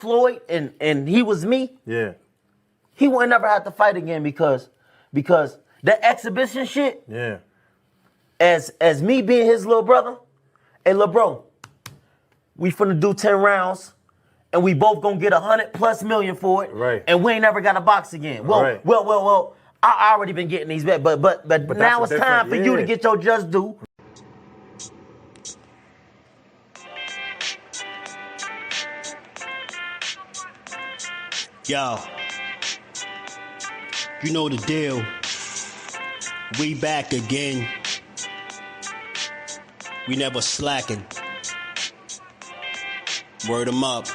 Floyd and he was me, Yeah. he would never have to fight again because the exhibition shit, Yeah. as me being his little brother, hey, little bro, we finna do 10 rounds and we both gonna get 100+ million for it. Right. And we ain't never got to box again. Well, Right. well, I already been getting these back, but now it's time for you to get your just due. Yo, you know the deal. We back again. We never slacking. Word 'em up.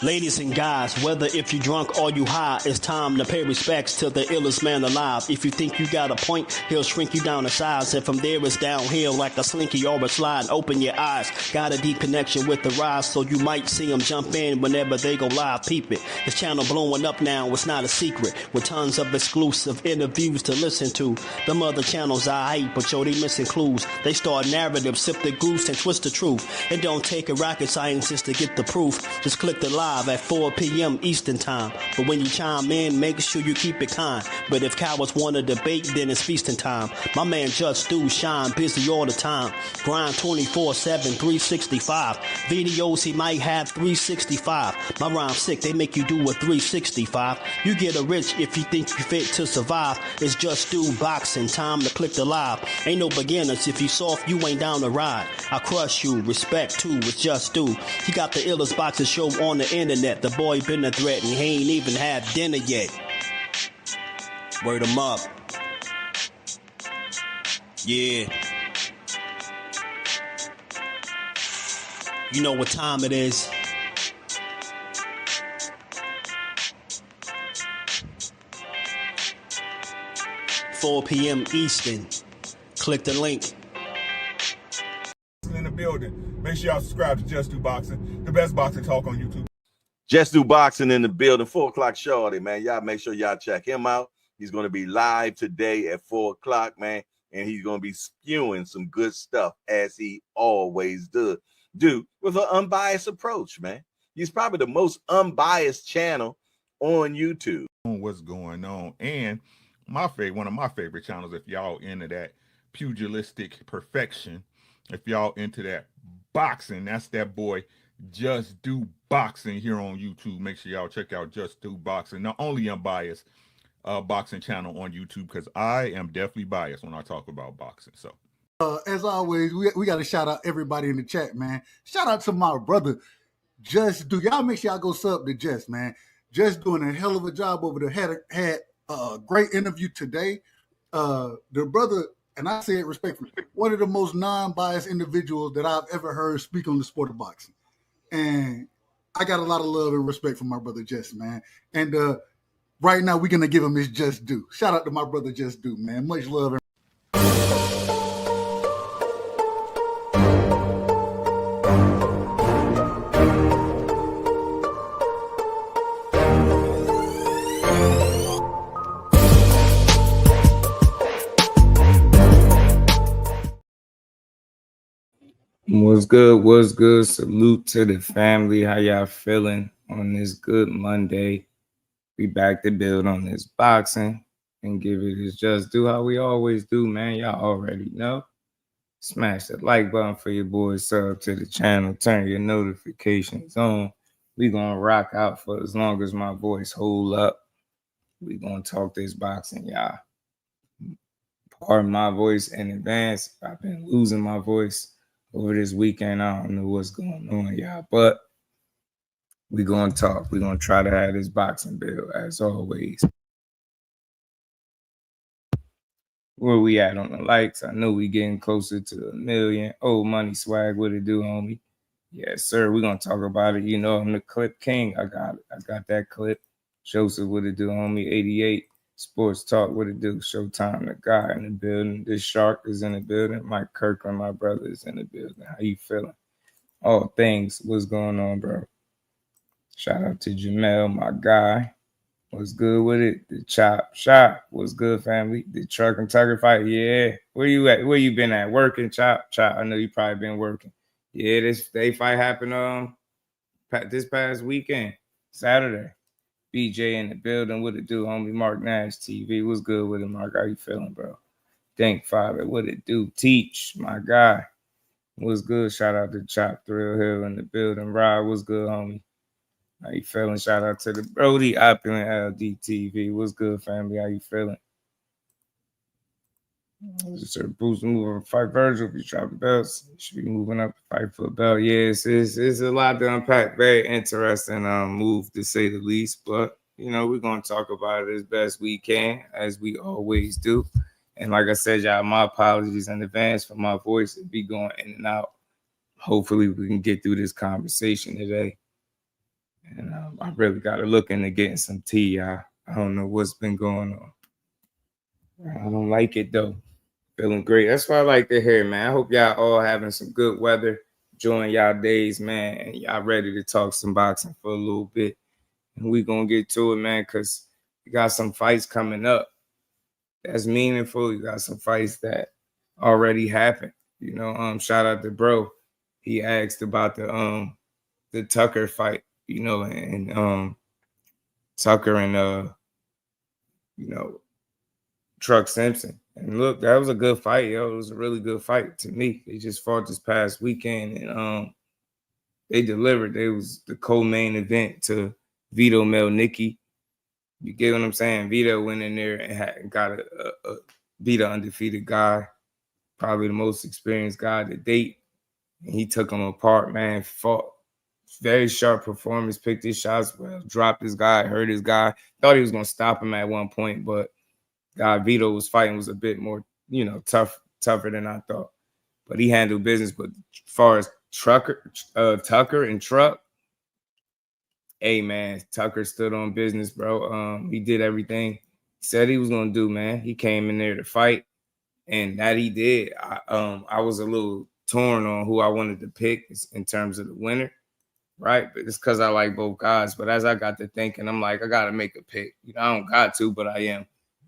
Ladies and guys, whether if you drunk or you high, it's time to pay respects to the illest man alive. If you think you got a point, he'll shrink you down to size. And from there it's downhill like a slinky or a slide. Open your eyes. Got a deep connection with the rise, so you might see them jump in whenever they go live. Peep it. This channel blowing up now, it's not a secret. With tons of exclusive interviews to listen to. Them other channels I hate, but yo, they missing clues. They start narratives, sip the goose and twist the truth. It don't take a rocket scientist to get the proof. Just click the live at 4 p.m. Eastern time. But when you chime in, make sure you keep it kind. But if cowards want to debate, then it's feasting time. My man Jusdu shine busy all the time. Grind 24/7, 365. Videos he might have 365. My rhyme's sick, they make you do a 365. You get a rich if you think you fit to survive. It's Jusdueboxing, time to click the live. Ain't no beginners, if you soft, you ain't down to ride. I crush you, respect too, it's Jusdu. He got the illest boxing show on the internet. The boy been a threat and he ain't even had dinner yet. Word 'em up. Yeah. You know what time it is. "4 p.m. Eastern. Click the link. In the building. Make sure y'all subscribe to Jusdueboxing, the best boxing talk on YouTube. Jusdueboxing in the building, 4 o'clock shorty, man. Y'all make sure y'all check him out. He's going to be live today at 4 o'clock, man. And he's going to be spewing some good stuff as he always do with an unbiased approach, man. He's probably the most unbiased channel on YouTube. What's going on? And one of my favorite channels, if y'all into that pugilistic perfection, if y'all into that boxing, that's that boy Jusdueboxing here on YouTube. Make sure y'all check out Jusdueboxing, the only unbiased boxing channel on YouTube, because I am definitely biased when I talk about boxing. So as always, we got to shout out everybody in the chat, man. Shout out to my brother Jusdu. Y'all make sure y'all go sub to Just, man. Just doing a hell of a job over there. Had a great interview today. The brother, and I say it respectfully, one of the most non-biased individuals that I've ever heard speak on the sport of boxing. And I got a lot of love and respect for my brother Just, man. And right now, we're going to give him his just due. Shout out to my brother Jusdu, man. Much love. What's good? What's good? Salute to the family. How y'all feeling on this good Monday? We back to build on this boxing and give it its just due how we always do, man. Y'all already know. Smash that like button for your boys. Sub to the channel. Turn your notifications on. We gonna rock out for as long as my voice hold up. We gonna talk this boxing, y'all. Pardon my voice in advance. I've been losing my voice over this weekend. I don't know what's going on, y'all, but we gonna talk. We gonna try to have this boxing build as always. Where we at on the likes? I know we getting closer to 1 million. Old money swag, what it do, homie? Yes, sir. We gonna talk about it. You know I'm the clip king. I got that clip. Joseph, what it do, homie? 88. Sports Talk, what it do? Showtime, the guy in the building. This Shark is in the building. Mike Kirkland, my brother, is in the building. How you feeling? All things. What's going on, bro? Shout out to Jamel, my guy. What's good with it? The Chop Shop. What's good, family? The Truck and Tucker fight. Yeah. Where you at? Where you been at? Working, Chop? I know you probably been working. Yeah, they fight happened this past weekend, Saturday. BJ in the building. What it do, homie? Mark Nash TV. What's good with it, Mark? How you feeling, bro? Think Father. What it do? Teach, my guy. What's good? Shout out to Chop Thrill Hill in the building. Rod, what's good, homie? How you feeling? Shout out to the Brody Opulent LDTV. What's good, family? How you feeling? Sir Bruce moving fight Virgil. If you drop the belts, you should be moving up to fight for a belt. Yeah, it's a lot to unpack. Very interesting move to say the least. But you know, we're gonna talk about it as best we can, as we always do. And like I said, y'all, my apologies in advance for my voice to be going in and out. Hopefully, we can get through this conversation today. And I really got to look into getting some tea, y'all. I don't know what's been going on. I don't like it though. Feeling great. That's what I like to hear, man. I hope y'all all having some good weather, enjoying y'all days, man. And y'all ready to talk some boxing for a little bit. And we gonna get to it, man, because we got some fights coming up that's meaningful. You got some fights that already happened. You know, shout out to bro. He asked about the Tucker fight, you know, and Tucker and you know, Truck Simpson. And look, that was a good fight, yo. It was a really good fight to me. They just fought this past weekend and they delivered. It was the co-main event to Vito Melnicki. You get what I'm saying? Vito went in there and got a beat an undefeated guy, probably the most experienced guy to date. And he took him apart, man. Fought. Very sharp performance, picked his shots well, dropped his guy, hurt his guy. Thought he was going to stop him at one point, but guy Vito was fighting was a bit more, you know, tougher than I thought. But he handled business. But as far as Tucker and Truck, hey, man, Tucker stood on business, bro. He did everything he said he was going to do, man. He came in there to fight, and that he did. I was a little torn on who I wanted to pick in terms of the winner. Right, but it's because I like both guys. But as I got to thinking, I'm like, I gotta make a pick. You know, I don't got to, but I am.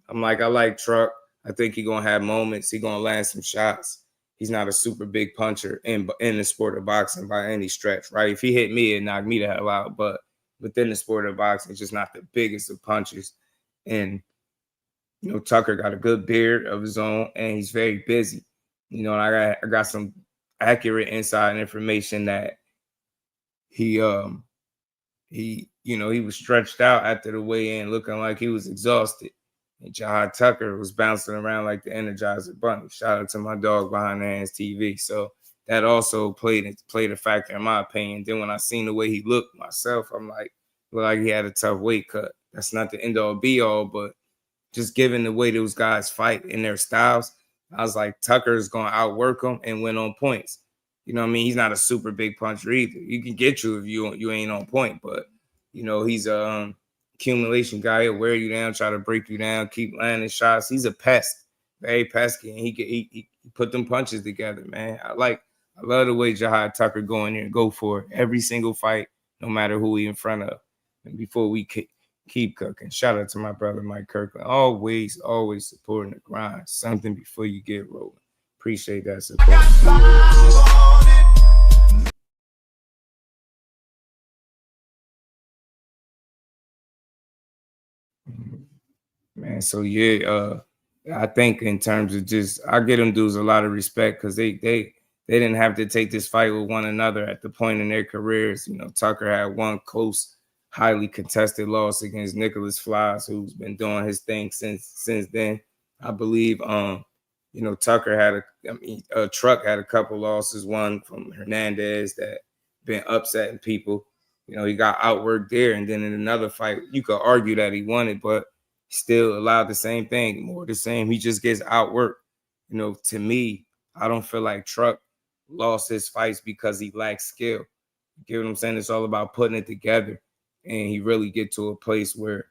I'm like, I like Truck. I think he's gonna have moments. He's gonna land some shots. He's not a super big puncher in the sport of boxing by any stretch, right? If he hit me, it knocked me the hell out. But within the sport of boxing, it's just not the biggest of punches. And you know, Tucker got a good beard of his own, and he's very busy. You know, and I got some accurate inside information that he you know, he was stretched out after the weigh-in, looking like he was exhausted. And Jahi Tucker was bouncing around like the Energizer Bunny. Shout out to my dog behind the hands TV. So that also played a factor in my opinion. Then when I seen the way he looked myself, I'm like, looked like he had a tough weight cut. That's not the end all be all, but just given the way those guys fight in their styles, I was like, Tucker's gonna outwork him and win on points. You know what I mean? He's not a super big puncher either. He can get you if you ain't on point, but you know, he's a accumulation guy. He'll wear you down, try to break you down, keep landing shots. He's a pest, very pesky, and he put them punches together, man. I love the way Jahi Tucker go in there and go for it every single fight, no matter who he in front of. And before we keep cooking, shout out to my brother Mike Kirkland. Always supporting the grind. Something before you get rolling. Appreciate that support. Man, so yeah, I think in terms of just, I get them dudes a lot of respect because they didn't have to take this fight with one another at the point in their careers. You know, Tucker had one close, highly contested loss against Nicholas Flies, who's been doing his thing since then. I believe, you know, Tucker Truck had a couple losses, one from Hernandez that been upsetting people. You know, he got outworked there, and then in another fight, you could argue that he won it, but still allowed the same thing, more the same. He just gets outworked. You know, to me, I don't feel like Truck lost his fights because he lacks skill. You get what I'm saying? It's all about putting it together, and he really get to a place where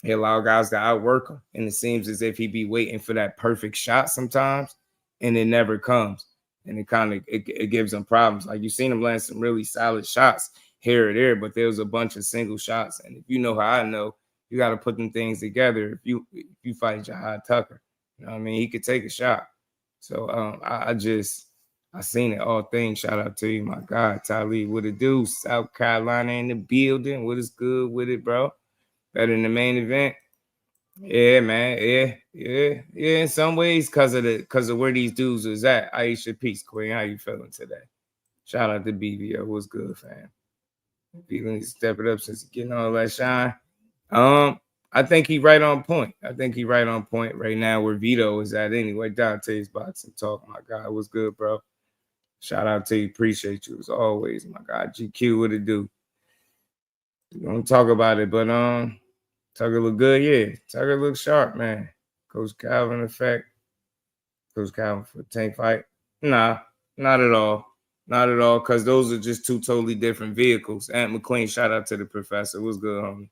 he allow guys to outwork him. And it seems as if he be waiting for that perfect shot sometimes, and it never comes. And it kind of it gives him problems. Like you've seen him land some really solid shots here or there, but there was a bunch of single shots. And if you know how I know, you got to put them things together. If you fight Jahi Tucker, you know what I mean? He could take a shot. So I just I seen it, all things. Shout out to you, my God. Talib, what it do? South Carolina in the building. What is good with it, bro? Better than the main event. Yeah, man. Yeah. In some ways, because of where these dudes was at. Aisha, peace, Queen. How you feeling today? Shout out to BBO. What's good, fam? People need to step it up since he's getting all that shine. I think he right on point. Right now where Vito is at anyway. Dante's boxing talk. My God, what's good, bro? Shout out to you. Appreciate you as always. My God, GQ, what it do? We don't talk about it, but Tucker look good, yeah. Tucker look sharp, man. Coach Calvin effect. Coach Calvin for tank fight. Nah, not at all. Not at all, because those are just two totally different vehicles. Ant McQueen, shout out to the professor. What's good, homie?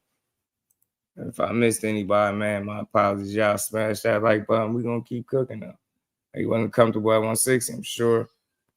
If I missed anybody, man, my apologies. Y'all smash that like button. We're going to keep cooking up. He wasn't comfortable at 160, I'm sure.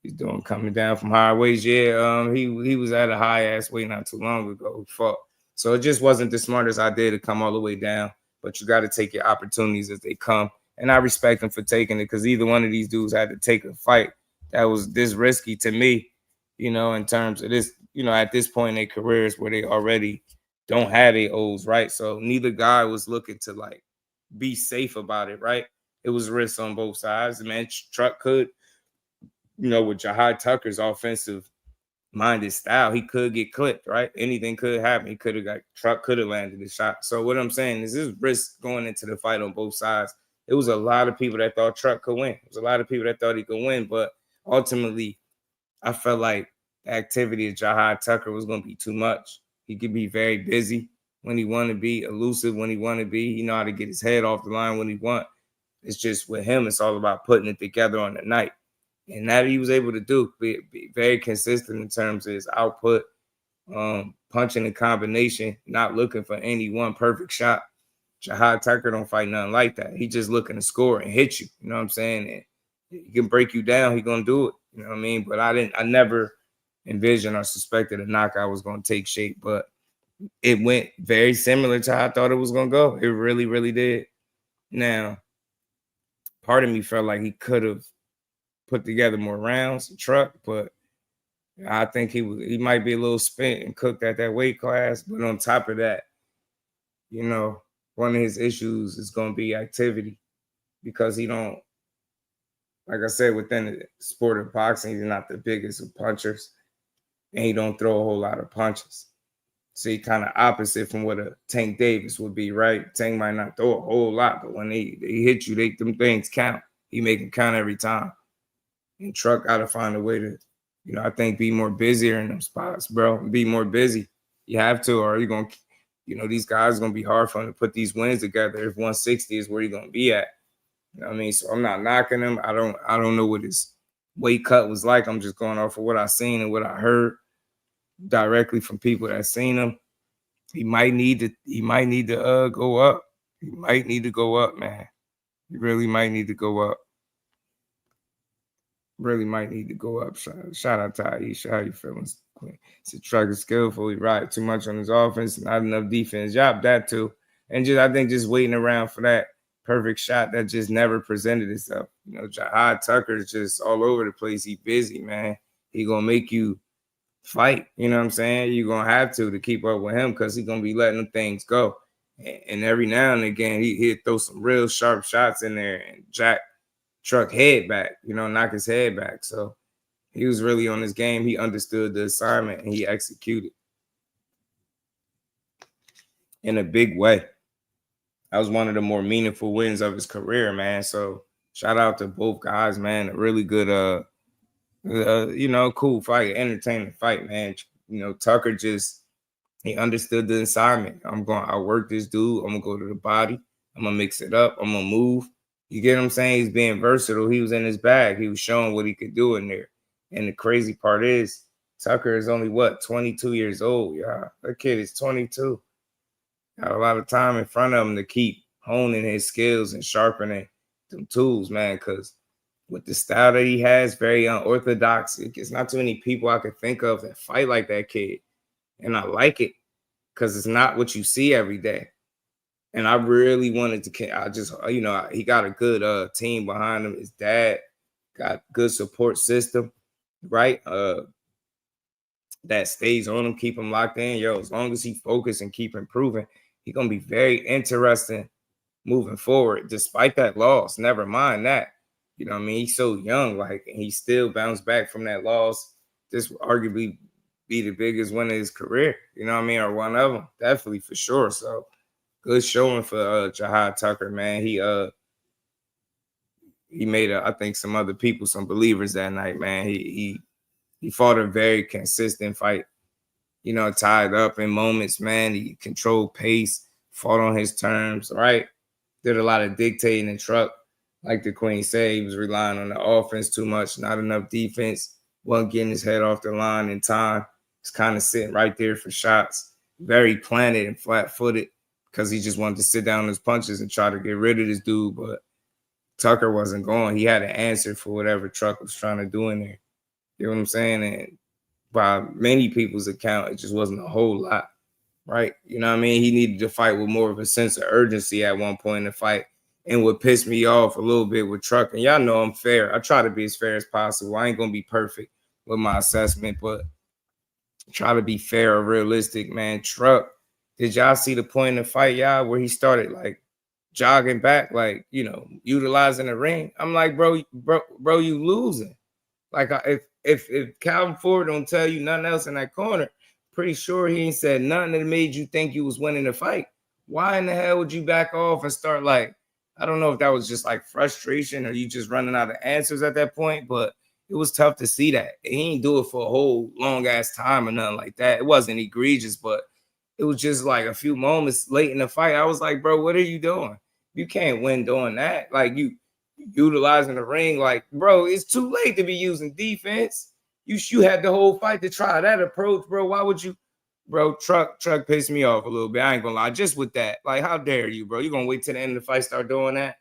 He's doing coming down from higher weights. Yeah, he was at a high-ass weight not too long ago. Fuck. So it just wasn't the smartest idea to come all the way down. But you got to take your opportunities as they come. And I respect him for taking it, because either one of these dudes had to take a fight that was this risky to me, in terms of this, at this point in their careers where they already don't have their O's, right? So neither guy was looking to, like, be safe about it, right? It was risks on both sides. Man, Truck could, with Jahi Tucker's offensive-minded style, he could get clipped, right? Anything could happen. Truck could have landed the shot. So what I'm saying is there's risk going into the fight on both sides. It was a lot of people that thought Truck could win. It was a lot of people that thought he could win, but ultimately, I felt like the activity of Jahi Tucker was going to be too much. He could be very busy when he want to be, elusive when he want to be. He know how to get his head off the line when he want. It's just with him, it's all about putting it together on the night. And that he was able to do, be very consistent in terms of his output, punching in combination, not looking for any one perfect shot. Jahi Tucker don't fight nothing like that. He just looking to score and hit you. You know what I'm saying? And he can break you down. He gonna do it. You know what I mean? But I never envisioned or suspected a knockout was gonna take shape. But it went very similar to how I thought it was gonna go. It really, really did. Now, part of me felt like he could have put together more rounds, Truck, but I think he might be a little spent and cooked at that weight class. But on top of that, one of his issues is going to be activity, because he don't, like I said, within the sport of boxing, he's not the biggest of punchers, and he don't throw a whole lot of punches. So he kind of opposite from what a Tank Davis would be, right? Tank might not throw a whole lot, but when they hit you, them things count. He make them count every time. And Truck got to find a way to, I think, be more busier in them spots, bro. Be more busy. You have to, or you're going to, these guys are going to be hard for him to put these wins together if 160 is where you're going to be at. You know what I mean? So I'm not knocking him. I don't know what his weight cut was like. I'm just going off of what I seen and what I heard directly from people that seen him. He might need to go up. He might need to go up, man. He really might need to go up. Really might need to go up. Shout out to Aisha. How you feeling? It's a Truck is skillful. He ride too much on his offense, not enough defense. Yup, that too. And I think just waiting around for that perfect shot that just never presented itself. Jahi Tucker is just all over the place. He busy, man. He gonna make you fight. You know what I'm saying? You're gonna have to keep up with him, because he's gonna be letting them things go. And every now and again, he'll throw some real sharp shots in there and jack Truck head back, knock his head back. So he was really on his game. He understood the assignment and he executed in a big way. That was one of the more meaningful wins of his career, man. So shout out to both guys, man. A really good, cool fight, entertaining fight, man. Tucker he understood the assignment. I work this dude. I'm going to go to the body. I'm going to mix it up. I'm going to move. You get what I'm saying? He's being versatile. He was in his bag. He was showing what he could do in there. And the crazy part is, Tucker is only, 22 years old, y'all. That kid is 22. Got a lot of time in front of him to keep honing his skills and sharpening them tools, man, because with the style that he has, very unorthodox. It's not too many people I could think of that fight like that kid. And I like it, because it's not what you see every day. And I really wanted to, he got a good team behind him. His dad got good support system, right? That stays on him, keep him locked in. Yo, as long as he focus and keep improving, he's gonna be very interesting moving forward, despite that loss. Never mind that. You know what I mean? He's so young, like, and he still bounced back from that loss. This will arguably be the biggest win of his career. You know what I mean? Or one of them, definitely for sure. So good showing for Jahi Tucker, man. He made I think some other people, some believers that night, man. He fought a very consistent fight. You know, tied up in moments, man. He controlled pace, fought on his terms, right? Did a lot of dictating and truck. Like the Queen said, he was relying on the offense too much, not enough defense, wasn't getting his head off the line in time. He's kind of sitting right there for shots, very planted and flat-footed because he just wanted to sit down his punches and try to get rid of this dude, but Tucker wasn't going. He had an answer for whatever Truck was trying to do in there. You know what I'm saying? And by many people's account, it just wasn't a whole lot, right? You know what I mean? He needed to fight with more of a sense of urgency at one point in the fight. And what pissed me off a little bit with Truck, and y'all know I'm fair. I try to be as fair as possible. I ain't going to be perfect with my assessment, but try to be fair or realistic, man. Truck, did y'all see the point in the fight, y'all, where he started, like, jogging back, like, you know, utilizing the ring? I'm like, bro, you losing. Like, if Calvin Ford don't tell you nothing else in that corner, pretty sure he ain't said nothing that made you think you was winning the fight. Why in the hell would you back off and start, like, I don't know if that was just like frustration or you just running out of answers at that point, but it was tough to see that. And he didn't do it for a whole long ass time or nothing like that. It wasn't egregious, but it was just like a few moments late in the fight. I was like, bro, what are you doing? You can't win doing that. Like, you utilizing the ring, like, bro, it's too late to be using defense. You had the whole fight to try that approach, bro. Why would you? Bro, Truck pissed me off a little bit. I ain't gonna lie. Just with that, like, how dare you, bro? You gonna wait till the end of the fight, start doing that?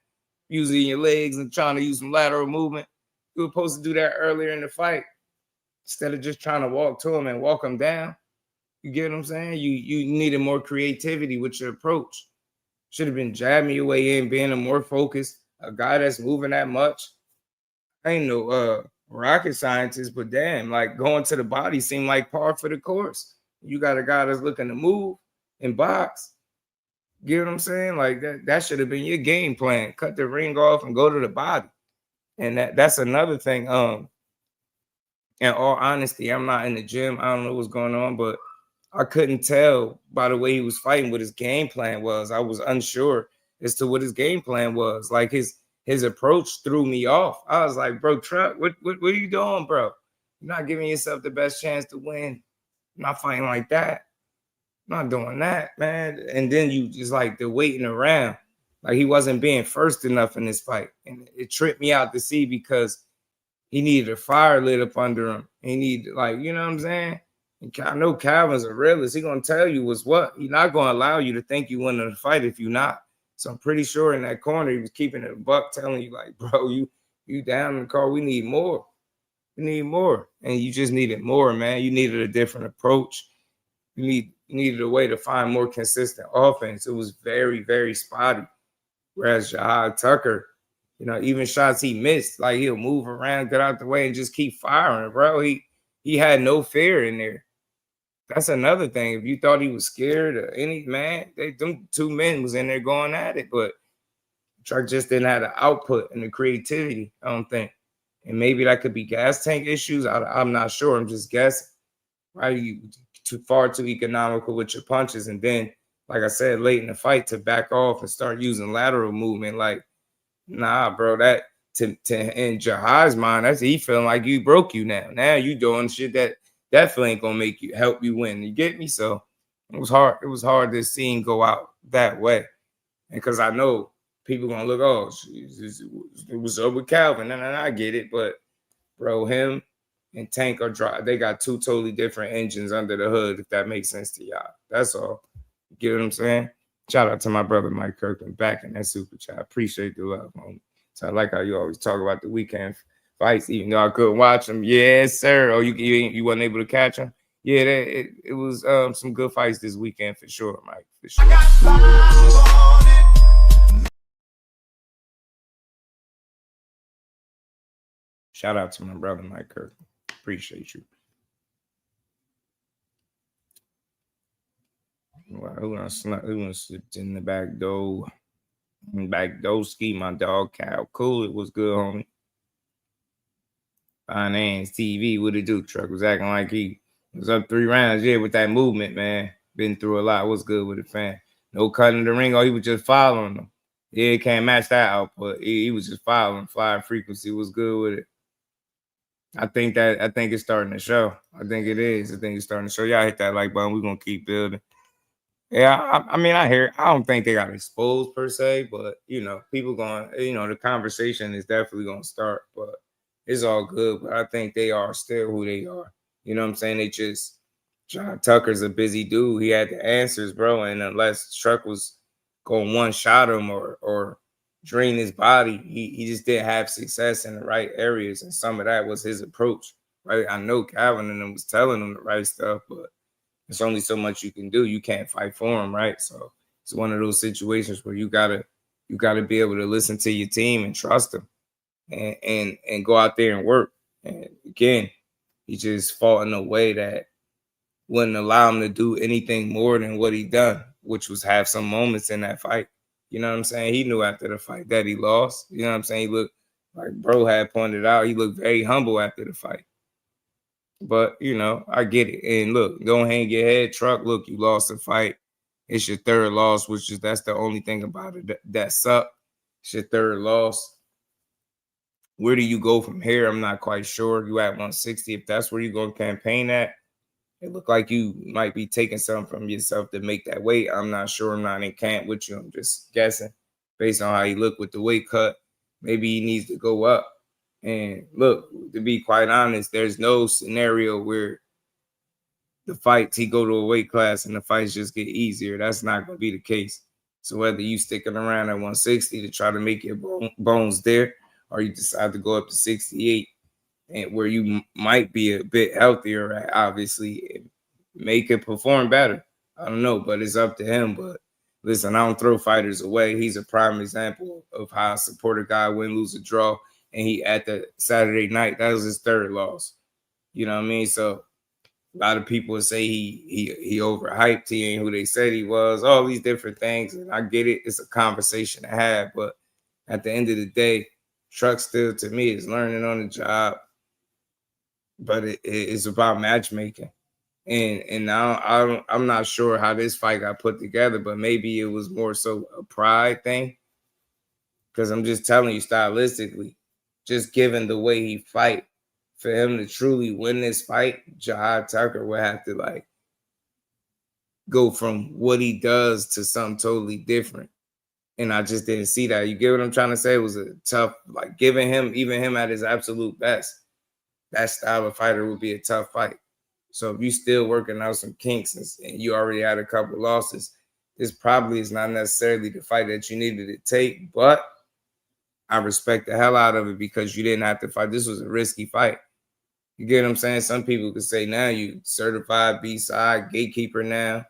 Using your legs and trying to use some lateral movement. You were supposed to do that earlier in the fight instead of just trying to walk to him and walk him down. You get what I'm saying? You needed more creativity with your approach. Should have been jabbing your way in, being a more focused, a guy that's moving that much. I ain't no rocket scientist, but damn, like, going to the body seemed like par for the course. You got a guy that's looking to move and box. Get what I'm saying? Like, that should have been your game plan. Cut the ring off and go to the body. And that's another thing. In all honesty, I'm not in the gym. I don't know what's going on, but I couldn't tell by the way he was fighting what his game plan was. I was unsure as to what his game plan was. Like, his approach threw me off. I was like, bro, Truck, what are you doing, bro? You're not giving yourself the best chance to win. I'm not fighting like that. I'm not doing that, man. And then you just like the waiting around. Like, he wasn't being first enough in this fight. And it tripped me out to see because he needed a fire lit up under him. He needed, like, you know what I'm saying? And I know Calvin's a realist. He's going to tell you what's what. He's not going to allow you to think you win the fight if you're not. So I'm pretty sure in that corner, he was keeping it a buck, telling you, like, bro, you down in the car. We need more. We need more. And you just needed more, man. You needed a different approach. You needed a way to find more consistent offense. It was very, very spotty. Whereas Jahi Tucker, you know, even shots he missed, like, he'll move around, get out the way, and just keep firing, bro. He had no fear in there. That's another thing. If you thought he was scared of any man, them two men was in there going at it, but Truck just didn't have the output and the creativity, I don't think. And maybe that could be gas tank issues. I'm not sure. I'm just guessing. Right? You far too economical with your punches. And then, like I said, late in the fight to back off and start using lateral movement. Like, nah, bro, that to in Jahi's mind, that's he feeling like you broke you now. Now you doing shit that definitely ain't gonna make you help you win. You get me? So it was hard. It was hard to see him go out that way. And because I know people gonna look, oh, it was up with Calvin. And I get it, but bro, him and Tank are dry. They got two totally different engines under the hood, if that makes sense to y'all. That's all. You get what I'm saying? Shout out to my brother Mike Kirkland back in that super chat. I appreciate the love, homie. So I like how you always talk about the weekend fights, even though I couldn't watch them. Yes, sir. Oh, you wasn't able to catch them? Yeah, it was some good fights this weekend for sure, Mike. For sure. Shout out to my brother Mike Kirk. Appreciate you. Well, who else slipped in the back door? Back door ski, my dog Cal. Cool, it was good, homie. Finance TV, what it do? Truck was acting like he was up 3 rounds. Yeah, with that movement, man. Been through a lot. What's good with it, fan? No cutting the ring. Oh, he was just following them. Yeah, can't match that output. He was just following. Flying frequency was good with it. I think it's starting to show. I think it is. I think it's starting to show. Y'all hit that like button. We're gonna keep building. Yeah, I mean, I hear it. I don't think they got exposed per se, but people going, the conversation is definitely gonna start, but it's all good. But I think they are still who they are. You know what I'm saying? They just John Tucker's a busy dude. He had the answers, bro. And unless Truck was going one shot him or drain his body, he just didn't have success in the right areas. And some of that was his approach, right? I know Calvin and them was telling him the right stuff, but there's only so much you can do. You can't fight for him, right? So it's one of those situations where you gotta be able to listen to your team and trust them, and go out there and work. And again, he just fought in a way that wouldn't allow him to do anything more than what he done, which was have some moments in that fight. You know what I'm saying? He knew after the fight that he lost. You know what I'm saying? He looked, like bro had pointed out, he looked very humble after the fight. But, I get it. And look, don't hang your head, Truck. Look, you lost the fight. It's your third loss, that's the only thing about it that sucked. It's your third loss. Where do you go from here? I'm not quite sure. You at 160. If that's where you're going to campaign at, it looked like you might be taking something from yourself to make that weight. I'm not sure. I'm not in camp with you. I'm just guessing based on how you look with the weight cut. Maybe he needs to go up. And look, to be quite honest, there's no scenario where the fights, he go to a weight class and the fights just get easier. That's not going to be the case. So whether you sticking around at 160 to try to make your bones there, or you decide to go up to 68, and where you might be a bit healthier, right? Obviously, make it perform better. I don't know, but it's up to him. But listen, I don't throw fighters away. He's a prime example of how I support a guy win, lose, or draw. And he at the Saturday night, that was his third loss. You know what I mean? So a lot of people say he overhyped. He ain't who they said he was. All these different things, and I get it. It's a conversation to have, but at the end of the day, Truck still to me is learning on the job. But it's about matchmaking, and now I'm not sure how this fight got put together, but maybe it was more so a pride thing. Because I'm just telling you, stylistically, just given the way he fight, for him to truly win this fight, Jahi Tucker would have to go from what he does to something totally different. And I just didn't see that. You get what I'm trying to say? It was a tough, giving him, even him at his absolute best, that style of fighter would be a tough fight. So if you still working out some kinks and you already had a couple losses, this probably is not necessarily the fight that you needed to take, but I respect the hell out of it because you didn't have to fight. This was a risky fight. You get what I'm saying? Some people could say now you certified B-side, gatekeeper now.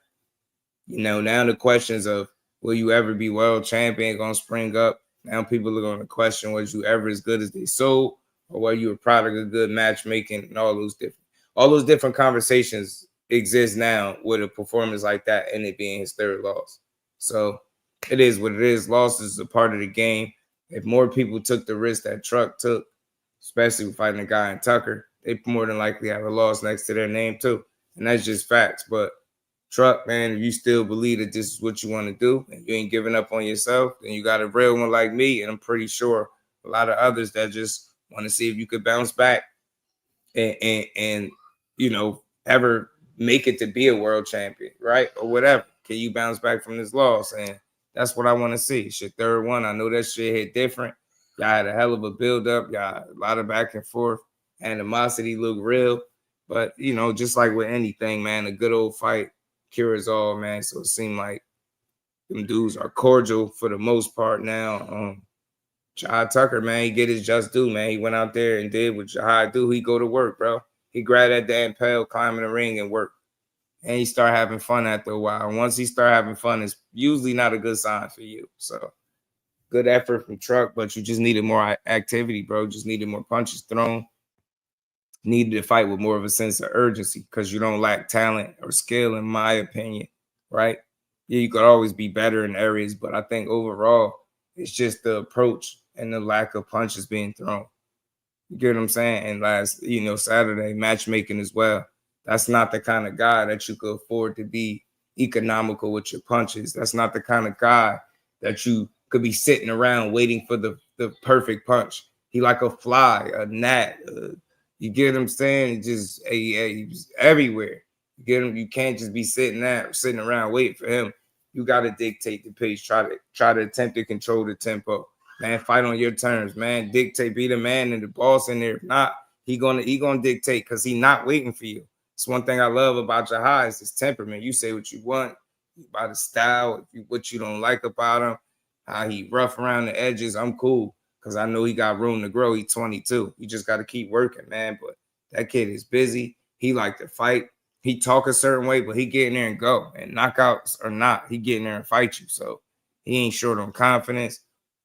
Now the questions of will you ever be world champion going to spring up. Now people are going to question was you ever as good as they sold or were you a product of good matchmaking and all those different conversations exist now with a performance like that and it being his third loss. So it is what it is. Losses is a part of the game. If more people took the risk that Truck took, especially with fighting a guy in Tucker, they more than likely have a loss next to their name too. And that's just facts. But Truck, man, if you still believe that this is what you want to do and you ain't giving up on yourself, then you got a real one like me. And I'm pretty sure a lot of others that just want to see if you could bounce back and ever make it to be a world champion, right? Or whatever. Can you bounce back from this loss? And that's what I want to see. It's your third one. I know that shit hit different. Y'all had a hell of a build-up. Y'all a lot of back and forth. Animosity looked real. But, just like with anything, man, a good old fight cures all, man. So it seemed like them dudes are cordial for the most part now. Jahi Tucker, man, he get his just due, man. He went out there and did what Jahi do. He go to work, bro. He grabbed that damn pail, climb in the ring and work. And he start having fun after a while. And once he start having fun, it's usually not a good sign for you. So good effort from Truck, but you just needed more activity, bro. Just needed more punches thrown. Needed to fight with more of a sense of urgency because you don't lack talent or skill, in my opinion, right? Yeah, you could always be better in areas, but I think overall, it's just the approach and the lack of punches being thrown. You get what I'm saying? And last, Saturday, matchmaking as well. That's not the kind of guy that you could afford to be economical with your punches. That's not the kind of guy that you could be sitting around waiting for the perfect punch. He like a fly, a gnat. You get what I'm saying? Just he's everywhere. You get him. You can't just be sitting around waiting for him. You got to dictate the pace. Try to attempt to control the tempo. Man, fight on your terms, man. Dictate, be the man and the boss in there. If not, he gonna dictate because he not waiting for you. It's one thing I love about Jahi is his temperament. You say what you want about his style, what you don't like about him, how he rough around the edges. I'm cool because I know he got room to grow. He's 22. You just got to keep working, man. But that kid is busy. He like to fight. He talk a certain way, but he get in there and go. And knockouts or not, he get in there and fight you. So he ain't short on confidence,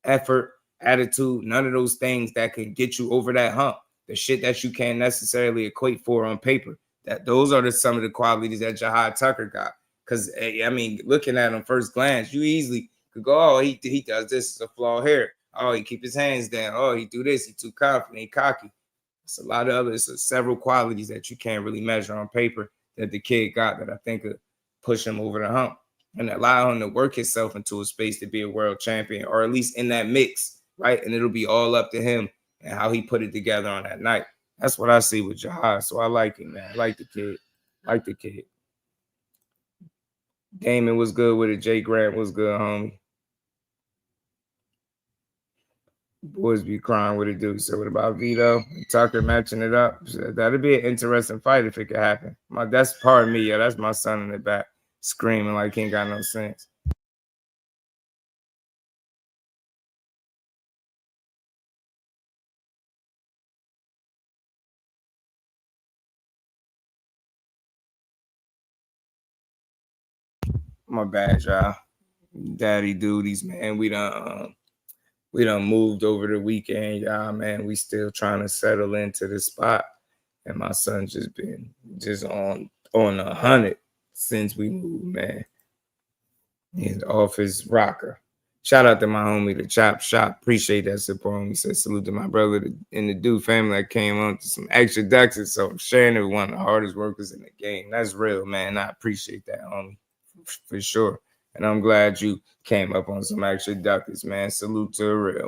effort, attitude, none of those things that can get you over that hump. The shit that you can't necessarily equate for on paper. Those are some of the qualities that Jahi Tucker got. Because, I mean, looking at him first glance, you easily could go, oh, he does this, is a flaw here. Oh, he keep his hands down. Oh, he do this. He too confident. He cocky. It's a lot of others. Several qualities that you can't really measure on paper that the kid got that I think could push him over the hump and allow him to work himself into a space to be a world champion, or at least in that mix, right? And it'll be all up to him and how he put it together on that night. That's what I see with Jahi. So I like him, man. I like the kid. Damon was good with it. Jay Grant was good, homie. Boys be crying with it, dude. So what about Vito and Tucker matching it up? That'd be an interesting fight if it could happen. That's part of me, yeah. That's my son in the back screaming like he ain't got no sense. My bad, y'all. Daddy duties, man. We done moved over the weekend, y'all, man. We still trying to settle into the spot. And my son just been on 100 since we moved, man. He's off his rocker. Shout out to my homie, the Chop Shop. Appreciate that support. He said salute to my brother and the Dude family that came on to some extra ducks. So I'm sharing it with one of the hardest workers in the game. That's real, man. I appreciate that, homie, for sure. And I'm glad you came up on some extra duckers, man. Salute to the real.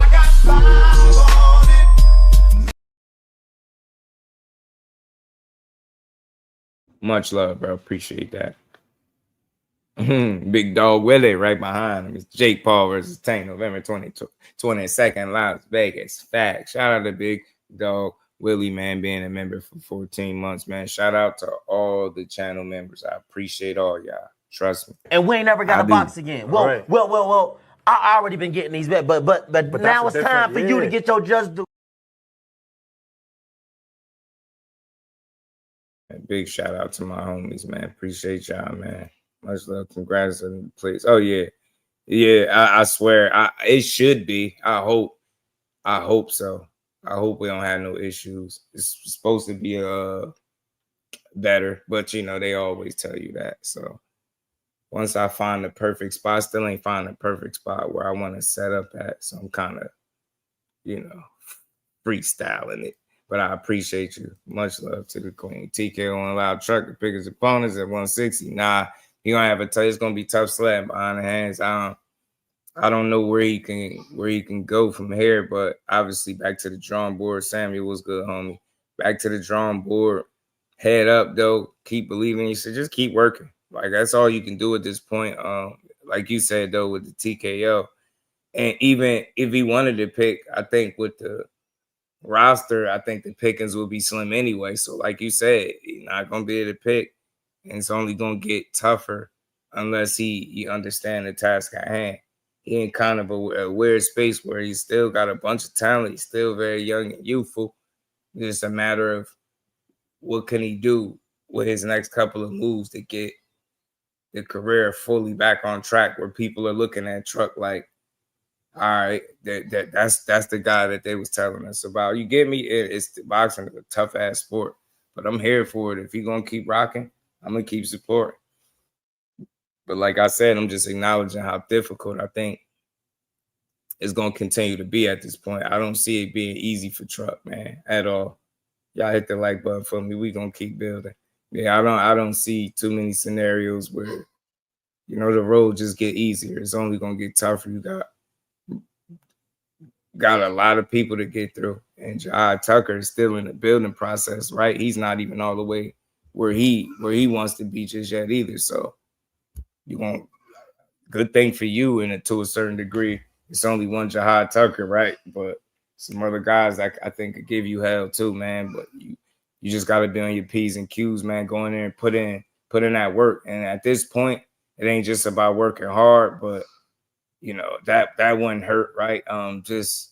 Much love, bro. Appreciate that. Big Dog Willie right behind him. It's Jake Paul versus Tank, November 22nd, Las Vegas. Fact. Shout out to Big Dog Willie, man, being a member for 14 months, man. Shout out to all the channel members. I appreciate all y'all. Trust me. And we ain't never got to box again. Well, right. well. I already been getting these, but now it's time for you to get your just do. Big shout out to my homies, man. Appreciate y'all, man. Much love. Congrats on the place. Oh yeah. I swear, it should be. I hope so. I hope we don't have no issues. It's supposed to be better, but they always tell you that. So once I find the perfect spot, I still ain't find the perfect spot where I want to set up at. So I'm kind of, freestyling it. But I appreciate you. Much love to the queen. TK won't allow Truck to pick his opponents at 160. Nah, he gonna have it's gonna be tough sledding behind the hands. I don't know where he can go from here, but obviously back to the drawing board. Samuel was good, homie. Back to the drawing board. Head up though. Keep believing. You should just keep working. Like that's all you can do at this point. Like you said though, with the TKO. And even if he wanted to pick, I think with the roster, I think the pickings will be slim anyway. So like you said, he's not gonna be able to pick, and it's only gonna get tougher unless he understand the task at hand. He in kind of a weird space where he's still got a bunch of talent. He's still very young and youthful. It's just a matter of what can he do with his next couple of moves to get the career fully back on track where people are looking at Truck like, all right, that's the guy that they was telling us about. You get me? It's the boxing is a tough ass sport, but I'm here for it. If you're gonna keep rocking, I'm gonna keep supporting. But like I said, I'm just acknowledging how difficult I think it's gonna continue to be at this point. I don't see it being easy for Truck, man, at all. Y'all hit the like button for me. We gonna keep building. Yeah, I don't see too many scenarios where, you know, the road just get easier. It's only gonna get tougher. You got a lot of people to get through, and Jahi Tucker is still in the building process, right? He's not even all the way where he wants to be just yet either. So you want good thing for you, and to a certain degree, it's only one Jahi Tucker, right? But some other guys I think could give you hell too, man. But you just got to be on your P's and Q's, man. Go in there and put in that work. And at this point, it ain't just about working hard, but you know that wouldn't hurt, right? Just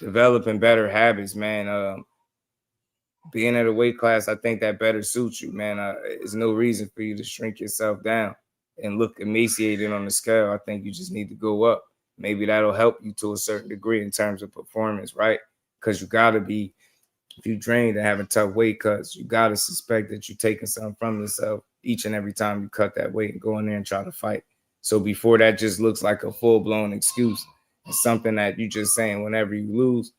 developing better habits, man. Being at a weight class, I think that better suits you, man. There's no reason for you to shrink yourself down and look emaciated on the scale. I think you just need to go up. Maybe that'll help you to a certain degree in terms of performance, right? Because you got to be, if you drained and having tough weight cuts, you got to suspect that you're taking something from yourself each and every time you cut that weight and go in there and try to fight. So before that just looks like a full-blown excuse, it's something that you just saying whenever you lose,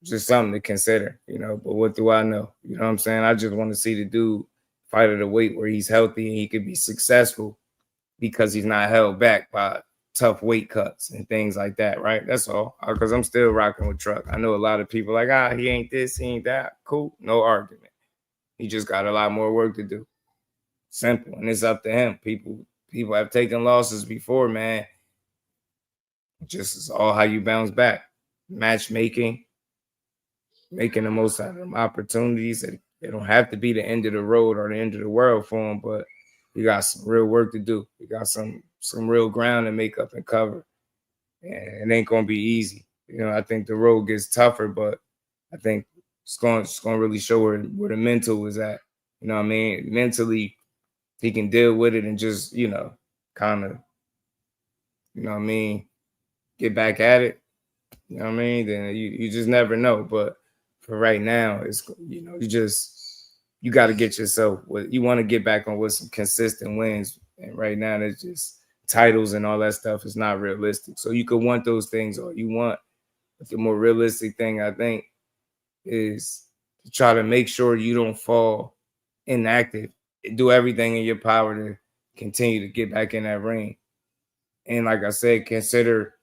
just something to consider, you know. But what do I know? You know what I'm saying? I just want to see the dude fight at a weight where he's healthy and he could be successful because he's not held back by tough weight cuts and things like that, right? That's all. Because I'm still rocking with Truck. I know a lot of people like, he ain't this, he ain't that. Cool, no argument. He just got a lot more work to do. Simple, and it's up to him. People have taken losses before, man. Just is all how you bounce back. Matchmaking, making the most out of them opportunities. It don't have to be the end of the road or the end of the world for him, but you got some real work to do. You got some real ground to make up and cover. And it ain't gonna be easy. You know, I think the road gets tougher, but I think it's going to really show where the mental is at. You know what I mean? Mentally, he can deal with it and just, you know, kind of, you know what I mean, get back at it. You know what I mean? Then you just never know. But for right now, it's, you know, you got to get yourself what you want to get back on with some consistent wins. And right now, it's just titles and all that stuff is not realistic. So you could want those things all you want. But the more realistic thing, I think, is to try to make sure you don't fall inactive. Do everything in your power to continue to get back in that ring. And like I said, consider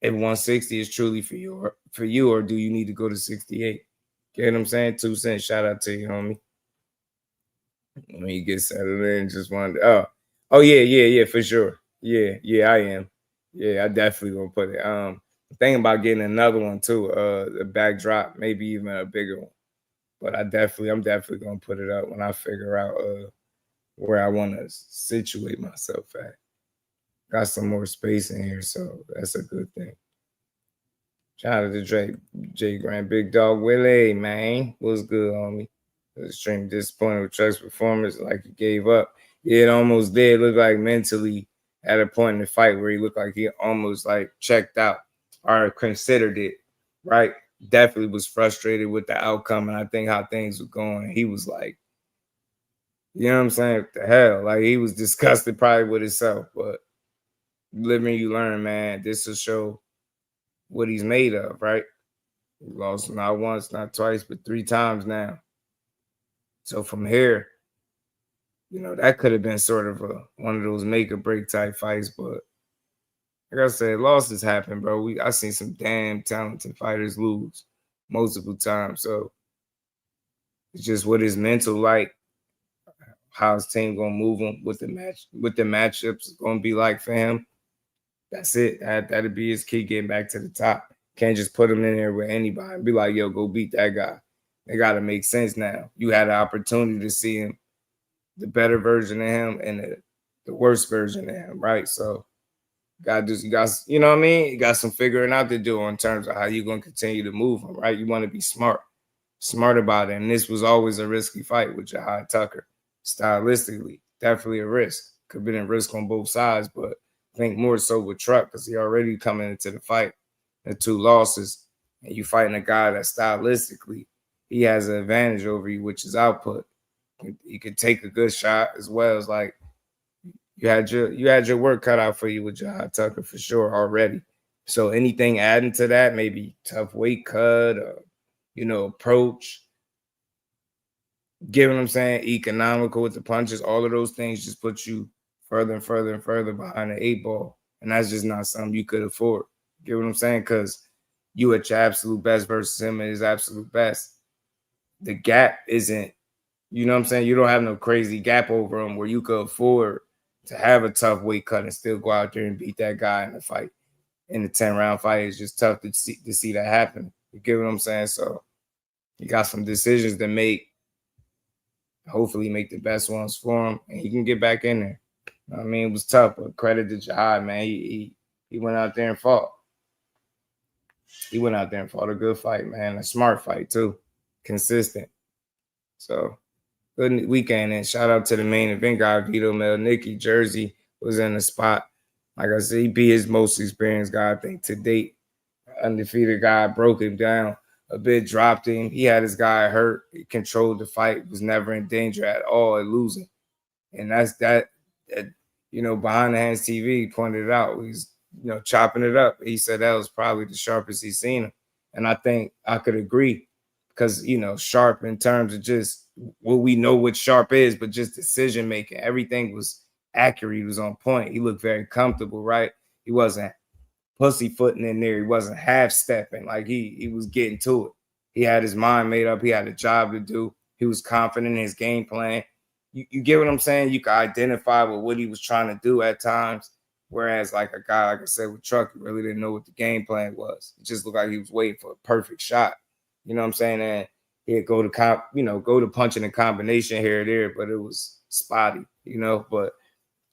if 160 is truly for you, or do you need to go to 68? Get what I'm saying? 2 cents. Shout out to you, homie. When you get settled in, just wanted to, oh yeah, for sure. Yeah, I am. Yeah, I definitely gonna put it. Thinking about getting another one too, a backdrop, maybe even a bigger one. But I'm definitely gonna put it up when I figure out where I want to situate myself at. Got some more space in here, so that's a good thing. Shout out to J Grant, Big Dog Willie, man. What's good, homie? Extremely disappointed with Truck's performance, like he gave up. Yeah, it almost did look like mentally at a point in the fight where he looked like he almost like checked out or considered it, right? Definitely was frustrated with the outcome, and I think how things were going. He was like, you know what I'm saying? What the hell? Like, he was disgusted probably with himself, but living, you learn, man. This will show what he's made of, right? He lost not once, not twice, but 3 times now. So from here, you know, that could have been sort of one of those make or break type fights, but like I said, losses happen, bro. I seen some damn talented fighters lose multiple times. So it's just what his mental like, how his team gonna move him, what the matchups gonna be like for him. That's it. That'd be his key, getting back to the top. Can't just put him in there with anybody and be like, yo, go beat that guy. It gotta make sense now. You had an opportunity to see him, the better version of him and the worst version of him, right? So you got, you know what I mean? You got some figuring out to do in terms of how you're gonna continue to move him, right? You want to be smart about it. And this was always a risky fight with Jahi Tucker. Stylistically, definitely a risk. Could have been a risk on both sides, but think more so with Truck because he already coming into the fight and 2 losses, and you fighting a guy that stylistically he has an advantage over you, which is output. You could take a good shot as well as like you had your work cut out for you with Jahi Tucker for sure already. So anything adding to that, maybe tough weight cut or approach, giving them saying economical with the punches, all of those things just put you further and further and further behind the 8 ball. And that's just not something you could afford. Get what I'm saying? Because you at your absolute best versus him at his absolute best. The gap isn't, you know what I'm saying? You don't have no crazy gap over him where you could afford to have a tough weight cut and still go out there and beat that guy in the fight. In the 10-round fight, it's just tough to see that happen. You get what I'm saying? So you got some decisions to make. Hopefully make the best ones for him, and he can get back in there. I mean, it was tough, but credit to Jahi, man. He went out there and fought. He went out there and fought a good fight, man. A smart fight, too. Consistent. So, good weekend, and shout out to the main event guy, Vito Melnicki. Jersey was in the spot. Like I said, he be his most experienced guy, I think, to date. Undefeated guy, broke him down a bit, dropped him. He had his guy hurt. He controlled the fight, was never in danger at all at losing. And that's that behind the hands TV pointed it out. He's, chopping it up. He said that was probably the sharpest he's seen him. And I think I could agree because, sharp in terms of just what we know what sharp is, but just decision making. Everything was accurate. He was on point. He looked very comfortable, right? He wasn't pussyfooting in there. He wasn't half-stepping. Like, he was getting to it. He had his mind made up. He had a job to do. He was confident in his game plan. You get what I'm saying? You can identify with what he was trying to do at times, whereas like a guy, like I said, with Truck, he really didn't know what the game plan was. It just looked like he was waiting for a perfect shot. You know what I'm saying? And he'd go to punching a combination here or there, but it was spotty, But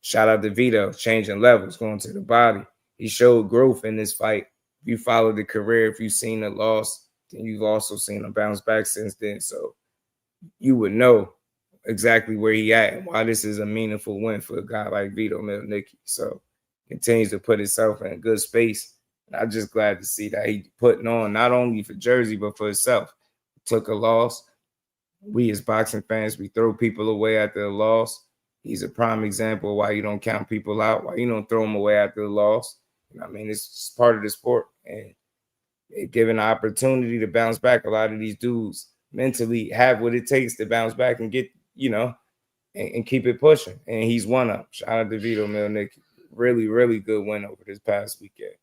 shout out to Vito, changing levels, going to the body. He showed growth in this fight. If you followed the career, if you've seen the loss, then you've also seen him bounce back since then. So you would know exactly where he at and why this is a meaningful win for a guy like Vito Melnicki. So continues to put himself in a good space. And I'm just glad to see that he putting on not only for Jersey, but for himself. Took a loss. We as boxing fans, we throw people away after a loss. He's a prime example of why you don't count people out, why you don't throw them away after the loss. It's part of the sport, and it given an opportunity to bounce back. A lot of these dudes mentally have what it takes to bounce back and get, and keep it pushing. And he's one of them. Shout out to Vito Melnicki. Really, really good win over this past weekend.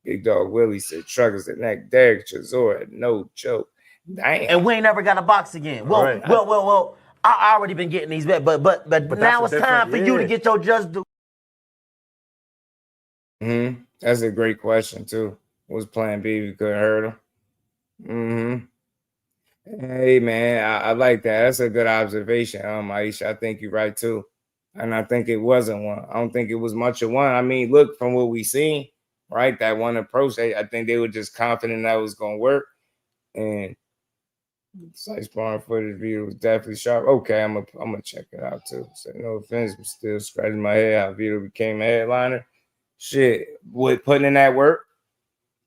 Big Dog Willie said, Truckers at neck, Derek Chisora, no joke. Damn. And we ain't never got a box again. Well, Right. well. I already been getting these back, but now it's time for you to get your just due. That's a great question too. What's plan B? We couldn't hurt him. Hey man, I like that. That's a good observation, Aisha. I think you're right too. And I think it wasn't one. I don't think it was much of one. I mean, look, from what we seen, right? That one approach, I think they were just confident that was gonna work. And Slice Barn footage video was definitely sharp. Okay, I'm gonna check it out too. So no offense, but still scratching my head how Vito became a headliner. Shit, with putting in that work,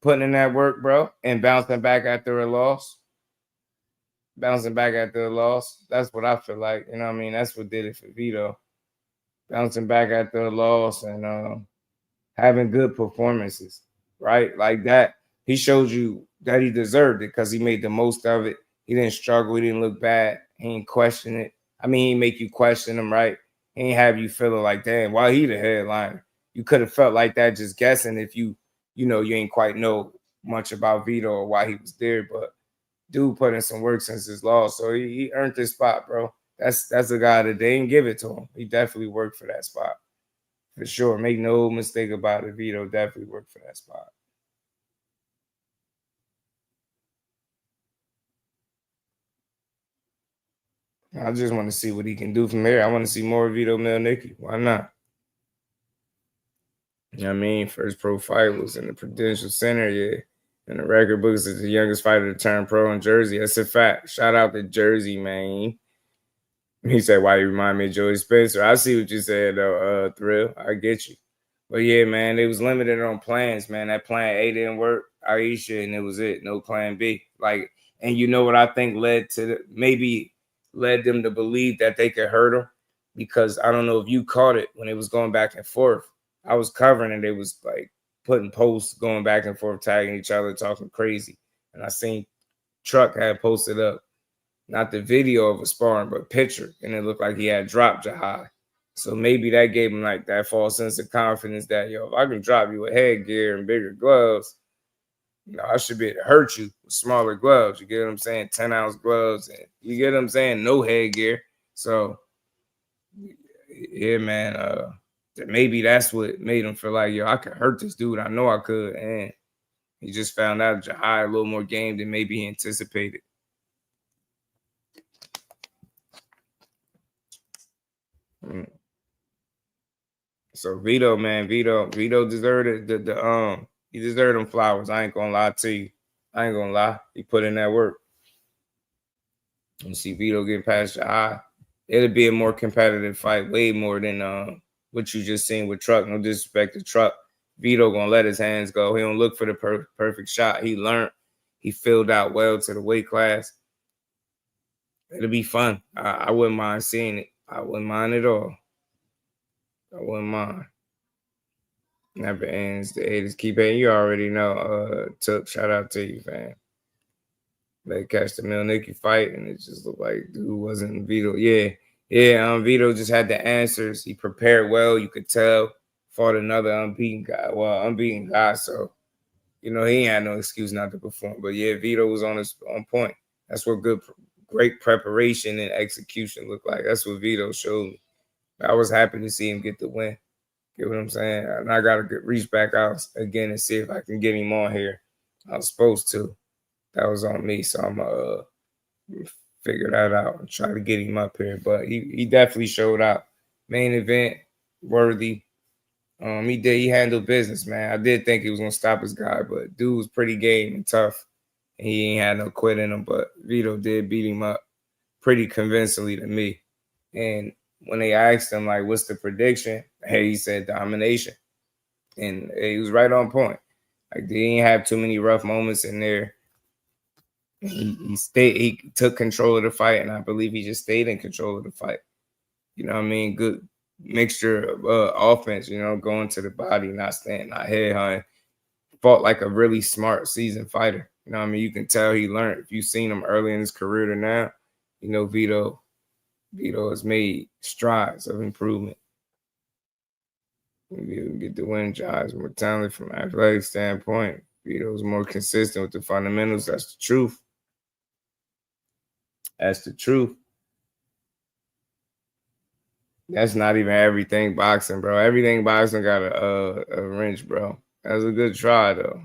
bro, and bouncing back after a loss. That's what I feel like. You know what I mean? That's what did it for Vito. Bouncing back after a loss and having good performances, right? Like that. He showed you that he deserved it because he made the most of it. He didn't struggle. He didn't look bad. He didn't question it. I mean, he make you question him, right? He ain't have you feeling like, damn, why he the headliner? You could have felt like that just guessing if you ain't quite know much about Vito or why he was there. But dude put in some work since his loss. So he earned this spot, bro. That's a guy that they didn't give it to him. He definitely worked for that spot. For sure. Make no mistake about it. Vito definitely worked for that spot. I just want to see what he can do from here. I want to see more Vito Melnicki. Why not? You know what I mean? First pro fight was in the Prudential Center, yeah. And the record books is the youngest fighter to turn pro in Jersey. That's a fact. Shout out to Jersey, man. He said, why you remind me of Joey Spencer? I see what you said, though, Thrill. I get you. But yeah, man, they was limited on plans, man. That plan A didn't work, Aisha, and it was it. No plan B. Like, and you know what I think led to maybe led them to believe that they could hurt him, because I don't know if you caught it when it was going back and forth. I was covering and they was like putting posts going back and forth, tagging each other, talking crazy. And I seen Truck had posted up not the video of a sparring, but picture, and it looked like he had dropped Jahi. So maybe that gave him like that false sense of confidence that, yo, if I can drop you with headgear and bigger gloves, you know, I should be able to hurt you with smaller gloves. You get what I'm saying? 10-ounce gloves, and you get what I'm saying? No headgear. So yeah, man, maybe that's what made him feel like, yo, I could hurt this dude. I know I could. And he just found out Jahi a little more game than maybe he anticipated. So Vito, man, Vito deserved he deserved them flowers. I ain't gonna lie to you. I ain't gonna lie. He put in that work. You see Vito getting past your eye. It'll be a more competitive fight, way more than what you just seen with Truck. No disrespect to Truck. Vito gonna let his hands go. He don't look for the perfect shot. He learned. He filled out well to the weight class. It'll be fun. I wouldn't mind seeing it. I wouldn't mind at all. I wouldn't mind. Never ends. The haters keep hating. You already know. Took shout out to you, fam. They catch the Melnicki fight, and it just looked like dude wasn't Vito. Yeah. Vito just had the answers. He prepared well. You could tell. Fought another unbeaten guy. So you know he ain't had no excuse not to perform. But yeah, Vito was on point. That's what great preparation and execution look like. That's what Vito showed me. I was happy to see him get the win. Get what I'm saying? And I got to reach back out again and see if I can get him on here. I was supposed to. That was on me. So I'm going to figure that out and try to get him up here. But he definitely showed up. Main event, worthy. He handled business, man. I did think he was going to stop his guy, but dude was pretty game and tough. And he ain't had no quit in him. But Vito did beat him up pretty convincingly to me. And when they asked him, like, what's the prediction? Hey, he said domination. And he was right on point. Like, they didn't have too many rough moments in there. He took control of the fight, and I believe he just stayed in control of the fight. You know what I mean? Good mixture of offense, you know, going to the body, not head hunting. Fought like a really smart, seasoned fighter. You know what I mean? You can tell he learned. If you've seen him early in his career to now, you know, Vito has made strides of improvement. Vito get the win. Jahi's more talented from an athletic standpoint. Vito's more consistent with the fundamentals. That's the truth. That's the truth. That's not even everything boxing, bro. Everything boxing got a wrench, bro. That's a good try, though.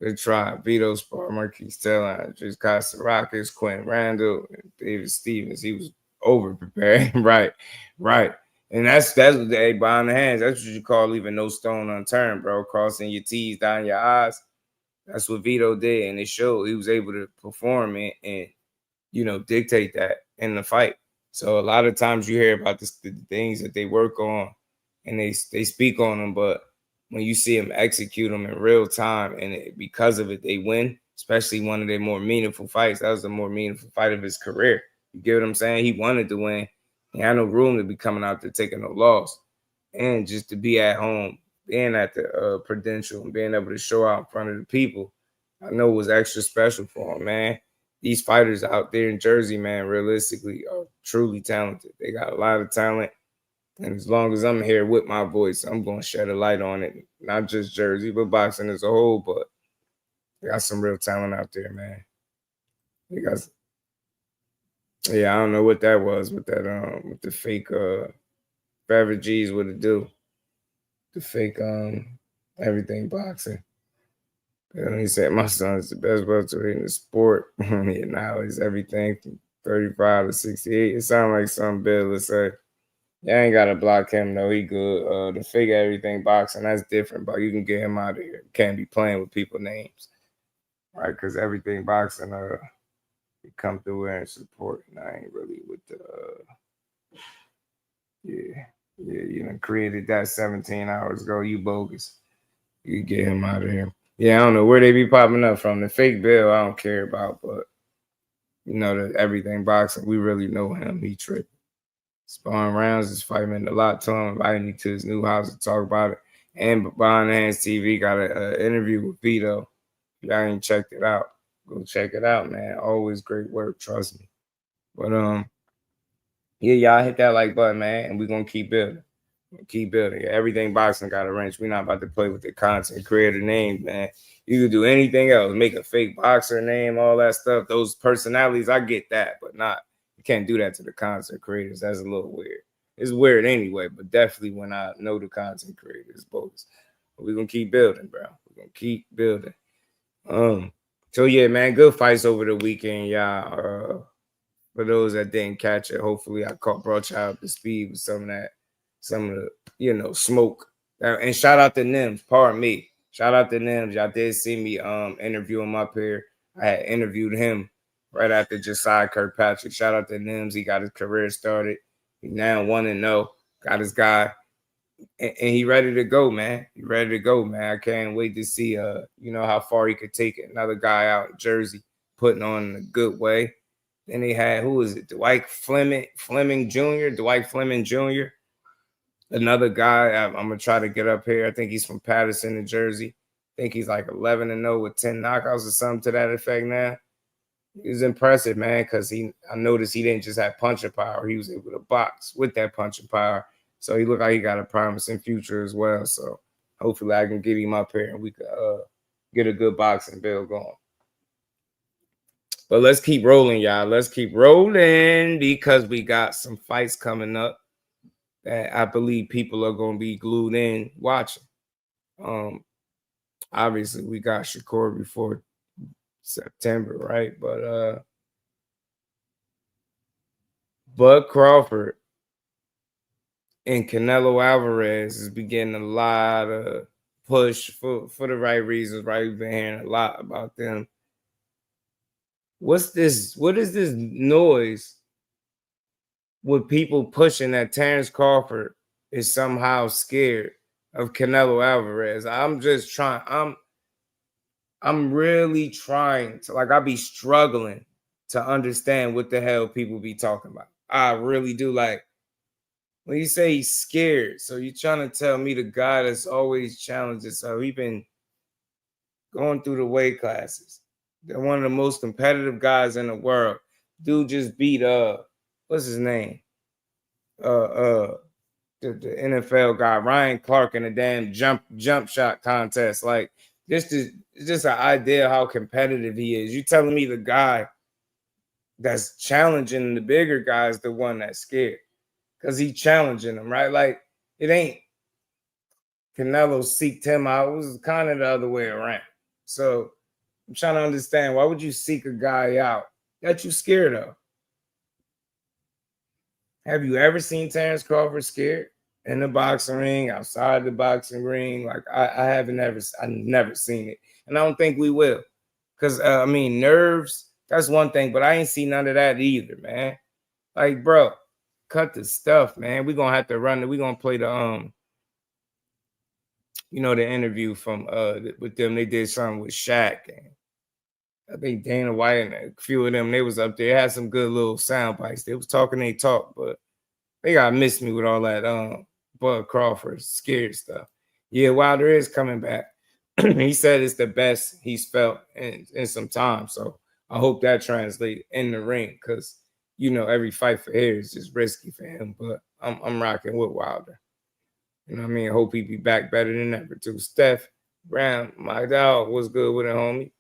Good try. Vito spar, Marquise Stelline, just Casarakis, Quentin Randall, and David Stevens. He was over prepared. right. And that's what they behind the hands. That's what you call leaving no stone unturned, bro. Crossing your T's, down your I's. That's what Vito did, and it showed. He was able to perform and you know, dictate that in the fight. So a lot of times you hear about the things that they work on and they speak on them, but when you see them execute them in real time and because of it, they win, especially one of their more meaningful fights. That was the more meaningful fight of his career. You get what I'm saying? He wanted to win. He had no room to be coming out there taking no loss. And just to be at home, being at the Prudential and being able to show out in front of the people, I know was extra special for him, man. These fighters out there in Jersey, man, realistically are truly talented. They got a lot of talent. And as long as I'm here with my voice, I'm going to shed a light on it. Not just Jersey, but boxing as a whole. But they got some real talent out there, man. They got, yeah, I don't know what that was with that with the fake beverages, what it do. The fake everything boxing. And he said, my son is the best welterweight in the sport. Yeah, now he's everything from 35 to 68. It sounds like some Bill would say. Yeah, I ain't got to block him, though. He good. The figure everything boxing, that's different, but you can get him out of here. You can't be playing with people's names. Right? Because everything boxing, you come through there and support. And I ain't really with the, yeah. Yeah, you done created that 17 hours ago. You bogus. You get him out of here. Yeah, I don't know where they be popping up from. The fake bill, I don't care about, but you know, the everything boxing, we really know him. He tripping. Sparring rounds is fighting a lot to him, inviting me to his new house to talk about it. And Behind the Hands TV got an interview with Vito. If y'all ain't checked it out, go check it out, man. Always great work, trust me. But yeah, y'all hit that like button, man, and we're gonna keep building. Keep building. Everything boxing got a wrench. We're not about to play with the content creator name, man. You can do anything else, make a fake boxer name, all that stuff. Those personalities, I get that, but not. You can't do that to the content creators. That's a little weird. It's weird anyway, but definitely when I know the content creators, both. We're gonna keep building, bro. We're gonna keep building. So yeah, man, good fights over the weekend, y'all. For those that didn't catch it, hopefully I brought y'all up to speed with some of the smoke. And shout out to Nims, pardon me. Shout out to Nims. Y'all did see me interview him up here. I had interviewed him right after Josiah Kirkpatrick. Shout out to Nims. He got his career started. He now 1-0. Got his guy. And he ready to go, man. He ready to go, man. I can't wait to see how far he could take it. Another guy out in Jersey putting on in a good way. Then they had, who is it? Dwight Fleming Jr. Another guy, I'm going to try to get up here. I think he's from Patterson, New Jersey. I think he's like 11-0 with 10 knockouts or something to that effect now. He was impressive, man, because I noticed he didn't just have punching power. He was able to box with that punching power. So he looked like he got a promising future as well. So hopefully I can get him up here and we could get a good boxing build going. But let's keep rolling, y'all. Let's keep rolling because we got some fights coming up that I believe people are going to be glued in watching. Obviously, we got Shakur before September, right? But Bud Crawford and Canelo Alvarez is getting a lot of push for the right reasons, right? We've been hearing a lot about them. What's this? What is this noise with people pushing that Terence Crawford is somehow scared of Canelo Alvarez? I'm really trying to, I be struggling to understand what the hell people be talking about. I really do. Like, when you say he's scared, so you're trying to tell me the guy that's always challenging, so he been going through the weight classes. They're one of the most competitive guys in the world. Dude just beat what's his name? The NFL guy, Ryan Clark, in a damn jump shot contest. Like, this is just an idea how competitive he is. You telling me the guy that's challenging the bigger guy is the one that's scared because he's challenging them, right? Like, it ain't Canelo seeked him out. It was kind of the other way around. So I'm trying to understand, why would you seek a guy out that you scared of? Have you ever seen Terence Crawford scared in the boxing ring, outside the boxing ring? Like, I've never seen it. And I don't think we will. Because, nerves, that's one thing, but I ain't seen none of that either, man. Like, bro, cut the stuff, man. We're going to have to run it. We're going to play the, the interview from with them. They did something with Shaq and I think Dana White and a few of them, they was up there. Had some good little sound bites. They was talking, they talk, but they got missed me with all that Bud Crawford scared stuff. Yeah, Wilder is coming back. He said it's the best he's felt in some time. So I hope that translates in the ring because, every fight for air is just risky for him. But I'm rocking with Wilder. You know what I mean? I hope he be back better than ever too. Steph Brown, my dog, what's good with it, homie?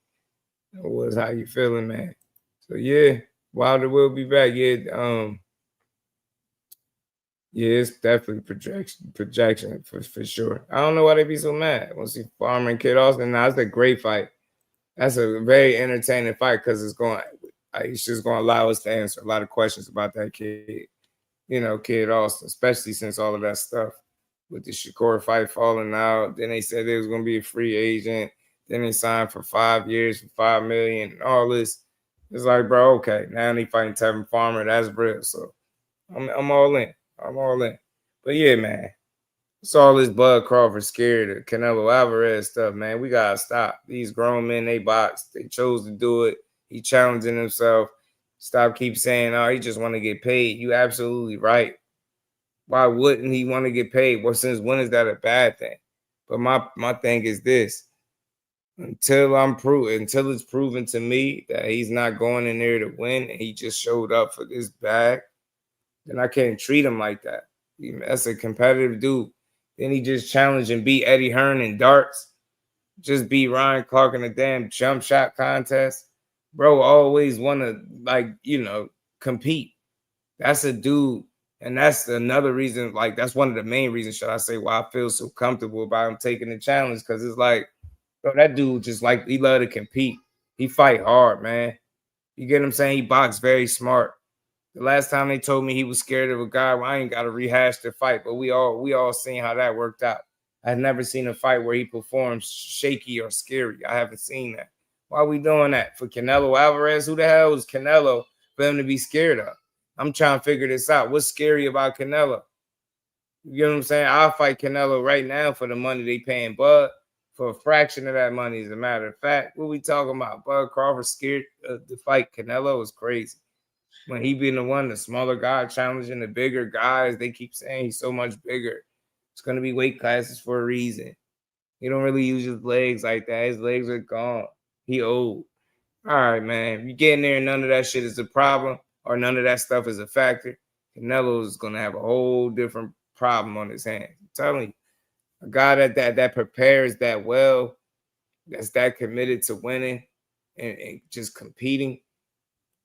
Was how you feeling, man? So yeah, Wilder will be back. Yeah, it's definitely projection for sure. I don't know why they be so mad. I want to see Farmer and Kid Austin. Now that's a great fight. That's a very entertaining fight because it's just going to allow us to answer a lot of questions about that kid. Kid Austin, especially since all of that stuff with the Shakur fight falling out. Then they said they was going to be a free agent. Then they signed for 5 years for $5 million and all this. It's like, bro, okay. Now they fighting Tevin Farmer. That's real. So I'm all in. I'm all in. But yeah, man. It's all this Bud Crawford scared of Canelo Alvarez stuff, man. We gotta stop. These grown men, they box. They chose to do it. He challenging himself. Stop keep saying, oh, he just want to get paid. You absolutely right. Why wouldn't he want to get paid? Well, since when is that a bad thing? But my thing is this. Until it's proven to me that he's not going in there to win and he just showed up for this bag, then I can't treat him like that. That's a competitive dude. Then he just challenged and beat Eddie Hearn in darts. Just beat Ryan Clark in a damn jump shot contest. Bro always want to, compete. That's a dude. And that's another reason, that's one of the main reasons, should I say, why I feel so comfortable about him taking the challenge. Because it's like, bro, that dude just he love to compete. He fight hard, man. You get what I'm saying? He box very smart. The last time they told me he was scared of a guy, well, I ain't got to rehash the fight, but we all seen how that worked out. I've never seen a fight where he performs shaky or scary. I haven't seen that. Why are we doing that? For Canelo Alvarez? Who the hell is Canelo for him to be scared of? I'm trying to figure this out. What's scary about Canelo? You know what I'm saying? I'll fight Canelo right now for the money they paying Bud. For a fraction of that money, as a matter of fact. What we talking about? Bud Crawford scared to fight Canelo is crazy. When he being the one, the smaller guy challenging the bigger guys, they keep saying he's so much bigger. It's going to be weight classes for a reason. He don't really use his legs like that. His legs are gone. He old. All right, man. If you get in there and none of that shit is a problem or none of that stuff is a factor, Canelo is going to have a whole different problem on his hands. I'm telling you. A guy that prepares that well, that's that committed to winning and just competing,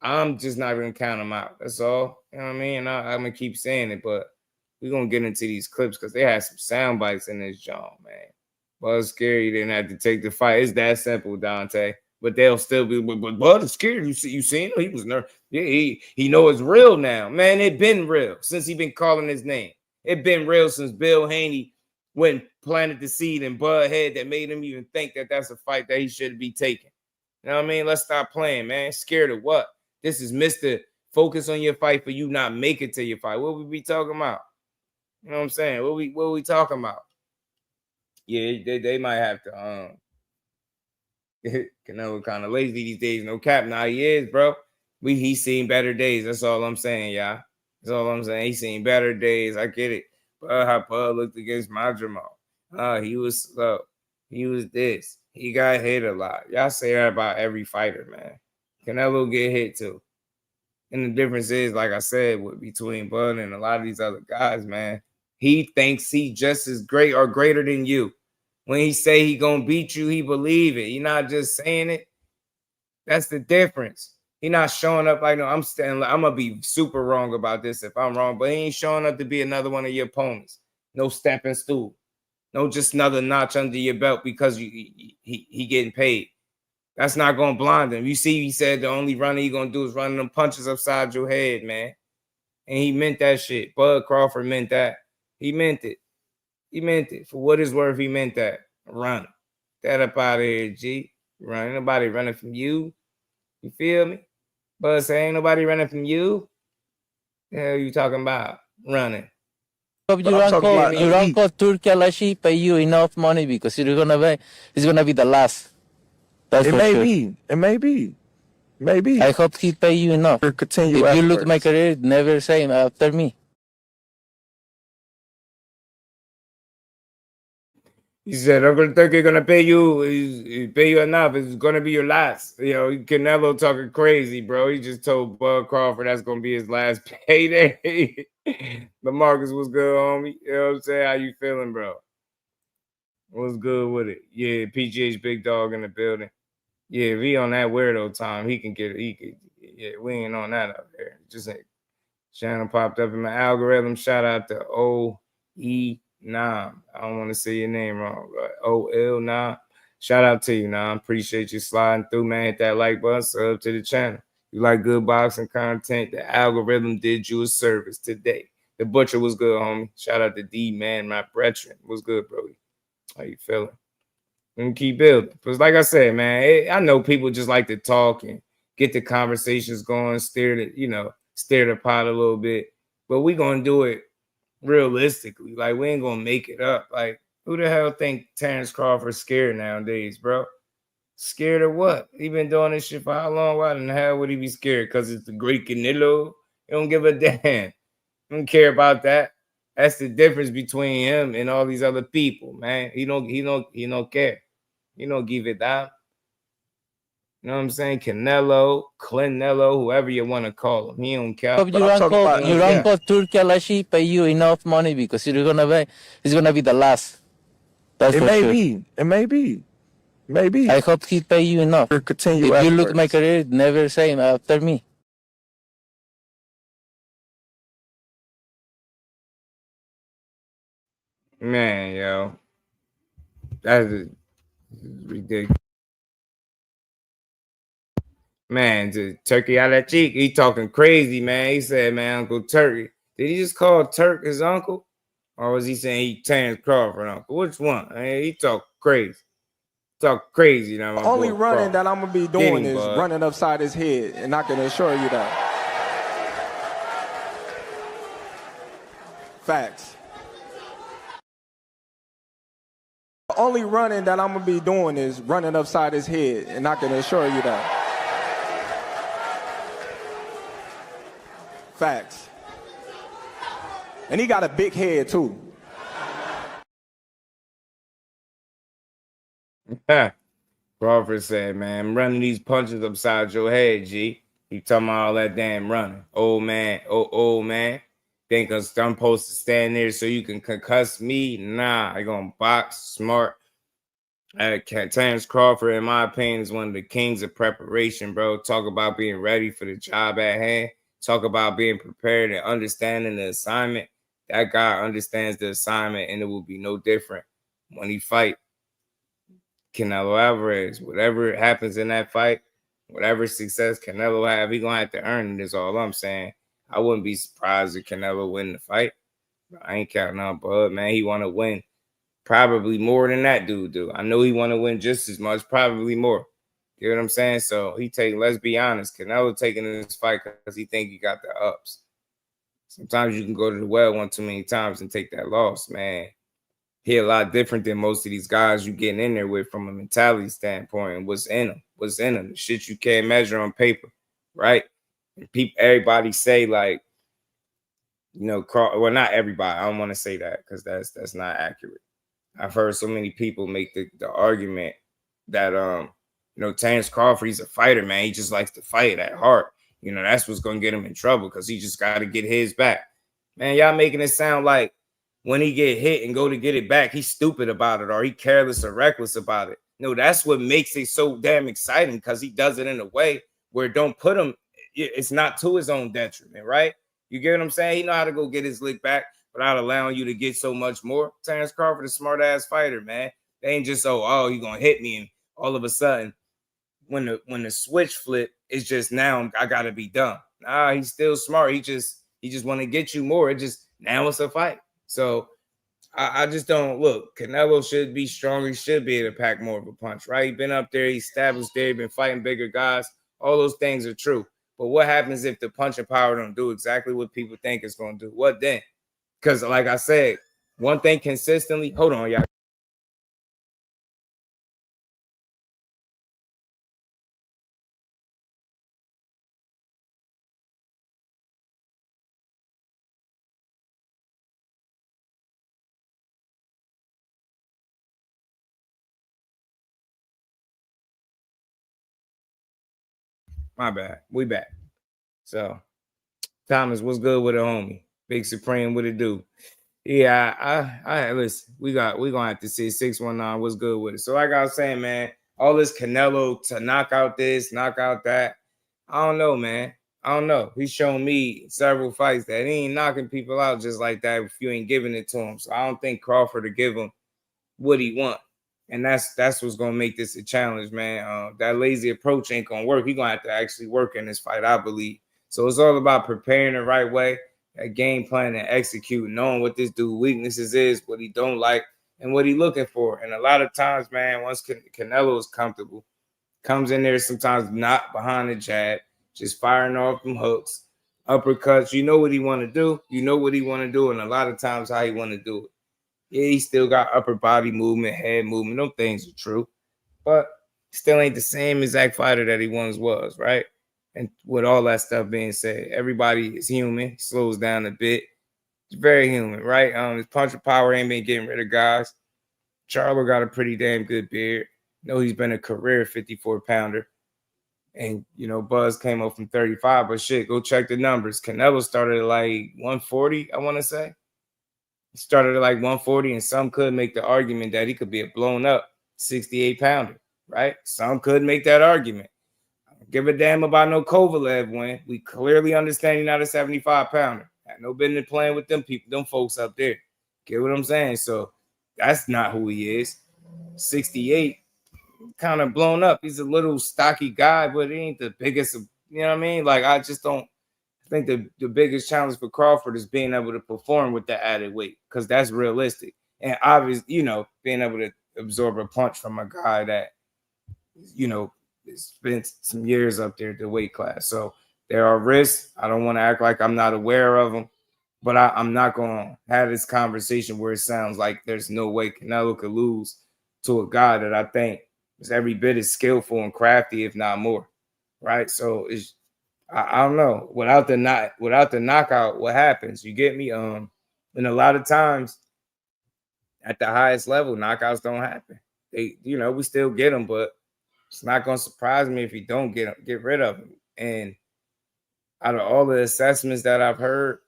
I'm just not going to count him out. That's all. You know what I mean? I'm going to keep saying it, but we're going to get into these clips because they had some sound bites in this joint, man. Bud scary. Didn't have to take the fight. It's that simple, Dante. But they'll still be, but Bud is scared. You seen him? He was nervous. Yeah, he know it's real now. Man, it been real since he been calling his name. It been real since Bill Haney went planted the seed in Bud head that made him even think that that's a fight that he should be taking. You know what I mean? Let's stop playing, man. Scared of what? This is Mr. Focus on your fight for you not make it to your fight. What we be talking about? You know what I'm saying? What we talking about? Yeah, they might have to Canelo kind of lazy these days. No cap. Nah, he is, bro. He's seen better days. That's all I'm saying, y'all. That's all I'm saying. He's seen better days. I get it. But how Bud looked against my Jamal. He was slow. He was this. He got hit a lot. Y'all say that about every fighter, man. Canelo get hit too. And the difference is, like I said, between Bud and a lot of these other guys, man, he thinks he just as great or greater than you. When he say he gonna beat you, he believe it. He not just saying it. That's the difference. He not showing up like, no, I'm gonna be super wrong about this if I'm wrong, but he ain't showing up to be another one of your opponents. No stepping stool. No, just another notch under your belt because he getting paid. That's not going to blind him. You see, he said the only running he going to do is running them punches upside your head, man. And he meant that shit. Bud Crawford meant that. He meant it. He meant it. For what it's worth, he meant that. Run. That up out of here, G. Ain't nobody running from you. You feel me? Bud say, ain't nobody running from you. The hell you talking about? Running. Your uncle Turkey Alashi pay you enough money because it's gonna be the last. That's It for may sure. be. It may be. Maybe. I hope he pay you enough. Continue. If you look at my career, never say after me. He said, Uncle Turkey gonna pay you enough. It's gonna be your last. You know, Canelo talking crazy, bro. He just told Bud Crawford that's gonna be his last payday. But Marcus was good, homie. You know what I'm saying? How you feeling, bro? What's good with it? Yeah, PGH big dog in the building. Yeah, if he on that weirdo time, he can get it. Yeah, we ain't on that up there. Just ain't. Channel popped up in my algorithm. Shout out to OE. Nam. I don't want to say your name wrong. OL Nam. Shout out to you, Nam. Appreciate you sliding through, man. Hit that like button. Sub to the channel. You like good boxing content? The algorithm did you a service today. The butcher was good, homie. Shout out to D, man, my brethren. What's good, Brody? How you feeling? And keep building. Because like I said, man, I know people just like to talk and get the conversations going, stir the pot a little bit. But we going to do it Realistically, like we ain't gonna make it up. Like who the hell think Terence Crawford scared nowadays, bro? Scared of what? He been doing this shit for how long? Why in the hell would he be scared? Because it's the great Canelo. He don't give a damn. He don't care about that. That's the difference between him and all these other people, man. He don't care. He don't give a damn. You know what I'm saying? Canelo, whoever you want to call him. He don't care. Your uncle Turkey Alashi pay you enough money because it's gonna be the last. That's It for may sure. be. It may be. Maybe. I hope he pay you enough. Continue If you look efforts. my career, never say after me. Man, yo. That's ridiculous. Man, to Turkey out that cheek, he talking crazy, man. He said, man, Uncle Turkey. Did he just call Turk his uncle? Or was he saying he Terence Crawford uncle? Which one? I mean, he talk crazy. Talk crazy now. Only running that I'm gonna be doing is running upside his head, and I can assure you that. Facts. The only running that I'm gonna be doing is running upside his head, and I can assure you that. Facts. And he got a big head too. Crawford said, man, I'm running these punches upside your head, G. He talking about all that damn running. Old man, old man. Think I'm supposed to stand there so you can concuss me? Nah, I gonna box smart. Terence Crawford, in my opinion, is one of the kings of preparation, bro. Talk about being ready for the job at hand. Talk about being prepared and understanding the assignment. That guy understands the assignment, and it will be no different when he fight Canelo Alvarez. Whatever happens in that fight, whatever success Canelo have, he gonna have to earn it, is all I'm saying. I wouldn't be surprised if Canelo win the fight. I ain't counting on Bud, man. He want to win probably more than that dude do. I know he want to win just as much, probably more. You know what I'm saying? So let's be honest, Canelo taking this fight because he think he got the ups. Sometimes you can go to the well one too many times and take that loss, man. He a lot different than most of these guys you getting in there with from a mentality standpoint and what's in them. The shit you can't measure on paper, right? And everybody say like, you know, well, not everybody. I don't want to say that because that's not accurate. I've heard so many people make the argument that you know, Terence Crawford, he's a fighter, man. He just likes to fight at heart. You know, that's what's gonna get him in trouble because he just got to get his back. Man, y'all making it sound like when he get hit and go to get it back, he's stupid about it or he careless or reckless about it. No, that's what makes it so damn exciting because he does it in a way where it don't put him, it's not to his own detriment, right? You get what I'm saying? He know how to go get his lick back without allowing you to get so much more. Terence Crawford is a smart-ass fighter, man. They ain't just, oh, you gonna hit me and all of a sudden when the switch flip, it's just now I gotta be done. Nah, he's still smart. He just want to get you more. It just now it's a fight. So I just don't look. Canelo should be stronger. He should be able to pack more of a punch, right? He been up there, he established there, he been fighting bigger guys. All those things are true. But what happens if the punching power don't do exactly what people think it's gonna do? What then? Because like I said, one thing consistently, hold on, y'all. My bad. We back. So, Thomas, what's good with a homie? Big Supreme, what it do? Yeah, I listen. We gonna have to see 619. What's good with it? So, like I was saying, man, all this Canelo to knock out this, knock out that. I don't know, man. I don't know. He's shown me several fights that he ain't knocking people out just like that if you ain't giving it to him. So I don't think Crawford will give him what he want. And that's what's gonna make this a challenge, man. That lazy approach ain't gonna work. He's gonna have to actually work in this fight, I believe. So it's all about preparing the right way, that game plan and execute, knowing what this dude's weaknesses is, what he don't like, and what he looking for. And a lot of times, man, once Canelo is comfortable, comes in there sometimes not behind the jab, just firing off them hooks, uppercuts. You know what he want to do. You know what he want to do, and a lot of times how he want to do it. Yeah, he still got upper body movement, head movement. Those things are true, but still ain't the same exact fighter that he once was, right? And with all that stuff being said, everybody is human. He slows down a bit. He's very human, right? His puncher power ain't been getting rid of guys. Charlo got a pretty damn good beard. Know he's been a career 54-pounder. And, Buzz came up from 35. But shit, go check the numbers. Canelo started at like 140, I want to say. He started at like 140, and some could make the argument that he could be a blown up 68-pounder, right? Some could make that argument. I don't give a damn about no Kovalev win. We clearly understand he's not a 75-pounder. Had no business playing with them people, them folks up there. Get what I'm saying? So that's not who he is. 68, kind of blown up. He's a little stocky guy, but he ain't the biggest. You know what I mean? Like, I just don't think the biggest challenge for Crawford is being able to perform with that added weight, because that's realistic. And obviously, being able to absorb a punch from a guy that, spent some years up there at the weight class. So there are risks. I don't want to act like I'm not aware of them, but I'm not going to have this conversation where it sounds like there's no way Canelo could lose to a guy that I think is every bit as skillful and crafty, if not more, right? So I don't know. Without the knockout, what happens? You get me? And a lot of times at the highest level, knockouts don't happen. We still get them, but it's not going to surprise me if you don't get rid of him. And out of all the assessments that I've heard,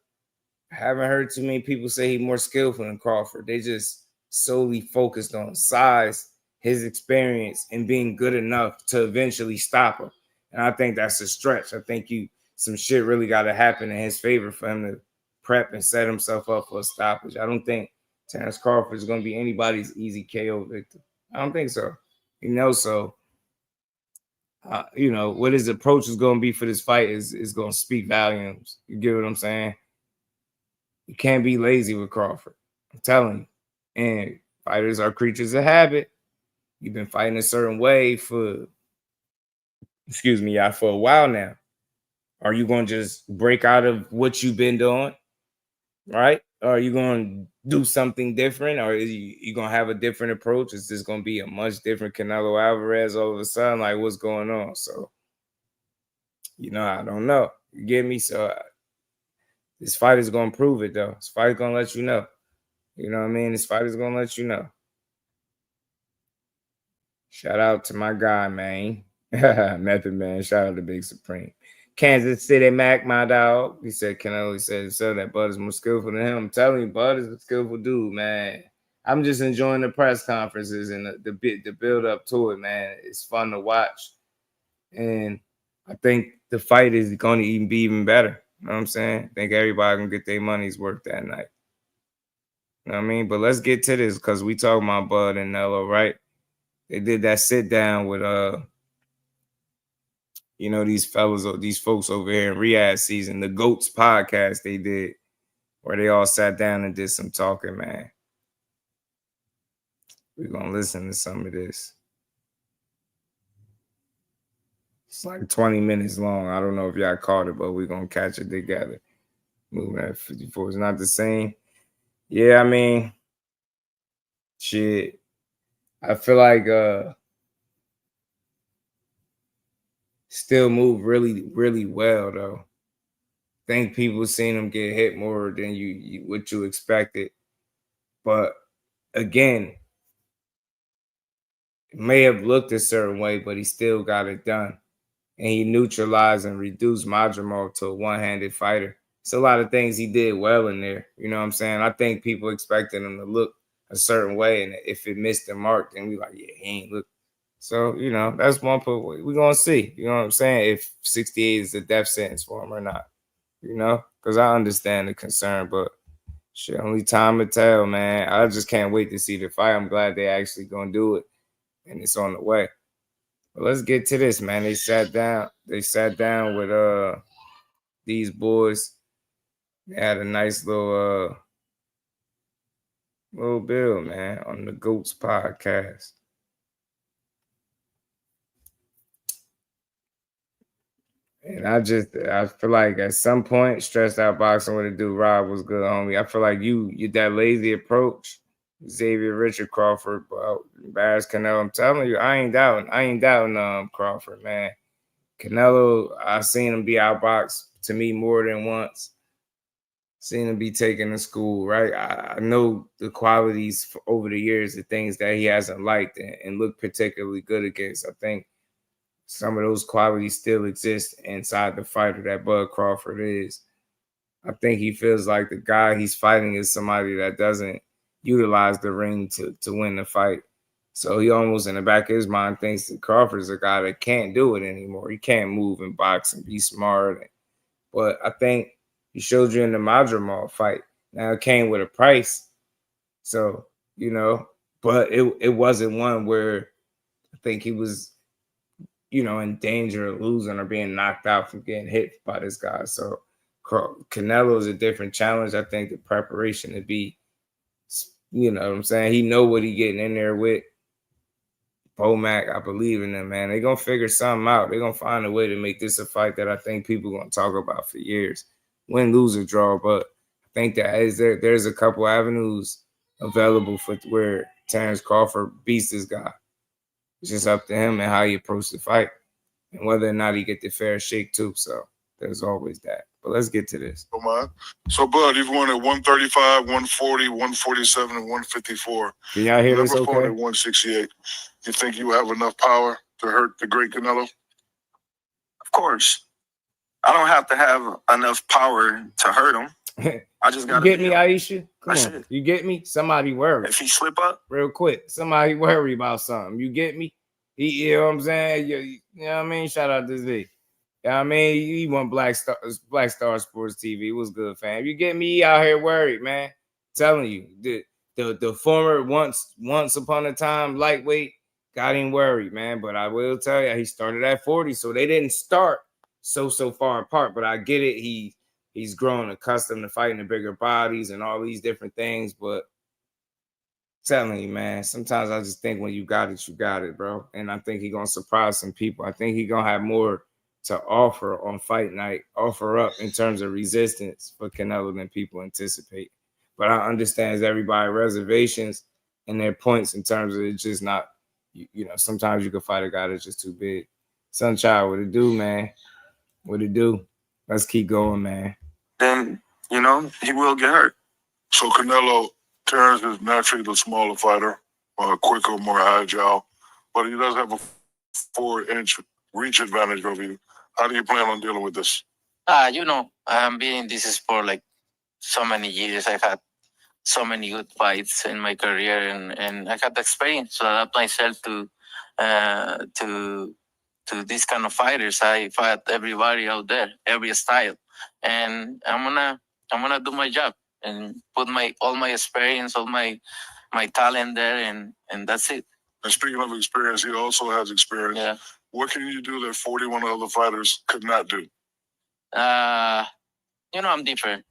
I haven't heard too many people say he's more skillful than Crawford. They just solely focused on size, his experience, and being good enough to eventually stop him. And I think that's a stretch. I think some shit really got to happen in his favor for him to prep and set himself up for a stoppage. I don't think Terence Crawford is going to be anybody's easy KO victim. I don't think so. So what his approach is going to be for this fight is going to speak volumes. You get what I'm saying? You can't be lazy with Crawford. I'm telling you. And fighters are creatures of habit. You've been fighting a certain way for a while now. Are you going to just break out of what you've been doing? Right? Or are you going to do something different? Or is you going to have a different approach? Is this going to be a much different Canelo Alvarez all of a sudden? Like, what's going on? So, I don't know. You get me? So, this fight is going to prove it, though. This fight is going to let you know. You know what I mean? This fight is going to let you know. Shout out to my guy, man. Method Man. Shout out to Big Supreme. Kansas City Mac, my dog. He said, Canelo said that Bud is more skillful than him. I'm telling you, Bud is a skillful dude, man. I'm just enjoying the press conferences and the build up to it, man. It's fun to watch. And I think the fight is going to be even better. You know what I'm saying? I think everybody going to get their money's worth that night. You know what I mean? But let's get to this, because we talking about Bud and Nello, right? They did that sit down with these fellas, these folks over here in Riyadh season, the GOATs podcast they did, where they all sat down and did some talking, man. We're going to listen to some of this. It's like 20 minutes long. I don't know if y'all caught it, but we're going to catch it together. Moving at 54 is not the same. Yeah, I mean, shit. I feel like still move really, really well, though. I think people seen him get hit more than what you expected. But again, it may have looked a certain way, but he still got it done. And he neutralized and reduced Madrimov to a one-handed fighter. It's a lot of things he did well in there. You know what I'm saying? I think people expected him to look a certain way, and if it missed the mark, then we like, yeah, he ain't look. So, that's one point. We're going to see. You know what I'm saying? If 68 is a death sentence for him or not. Because I understand the concern, but shit, only time will tell, man. I just can't wait to see the fight. I'm glad they actually going to do it, and it's on the way. But let's get to this, man. They sat down with these boys. They had a nice little build, man, on the GOATs podcast. And I feel like at some point, stressed out boxing with a dude Rob was good, homie. I feel like you that lazy approach, Xavier Richard Crawford, bro, embarrassed Canelo. I'm telling you, I ain't doubting Crawford, man. Canelo, I've seen him be outboxed to me more than once. Seen him be taken to school, right? I know the qualities over the years, the things that he hasn't liked and looked particularly good against. I think some of those qualities still exist inside the fighter that Bud Crawford is. I think he feels like the guy he's fighting is somebody that doesn't utilize the ring to win the fight. So he almost in the back of his mind thinks that Crawford is a guy that can't do it anymore. He can't move and box and be smart. But I think he showed you in the Madrimal fight. Now it came with a price. So, but it wasn't one where I think he was, in danger of losing or being knocked out from getting hit by this guy. So Canelo is a different challenge. I think the preparation to be, you know what I'm saying? He know what he getting in there with. Bomac, I believe in them, man. They're going to figure something out. They're going to find a way to make this a fight that I think people are going to talk about for years. Win, lose, or draw. But I think that there's a couple avenues available for where Terence Crawford beats this guy. It's just up to him and how he approach the fight and whether or not he get the fair shake too. So there's always that. But let's get to this. So, Bud, you've won at 135, 140, 147, and 154. Can y'all hear this Never fought okay? at 168. You think you have enough power to hurt the great Canelo? Of course. I don't have to have enough power to hurt him. I just got to get me, Aisha? Come on. Should. You get me? Somebody worry. If he slip up? Real quick. Somebody worry about something. You get me? You know what I'm saying? You know what I mean? Shout out to Z. You know what I mean? He won Black Star Sports TV. It was good, fam. You get me? He out here worried, man. I'm telling you. The former once upon a time lightweight got him worried, man. But I will tell you, he started at 40, so they didn't start so far apart. But I get it. He's grown accustomed to fighting the bigger bodies and all these different things. But telling you, man, sometimes I just think when you got it, bro. And I think he's gonna surprise some people. I think he's gonna have more to offer on fight night, offer up in terms of resistance for Canelo than people anticipate. But I understand everybody reservations and their points in terms of it's just not, sometimes you can fight a guy that's just too big. Sunchild, what it do, man? What it do? Let's keep going, man. Then, he will get hurt. So, Canelo, Terence is naturally the smaller fighter, quicker, more agile, but he does have a 4-inch reach advantage over you. How do you plan on dealing with this? I've been in this sport like so many years. I've had so many good fights in my career, and I had the experience to adapt myself to these kind of fighters. I fight everybody out there, every style, and I'm gonna do my job and put all my experience, all my talent there, and that's it. And speaking of experience, he also has experience. Yeah. What can you do that 41 other fighters could not do? I'm different.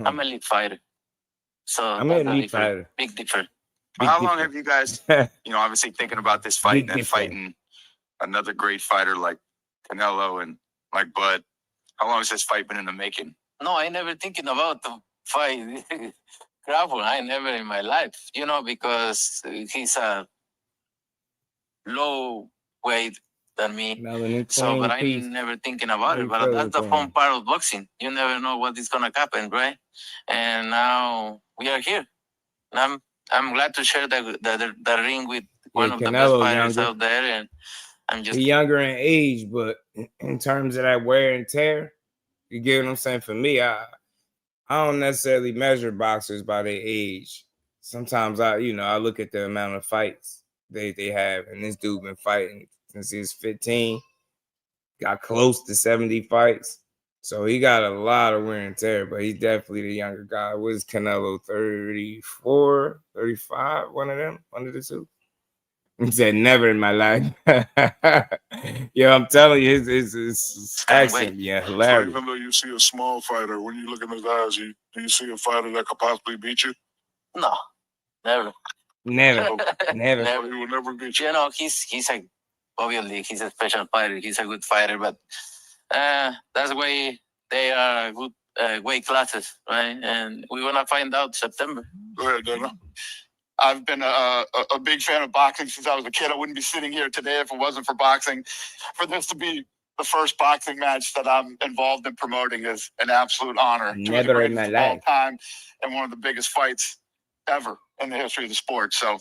I'm a elite fighter. So I'm an elite fighter. Big difference. How long have you guys, obviously thinking about this fight and fighting another great fighter like Canelo and like Bud? How long has this fight been in the making? No, I never thinking about the fight Crawford. I never in my life, because he's a low weight than me. So, but I never thinking about it. But that's the fun part of boxing. You never know what is gonna happen, right? And now we are here. And I'm glad to share the ring with one of the best fighters out there. And I'm just younger in age, but in terms of that wear and tear, you get what I'm saying? For me, I don't necessarily measure boxers by their age. Sometimes I look at the amount of fights they have, and this dude been fighting since he was 15, got close to 70 fights. So he got a lot of wear and tear, but he's definitely the younger guy. Was Canelo 34, 35, one of the two? He said, never in my life. I'm telling you, his accent, hilarious. So even though you see a small fighter, when you look in his eyes, do you see a fighter that could possibly beat you? No, never. Never. So he will never beat you. He's obviously he's a special fighter. He's a good fighter, but That's why they are good weight classes, right? And we're gonna find out September. Go ahead, Dana. I've been a big fan of boxing since I was a kid. I wouldn't be sitting here today if it wasn't for boxing. For this to be the first boxing match that I'm involved in promoting is an absolute honor. Never in my life. All time, and one of the biggest fights ever in the history of the sport. So,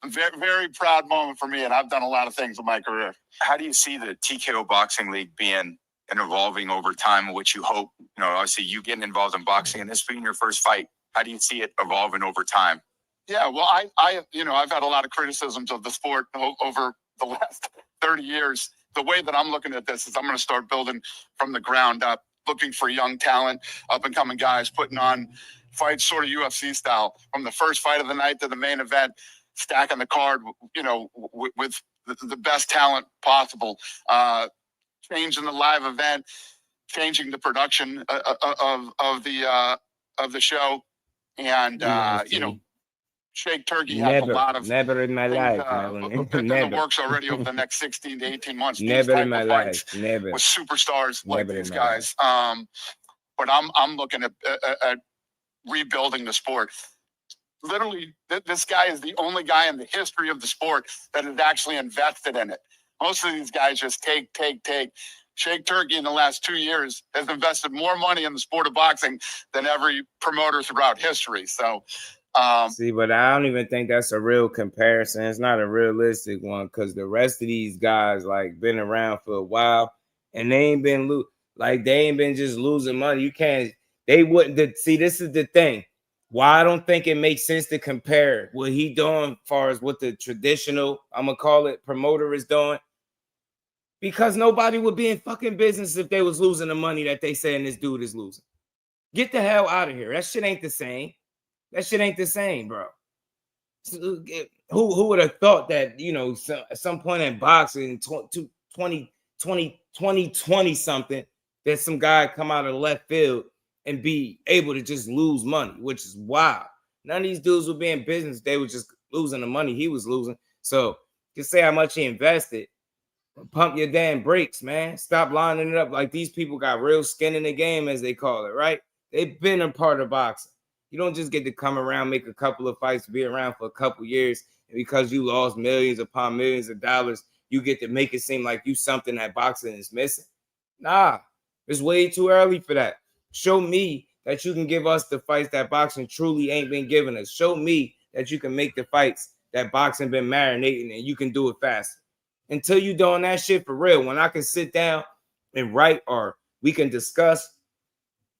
very, very proud moment for me, and I've done a lot of things in my career. How do you see the TKO Boxing League being and evolving over time, which you hope, obviously you getting involved in boxing and this being your first fight? How do you see it evolving over time? Yeah, well, I've had a lot of criticisms of the sport over the last 30 years. The way that I'm looking at this is I'm going to start building from the ground up, looking for young talent, up-and-coming guys, putting on fights sort of UFC style, from the first fight of the night to the main event, stacking the card, with the best talent possible, changing the live event, changing the production of the show, and Shake Turkey has a lot of never in my life, in the works already over the next 16 to 18 months. Never in my life, never with superstars like never these guys. But I'm looking at rebuilding the sport. Literally, this guy is the only guy in the history of the sport that has actually invested in it. Most of these guys just take. Shake Turkey in the last 2 years has invested more money in the sport of boxing than every promoter throughout history. So, see, but I don't even think that's a real comparison. It's not a realistic one, because the rest of these guys been around for a while, and they ain't been just losing money. You can't. They wouldn't. See, this is the thing. Why I don't think it makes sense to compare what he doing as far as what the traditional, I'm gonna call it, promoter is doing. Because nobody would be in fucking business if they was losing the money that they saying this dude is losing. Get the hell out of here. That shit ain't the same. That shit ain't the same, bro. Who would have thought that, at some point in boxing, 2020 something, that some guy come out of left field and be able to just lose money, which is wild. None of these dudes would be in business. They were just losing the money he was losing. So just say how much he invested. Pump your damn brakes, man. Stop lining it up. Like, these people got real skin in the game, as they call it, right? They've been a part of boxing. You don't just get to come around, make a couple of fights, be around for a couple years, and because you lost millions upon millions of dollars, you get to make it seem like you something that boxing is missing. Nah, it's way too early for that. Show me that you can give us the fights that boxing truly ain't been giving us. Show me that you can make the fights that boxing been marinating, and you can do it faster. Until you doing that shit for real, when I can sit down and write, or we can discuss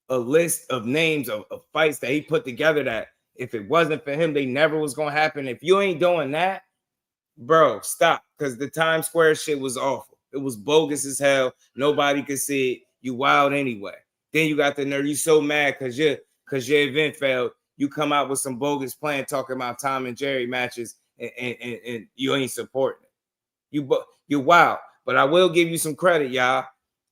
a list of names of fights that he put together that if it wasn't for him, they never was going to happen. If you ain't doing that, bro, stop. Because the Times Square shit was awful. It was bogus as hell. Nobody could see it. You wild anyway. Then you got the nerve. You so mad because your event failed. You come out with some bogus plan talking about Tom and Jerry matches, and you ain't supporting it. You're wild, but I will give you some credit, y'all.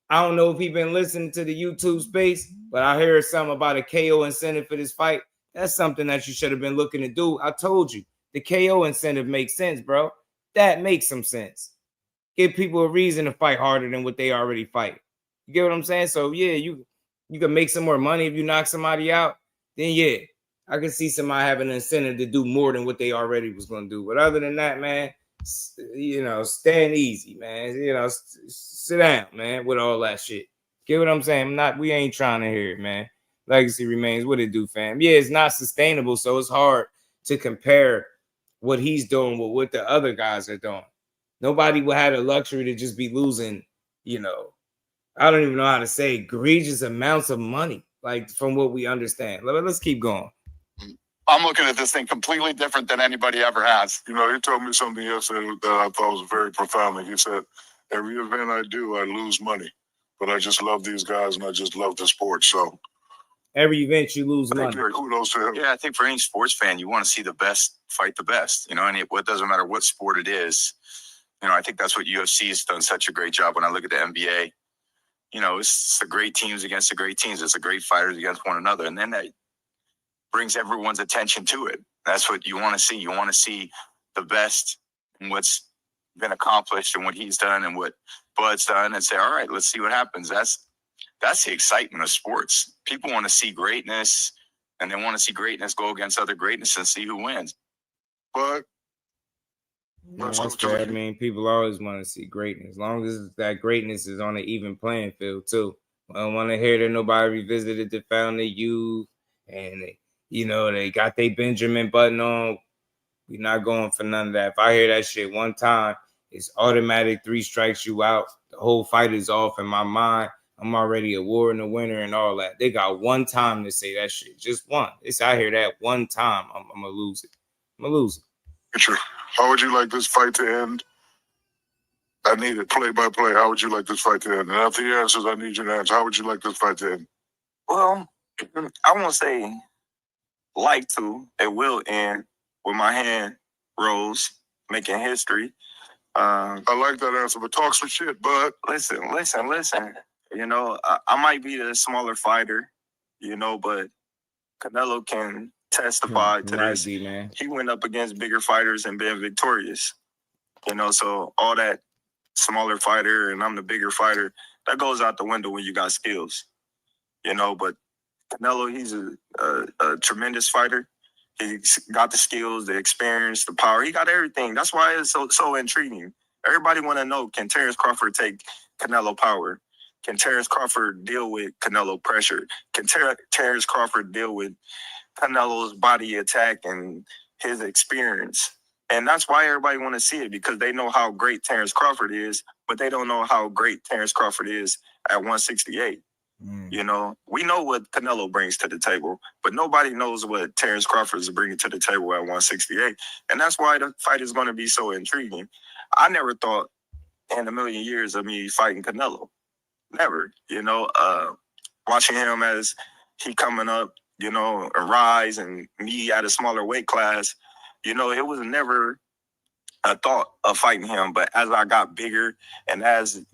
I don't know if he been listening to the YouTube space, but I heard something about a KO incentive for this fight. That's something that you should have been looking to do. I told you, the KO incentive makes sense, bro. That makes some sense. Give people a reason to fight harder than what they already fight. You get what I'm saying? So yeah, you can make some more money if you knock somebody out. Then yeah, I can see somebody having an incentive to do more than what they already was going to do. But other than that, man, stand easy, man. Sit down, man, with all that shit. Get what I'm saying? We ain't trying to hear it, man. Legacy remains. What it do, fam? Yeah, it's not sustainable, so it's hard to compare what he's doing with what the other guys are doing. Nobody will have the luxury to just be losing, I don't even know how to say, egregious amounts of money, like, from what we understand. Let's keep going. I'm looking at this thing completely different than anybody ever has. He told me something yesterday that I thought was very profound. He said, every event I do, I lose money, but I just love these guys and I just love the sport. So every event you lose money. Kudos to him. Yeah, I think for any sports fan, you want to see the best fight the best, and it doesn't matter what sport it is. I think that's what UFC has done such a great job. When I look at the NBA, it's the great teams against the great teams. It's the great fighters against one another. And then that brings everyone's attention to it. That's what you want to see. You want to see the best in what's been accomplished and what he's done and what But and say, all right, let's see what happens. That's the excitement of sports. People want to see greatness, and they want to see greatness go against other greatness and see who wins. But that's fair. I mean, people always want to see greatness, as long as that greatness is on an even playing field too. I don't want to hear that nobody revisited the founding youth and they got their Benjamin Button on. We're not going for none of that. If I hear that shit one time, it's automatic 3 strikes you out. The whole fight is off in my mind. I'm already awarding the winner and all that. They got one time to say that shit. Just one. I hear that one time, I'm going to lose it. I'm going to lose it. Sure. How would you like this fight to end? I need it play by play. How would you like this fight to end? And after your answers, I need your answer. How would you like this fight to end? Well, I won't say like to. It will end with my hand rose, making history. I like that answer, but talk some shit, bud. Listen. I might be the smaller fighter, but Canelo can testify to this. Man. He went up against bigger fighters and been victorious. So all that smaller fighter and I'm the bigger fighter, that goes out the window when you got skills. But Canelo, he's a tremendous fighter. He's got the skills, the experience, the power. He got everything. That's why it's so intriguing. Everybody want to know, can Terence Crawford take Canelo power? Can Terence Crawford deal with Canelo pressure? Can Terence Crawford deal with Canelo's body attack and his experience? And that's why everybody want to see it, because they know how great Terence Crawford is, but they don't know how great Terence Crawford is at 168. We know what Canelo brings to the table, but nobody knows what Terence Crawford is bringing to the table at 168. And that's why the fight is going to be so intriguing. I never thought in a million years of me fighting Canelo. Never. Watching him as he coming up, and rise, and me at a smaller weight class, it was never a thought of fighting him. But as I got bigger and as,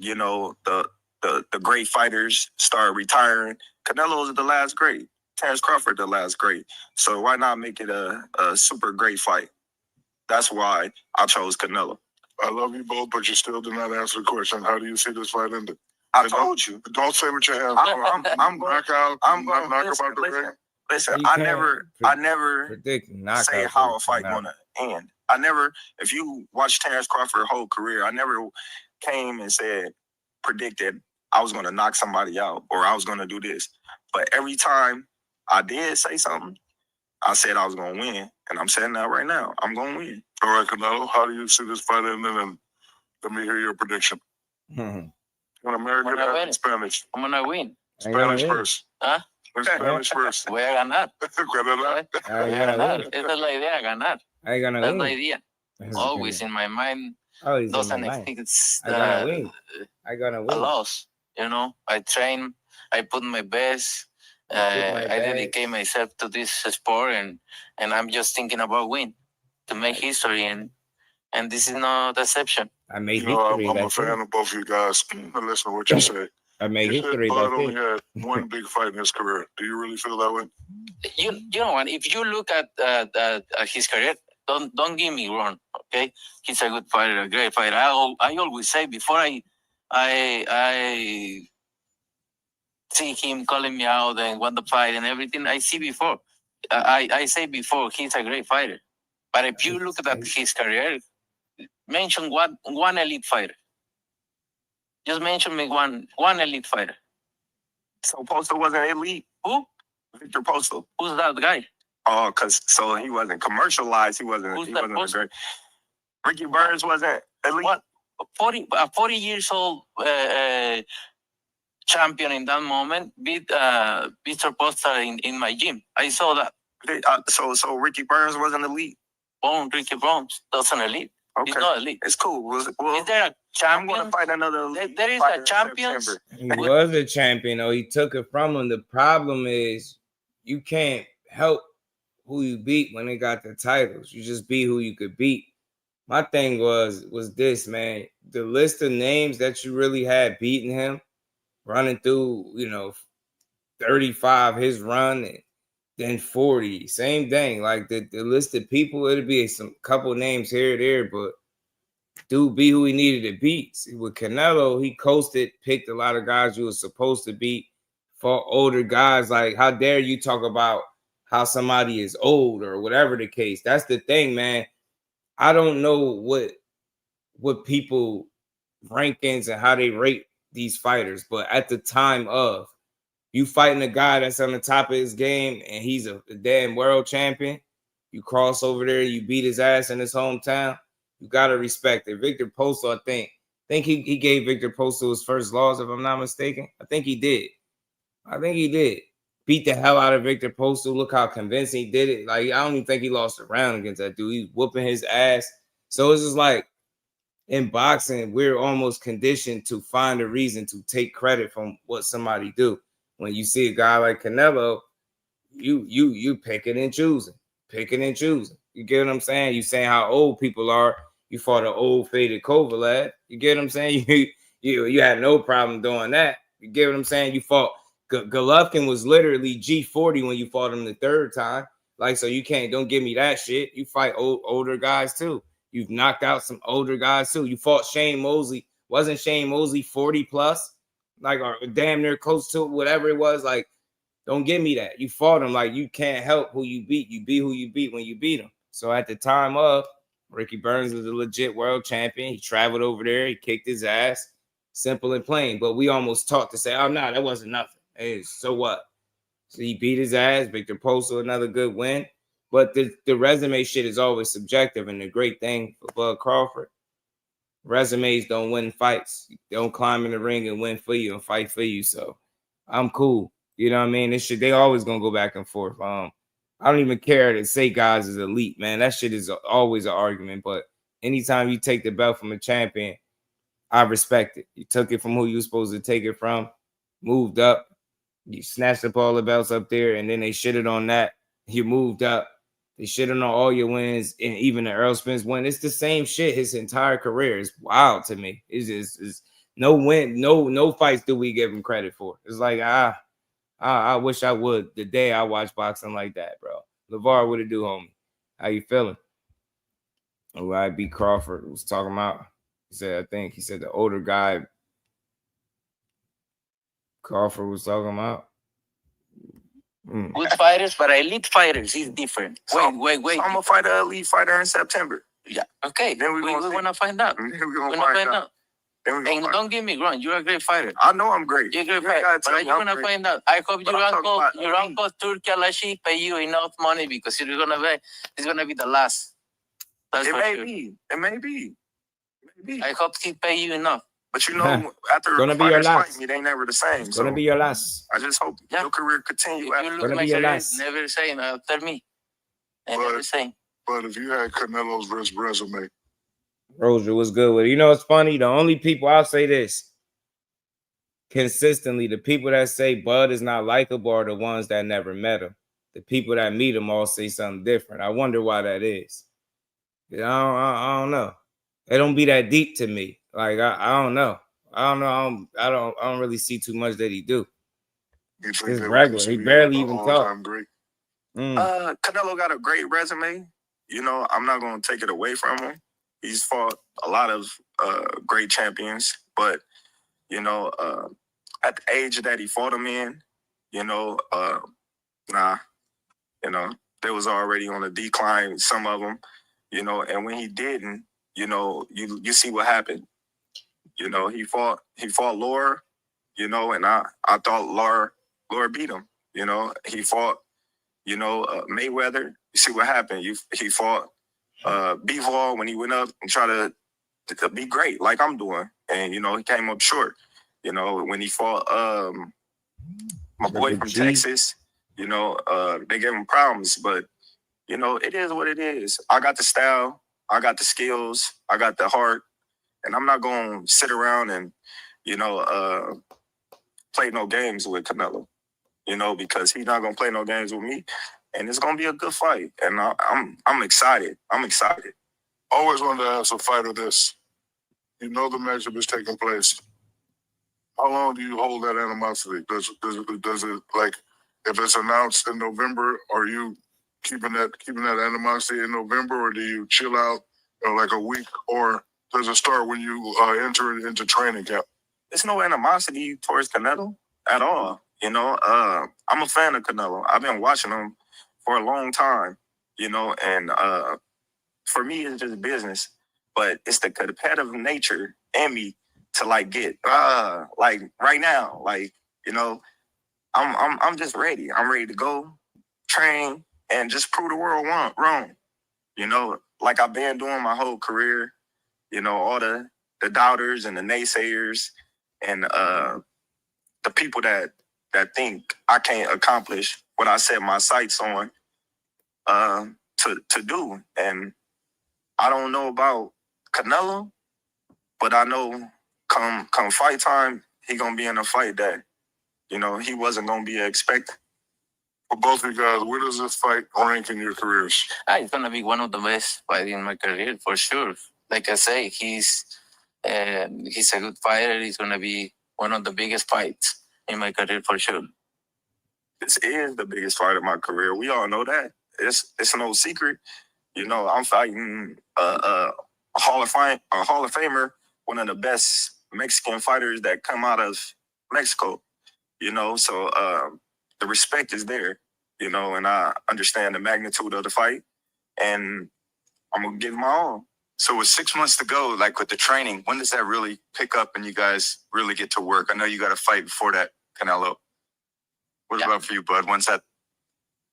the great fighters started retiring, Canelo is the last great. Terence Crawford, the last great. So why not make it a super great fight? That's why I chose Canelo. I love you both, but you still did not answer the question. How do you see this fight ending? I told you. Don't say what you have. I'm knock out. I'm knock going. out the ring. Listen. I never say how a fight gonna end. I never. If you watch Terence Crawford's whole career, I never came and predicted I was gonna knock somebody out or I was gonna do this. But every time I did say something, I said I was gonna win, and I'm saying that right now. I'm gonna win. All right, Canelo. How do you see this fight ending? And let me hear your prediction. In American and Spanish. I'm gonna win. Spanish first. ¿Ah? Spanish first. Voy a ganar. Ganar. Voy a ganar. Esa es la idea, ganar. That's the idea. That's Always in my mind. Always Doesn't in my mind. exist I gotta win. I gotta a win. loss. I train. I put my best. I dedicate myself to this sport, and I'm just thinking about win to make history, and this is no deception. I made history. I'm a fan of both of you guys. Listen to what you say. I made history. Bud only had one big fight in his career. Do you really feel that way? You know what? If you look at his career, don't get me wrong. Okay, he's a good fighter, a great fighter. I always say before I see him calling me out and want the fight and everything, I see before. I say before he's a great fighter. But if you look at his career, mention one elite fighter. Just mention me one elite fighter. So Postal wasn't elite. Who? Victor Postal. Who's that guy? Oh, so he wasn't commercialized. He wasn't a great. Ricky Burns wasn't elite. What? 40 years old champion in that moment beat Victor Postal in my gym. I saw that. So Ricky Burns wasn't elite. Ricky Burns doesn't elite. Okay. He's not elite. It's cool. Is there a champion? I'm going to fight another elite. There is a champion. He was a champion, though. He took it from him. The problem is you can't help who you beat when they got the titles. You just beat who you could beat. My thing was this, man. The list of names that you really had beating him, running through, 35 his run, and then 40. Same thing. Like the list of people, it'll be some couple names here or there, but dude be who he needed to beat. See, with Canelo, he coasted, picked a lot of guys you were supposed to beat, fought older guys. Like, how dare you talk about how somebody is old or whatever the case. That's the thing, man. I don't know what people rankings and how they rate these fighters, but at the time of you fighting a guy that's on the top of his game and he's a damn world champion, you cross over there, you beat his ass in his hometown, you gotta respect it. Victor Postal, I think he gave Victor Postal his first loss, if I'm not mistaken. I think he did. Beat the hell out of Victor Postal. Look how convincing he did it. Like, I don't even think he lost a round against that dude. He's whooping his ass. So it's just like, in boxing, we're almost conditioned to find a reason to take credit from what somebody do. When you see a guy like Canelo, you picking and choosing. You get what I'm saying? You saying how old people are. You fought an old faded Kovalev. You get what I'm saying? You had no problem doing that. You get what I'm saying? You fought Golovkin was literally G40 when you fought him the third time. Like, so you don't give me that shit. You fight older guys too. You've knocked out some older guys too. You fought Shane Mosley. Wasn't Shane Mosley 40 plus? Like, or damn near close to whatever it was. Like, don't give me that. You fought him. Like, you can't help who you beat. You beat who you beat when you beat him. So at the time of, Ricky Burns was a legit world champion. He traveled over there. He kicked his ass. Simple and plain. But we almost taught to say, oh, no, that wasn't nothing. Hey, so what? So he beat his ass. Victor Postal, another good win. But the resume shit is always subjective. And the great thing for Bud Crawford, resumes don't win fights. They don't climb in the ring and win for you and fight for you. So I'm cool. You know what I mean? This shit, they always going to go back and forth. I don't even care to say guys is elite, man. That shit is always an argument. But anytime you take the belt from a champion, I respect it. You took it from who you were supposed to take it from, moved up. You snatched up all the belts up there, and then they shitted on that. You moved up. They shitted on all your wins, and even the Errol Spence win. It's the same shit his entire career. It's wild to me. It's just no win, no fights do we give him credit for. It's like, I wish I would the day I watch boxing like that, bro. LeVar, what it do, homie? How you feeling? Oh, I beat Crawford was talking about. He said the older guy Crawford was talking about. Good fighters, but elite fighters is different. Wait. So I'm gonna fight an elite fighter in September. Yeah. Okay. Then we want to find out. We're gonna find out. And don't get me wrong, you're a great fighter. I know I'm great. You're a great fighter, but you're gonna find out. I hope your uncle Turki Alashi pay you enough money because it's gonna be the last. It may be. I hope he pay you enough. But you know, after gonna be your last. fight me, they ain't never the same. It's gonna be your last. I just hope your career continue. If you look my career, never the same. Tell me, never the same. But if you had Canelo's resume, Roger, what's good with it? You know, it's funny. The only people, I'll say this consistently, the people that say Bud is not likable are the ones that never met him. The people that meet him all say something different. I wonder why that is. I don't know. It don't be that deep to me. Like, I don't know. I don't really see too much that he do. He's regular. He barely even talk. Canelo got a great resume. You know, I'm not going to take it away from him. He's fought a lot of great champions. But, you know, at the age that he fought him in, you know, they was already on a decline, some of them, you know, and when he didn't, you know, you see what happened. You know, he fought Laura, you know, and I thought Laura beat him. You know, he fought, you know, Mayweather. You see what happened. He fought Bivol when he went up and tried to be great like I'm doing. And, you know, he came up short. You know, when he fought my boy from Texas, you know, they gave him problems. But, you know, it is what it is. I got the style. I got the skills. I got the heart. And I'm not going to sit around and, you know, play no games with Canelo, you know, because he's not going to play no games with me. And it's going to be a good fight. And I'm excited. I'm excited. Always wanted to ask a fighter this. You know the matchup is taking place. How long do you hold that animosity? Does it, like, if it's announced in November, are you keeping that animosity in November, or do you chill out like a week, or does it start when you enter into training camp? There's no animosity towards Canelo at all. You know, I'm a fan of Canelo. I've been watching him for a long time, you know, and for me, it's just business. But it's the competitive nature in me to like get like right now, like, you know, I'm just ready. I'm ready to go train and just prove the world wrong. You know, like I've been doing my whole career, you know, all the doubters and the naysayers and the people that think I can't accomplish what I set my sights on to do. And I don't know about Canelo, but I know come fight time, he gonna be in a fight that, you know, he wasn't gonna be expected. For both of you guys, where does this fight rank in your careers? It's gonna be one of the best fights in my career for sure. Like I say, he's a good fighter. He's gonna be one of the biggest fights in my career for sure. This is the biggest fight of my career. We all know that. It's no secret. You know, I'm fighting a Hall of Famer, one of the best Mexican fighters that come out of Mexico. You know, so the respect is there, you know, and I understand the magnitude of the fight, and I'm going to give my all. So with 6 months to go, like with the training, when does that really pick up and you guys really get to work? I know you got to fight before that, Canelo. What about for you, bud? When's that?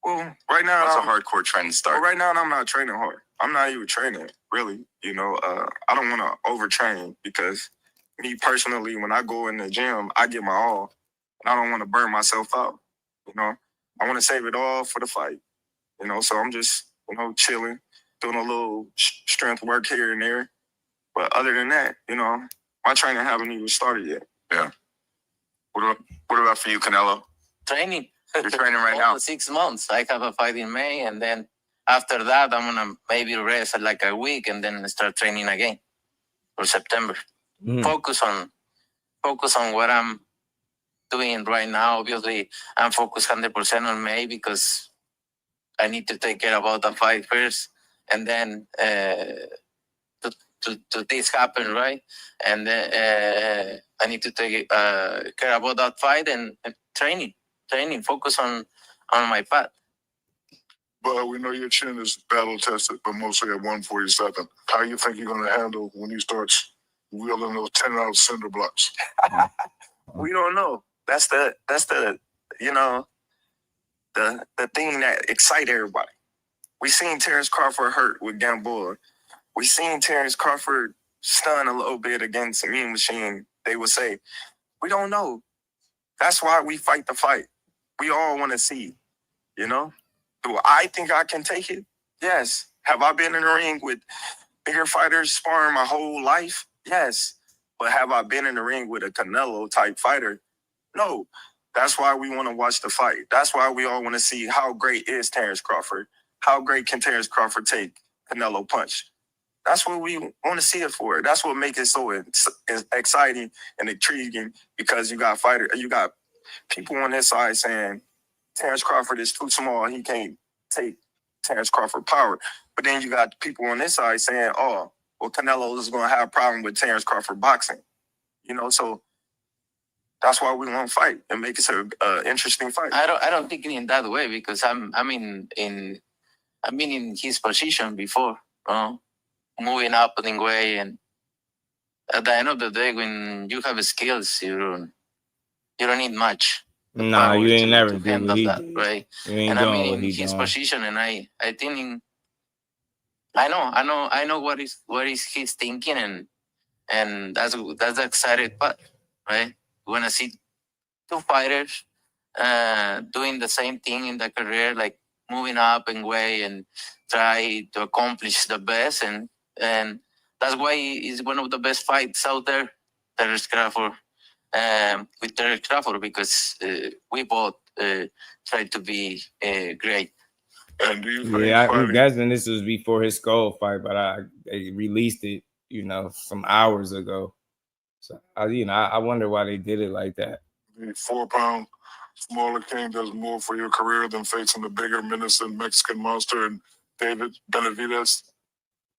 Well, right now, that's a hardcore training start. Well, right now, I'm not training hard. I'm not even training, really. You know, I don't want to overtrain because me personally, when I go in the gym, I give my all. I don't want to burn myself out, you know. I want to save it all for the fight, you know. So I'm just, you know, chilling, doing a little strength work here and there. But other than that, you know, my training haven't even started yet. Yeah. What about for you, Canelo? Training. You're training right now? 6 months. I have a fight in May, and then after that, I'm gonna maybe rest like a week and then start training again for September. Focus on what I'm doing right now. Obviously, I'm focused 100% on May because I need to take care about the fight first, and then to this happen, right? And then I need to take care about that fight and training. Focus on my path. But we know your chin is battle tested, but mostly at 147. How you think you're gonna handle when he starts wielding those 10-ounce cinder blocks? We don't know. That's the you know, the thing that excites everybody. We seen Terence Crawford hurt with Gamboa. We seen Terence Crawford stun a little bit against a Mean Machine. They would say, we don't know. That's why we fight the fight. We all want to see, you know? Do I think I can take it? Yes. Have I been in the ring with bigger fighters sparring my whole life? Yes. But have I been in the ring with a Canelo type fighter? No. That's why we want to watch the fight. That's why we all want to see how great is Terence Crawford. How great can Terence Crawford take Canelo punch? That's what we want to see it for. That's what makes it so exciting and intriguing, because you got people on this side saying Terence Crawford is too small. He can't take Terence Crawford power. But then you got people on this side saying, oh, well, Canelo is going to have a problem with Terence Crawford boxing. You know, so that's why we want to fight and make it an interesting fight. I don't think in that way, because I've been in his position before, moving up in way, and at the end of the day, when you have skills, you don't need much. Nah, you ain't never do what he that, did. right? You ain't and doing I mean, what in he his doing. position, and I think I know what is he's thinking, and that's the excited part, right? We wanna see two fighters doing the same thing in their career, like moving up in way and try to accomplish the best, and that's why it's one of the best fights out there, Terence Crawford, with Terence Crawford, because we both try to be great. And do you I'm guessing this was before his Skull fight, but they released it, you know, some hours ago. So I wonder why they did it like that. The 4-pound smaller king does more for your career than facing the bigger, menacing Mexican monster and David Benavidez?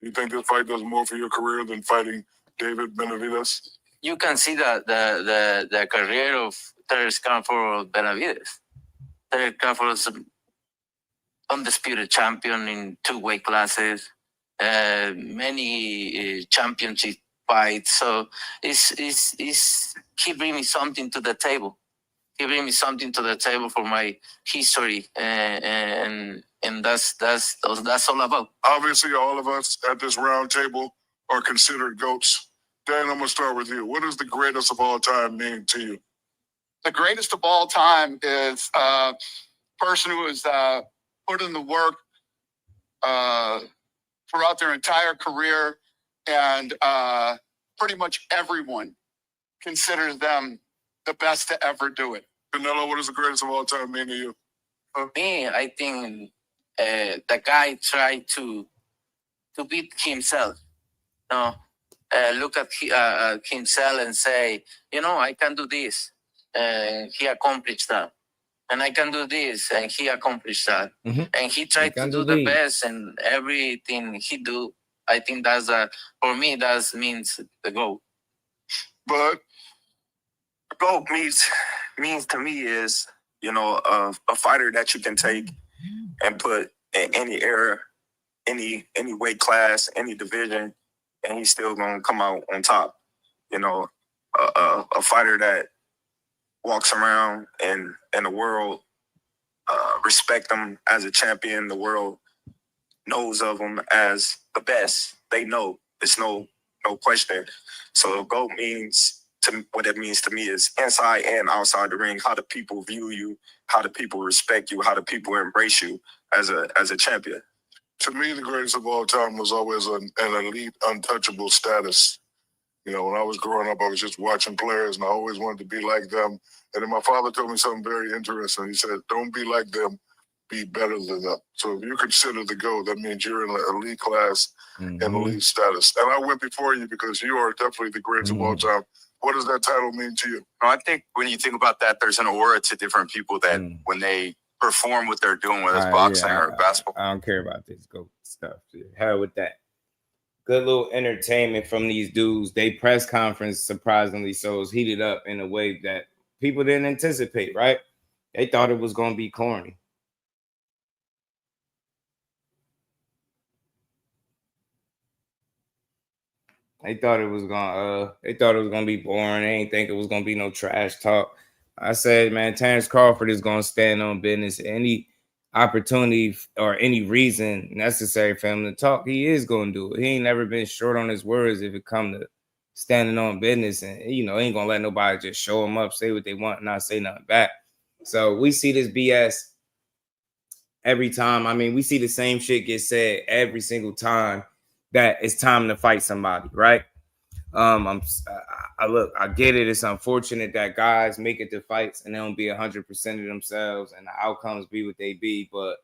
You think this fight does more for your career than fighting David Benavidez? You can see the career of Terence Crawford Benavidez. Terence Crawford is an undisputed champion in 2 weight classes, many championship fights. So he bring me something to the table. He bring me something to the table for my history, and that's all about. Obviously, all of us at this round table are considered GOATs. Dan, I'm gonna start with you. What does the greatest of all time mean to you? The greatest of all time is a person who has put in the work throughout their entire career, and pretty much everyone considers them the best to ever do it. Canelo, what does the greatest of all time mean to you? For me, I think the guy tried to beat himself. Look at himself and say, I can do this, and he accomplished that. And I can do this, and he accomplished that. Mm-hmm. And he tried to do the best, and everything he do, I think for me, that means the GOAT. But GOAT means to me is, a fighter that you can take and put in any era, any weight class, any division, and he's still gonna come out on top. A fighter that walks around and the world respect him as a champion. The world knows of him as the best. They know. It's no question. So GOAT what it means to me is inside and outside the ring. How do people view you? How do people respect you? How do people embrace you as a champion? To me, the greatest of all time was always an elite, untouchable status. When I was growing up, I was just watching players, and I always wanted to be like them. And then my father told me something very interesting. He said, don't be like them, be better than them. So if you consider the GOAT, that means you're in an elite class and elite status. And I went before you because you are definitely the greatest of all time. What does that title mean to you? I think when you think about that, there's an aura to different people that when they perform what they're doing, whether it's boxing or basketball. I don't care about this GOAT stuff. Hell with that. Good little entertainment from these dudes. They press conference, surprisingly so, is heated up in a way that people didn't anticipate, right? They thought it was going to be corny. They thought it was gonna be boring. They didn't think it was gonna be no trash talk. I said, man, Terence Crawford is gonna stand on business. Any opportunity or any reason necessary for him to talk, he is gonna do it. He ain't never been short on his words if it come to standing on business, and ain't gonna let nobody just show him up, say what they want, and not say nothing back. So we see this BS every time. I mean, we see the same shit get said every single time that it's time to fight somebody, right? I get it. It's unfortunate that guys make it to fights and they don't be 100% of themselves and the outcomes be what they be, but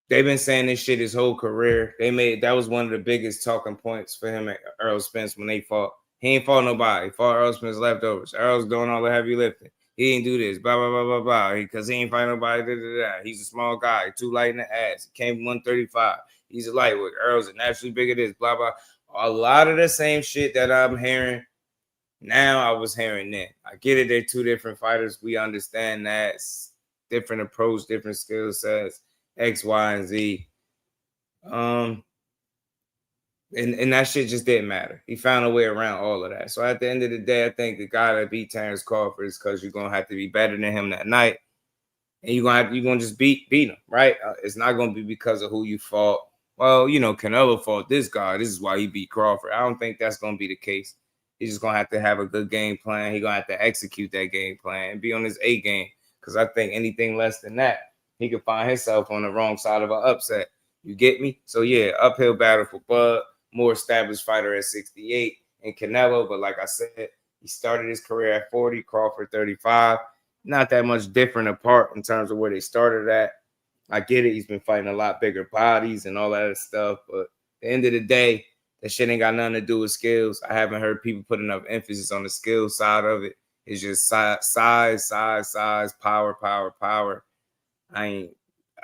they've been saying this shit his whole career. That was one of the biggest talking points for him at Errol Spence when they fought. He ain't fought nobody. He fought Errol Spence leftovers. Errol's doing all the heavy lifting. He ain't do this, blah, blah, blah, blah, blah, because he ain't fight nobody, da, da, da. He's a small guy, too light in the ass. He came 135. He's a lightweight. Errol's a naturally bigger this, blah, blah. A lot of the same shit that I'm hearing now, I was hearing then. I get it. They're two different fighters. We understand that. It's different approach, different skill sets, X, Y, and Z. And that shit just didn't matter. He found a way around all of that. So at the end of the day, I think the guy that beat Terence Crawford is because you're going to have to be better than him that night. And you're gonna just beat him, right? It's not going to be because of who you fought. Well, Canelo fought this guy. This is why he beat Crawford. I don't think that's going to be the case. He's just going to have a good game plan. He's going to have to execute that game plan and be on his A game. Because I think anything less than that, he could find himself on the wrong side of an upset. You get me? So, yeah, uphill battle for Bud. More established fighter at 68 and Canelo. But like I said, he started his career at 40, Crawford 35. Not that much different apart in terms of where they started at. I get it. He's been fighting a lot bigger bodies and all that other stuff. But at the end of the day, that shit ain't got nothing to do with skills. I haven't heard people put enough emphasis on the skill side of it. It's just size, power.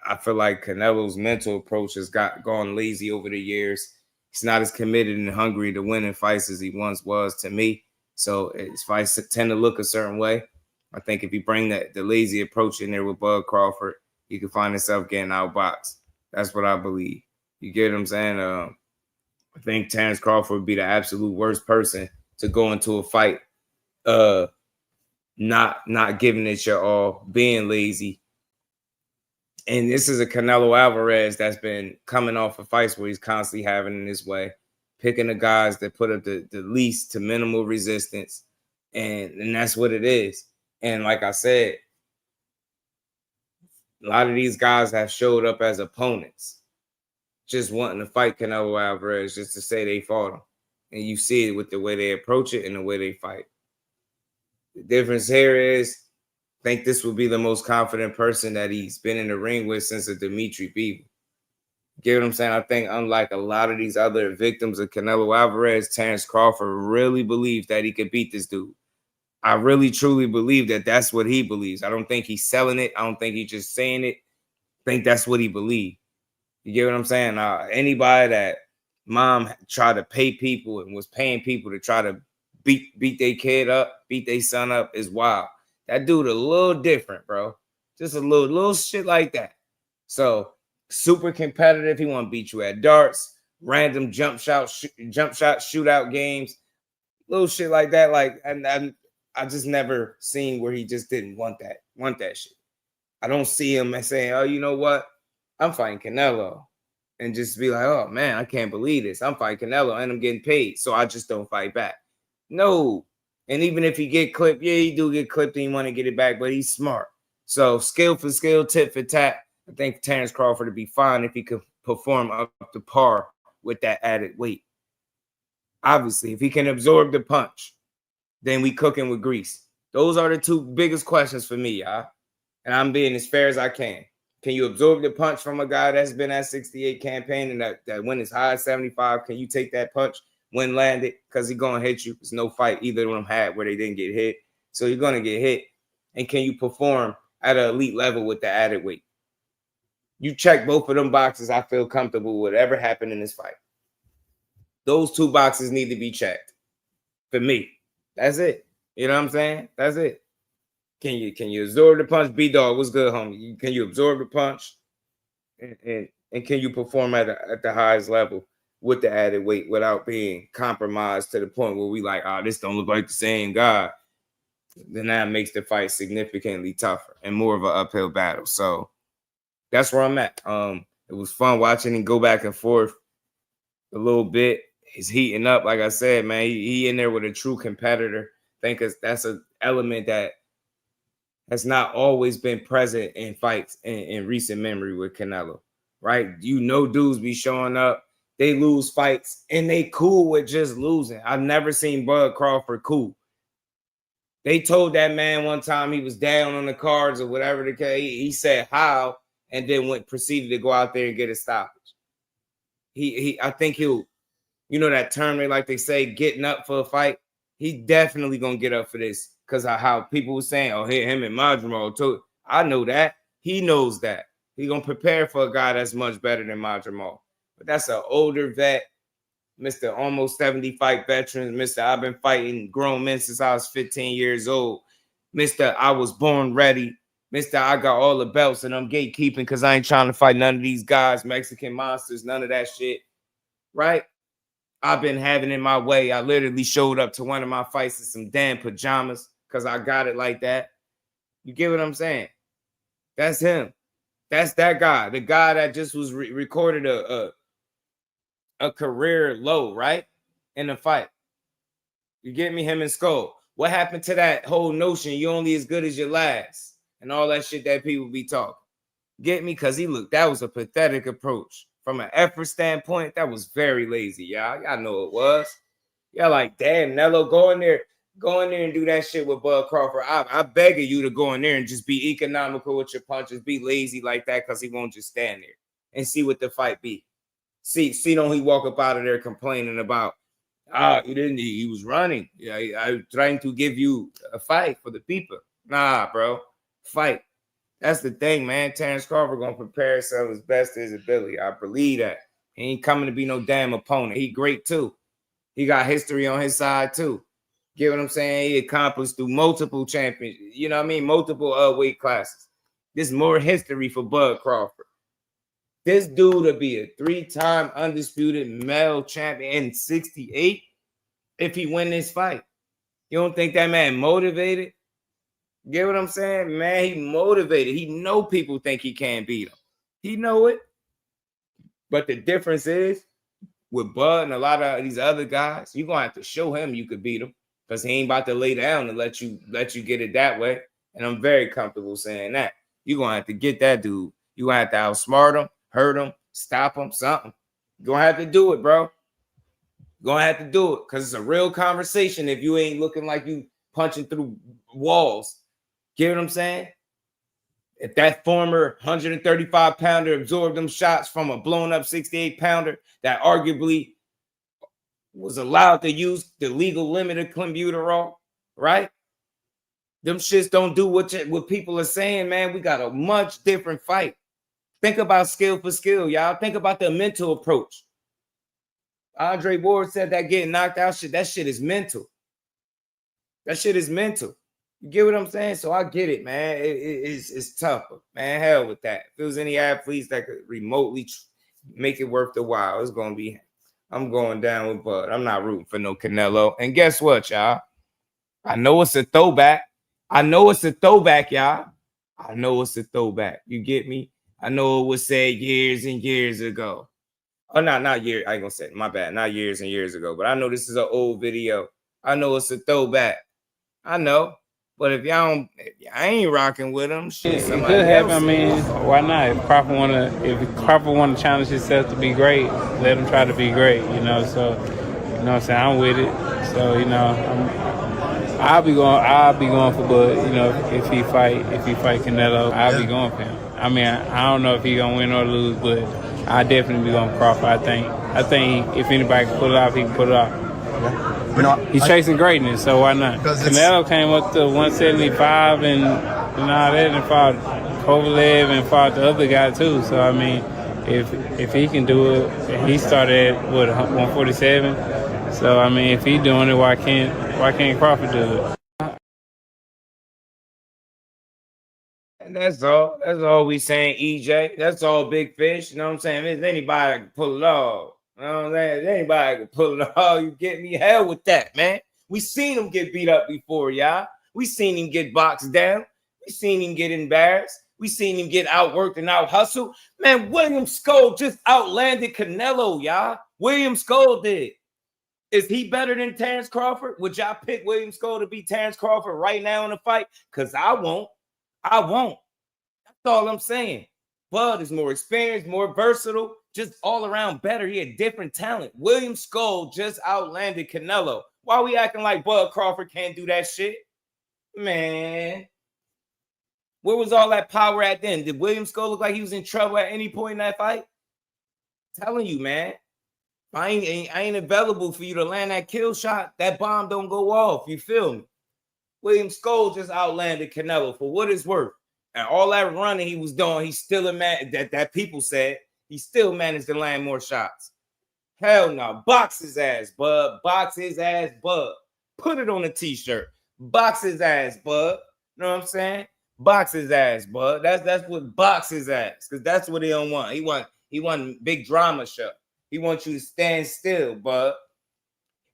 I feel like Canelo's mental approach has gone lazy over the years. He's not as committed and hungry to winning fights as he once was to me. So his fights tend to look a certain way. I think if you bring the lazy approach in there with Bud Crawford, you can find himself getting outboxed. That's what I believe. You get what I'm saying? I think Terence Crawford would be the absolute worst person to go into a fight not giving it your all, being lazy. And this is a Canelo Alvarez that's been coming off of fights where he's constantly having in his way, picking the guys that put up the least to minimal resistance. And that's what it is. And like I said, a lot of these guys have showed up as opponents, just wanting to fight Canelo Alvarez just to say they fought him. And you see it with the way they approach it and the way they fight. The difference here is, I think this will be the most confident person that he's been in the ring with since the Dimitri Bivol. Get what I'm saying? I think unlike a lot of these other victims of Canelo Alvarez, Terence Crawford really believes that he could beat this dude. I really, truly believe that that's what he believes. I don't think he's selling it. I don't think he's just saying it. I think that's what he believes. You get what I'm saying? Anybody that mom tried to pay people and was paying people to try to beat their kid up, beat their son up is wild. That dude a little different, bro. Just a little shit like that. So super competitive. He want to beat you at darts, random jump shot shootout games, little shit like that. Like, and I just never seen where he just didn't want that shit. I don't see him saying, oh, you know what? I'm fighting Canelo. And just be like, oh man, I can't believe this. I'm fighting Canelo and I'm getting paid. So I just don't fight back. No. And even if he get clipped, yeah, he do get clipped and he want to get it back, but he's smart. So skill for skill, tit for tat. I think Terence Crawford would be fine if he could perform up to par with that added weight. Obviously, if he can absorb the punch, then we cooking with grease. Those are the two biggest questions for me, y'all. And I'm being as fair as I can. Can you absorb the punch from a guy that's been at 68 campaign and that went as high as 75? Can you take that punch when landed? Because he's going to hit you. There's no fight either of them had where they didn't get hit. So you're going to get hit. And can you perform at an elite level with the added weight? You check both of them boxes, I feel comfortable with whatever happened in this fight. Those two boxes need to be checked for me. That's it. You know what I'm saying? That's it. Can you absorb the punch? B-Dog, what's good, homie? Can you absorb the punch? And can you perform at the highest level with the added weight without being compromised to the point where we like, this don't look like the same guy? Then that makes the fight significantly tougher and more of an uphill battle. So that's where I'm at. It was fun watching him go back and forth a little bit. He's heating up, like I said, man. He in there with a true competitor. I think that's an element that has not always been present in fights in recent memory with Canelo, right? You know, dudes be showing up, they lose fights, and they cool with just losing. I've never seen Bud Crawford cool. They told that man one time he was down on the cards or whatever the case. He said how, and then proceeded to go out there and get a stoppage. I think he'll, you know that term they say, getting up for a fight. He definitely gonna get up for this. Because of how people were saying, oh, him and Madrimal too. I know that. He knows that. He's going to prepare for a guy that's much better than Madrimal. But that's an older vet, Mr. Almost 70 fight veteran, Mr. I've been fighting grown men since I was 15 years old. Mr. I was born ready. Mr. I got all the belts and I'm gatekeeping because I ain't trying to fight none of these guys, Mexican monsters, none of that shit. Right? I've been having it my way. I literally showed up to one of my fights in some damn pajamas because I got it like that. You get what I'm saying? That's him. That's that guy. The guy that just was recorded a career low, right? In the fight. You get me? Him and Skull. What happened to that whole notion you only as good as your last and all that shit that people be talking? Get me? Because that was a pathetic approach. From an effort standpoint, that was very lazy, y'all. Y'all know it was. Y'all like, damn, Nello, go in there and do that shit with Bud Crawford. I beg of you to go in there and just be economical with your punches, be lazy like that, because he won't just stand there and see what the fight be. See, don't he walk up out of there complaining about, he was running. Yeah, I trying to give you a fight for the people. Nah, bro, fight. That's the thing, man. Terence Crawford gonna prepare himself as best as his ability. I believe that. He ain't coming to be no damn opponent. He great too. He got history on his side too. Get what I'm saying? He accomplished through multiple champions. You know what I mean? Multiple weight classes. This is more history for Bud Crawford. This dude to be a 3-time undisputed male champion in 68 if he win this fight. You don't think that man motivated? Get what I'm saying? Man, he motivated. He know people think he can't beat him. He know it. But the difference is with Bud and a lot of these other guys, you're going to have to show him you could beat him because he ain't about to lay down and let you get it that way. And I'm very comfortable saying that. You're going to have to get that dude. You're going to have to outsmart him, hurt him, stop him, something. You're going to have to do it, bro. You're going to have to do it because it's a real conversation if you ain't looking like you punching through walls. Get what I'm saying? If that former 135-pounder absorbed them shots from a blown-up 68-pounder that arguably was allowed to use the legal limit of clenbuterol, right? Them shits don't do what people are saying, man. We got a much different fight. Think about skill for skill, y'all. Think about the mental approach. Andre Ward said that getting knocked out shit, that shit is mental. That shit is mental. You get what I'm saying? So I get it, man. It's tougher, man. Hell with that. If there was any athletes that could remotely make it worth the while, it's going to be him. I'm going down with Bud. I'm not rooting for no Canelo. And guess what, y'all? I know it's a throwback. I know it's a throwback, y'all. I know it's a throwback. You get me? I know it was said years and years ago. Oh, not years. I ain't going to say it. My bad. Not years and years ago. But I know this is an old video. I know it's a throwback. I know. But if y'all don't, I ain't rocking with him. Shit, it could happen. I mean, why not? If Crawford wanna challenge himself to be great, let him try to be great. You know, so you know what I'm saying. I'm with it. So you know, I'll be going for Bud. You know, if he fight Canelo, I'll be going for him. I mean, I don't know if he gonna win or lose, but I definitely be going for Crawford. I think if anybody can pull it off, he can pull it off. You know, he's chasing greatness, so why not? Canelo came up to 175 and all that, and fought Kovalev and fought the other guy too. So I mean, if he can do it, and he started at 147. So I mean, if he's doing it, why can't Crawford do it? And that's all we saying, EJ. That's all big fish. You know what I'm saying? If there's anybody that can pull it off. You know what I'm saying? If anybody can pull it off, you get me? Hell with that, man. We seen him get beat up before, y'all. We seen him get boxed down. We seen him get embarrassed. We seen him get outworked and out hustled. Man, William Skull just outlanded Canelo, y'all. William Skull did. Is he better than Terence Crawford? Would y'all pick William Skull to beat Terence Crawford right now in the fight? Because I won't. I won't. That's all I'm saying. Bud is more experienced, more versatile, just all around better. He had different talent. William Skull just outlanded Canelo. Why we acting like Bud Crawford can't do that shit? Man. Where was all that power at then? Did William Skull look like he was in trouble at any point in that fight? I'm telling you, man. I ain't available for you to land that kill shot. That bomb don't go off. You feel me? William Skull just outlanded Canelo for what it's worth. And all that running he was doing, he still that people said he still managed to land more shots. Hell no. Box his ass, Bud. Box his ass, Bud. Put it on a t-shirt. Box his ass, Bud. You know what I'm saying? Box his ass, Bud. That's what box his ass. Because that's what he don't want. He want big drama show. He wants you to stand still, Bud.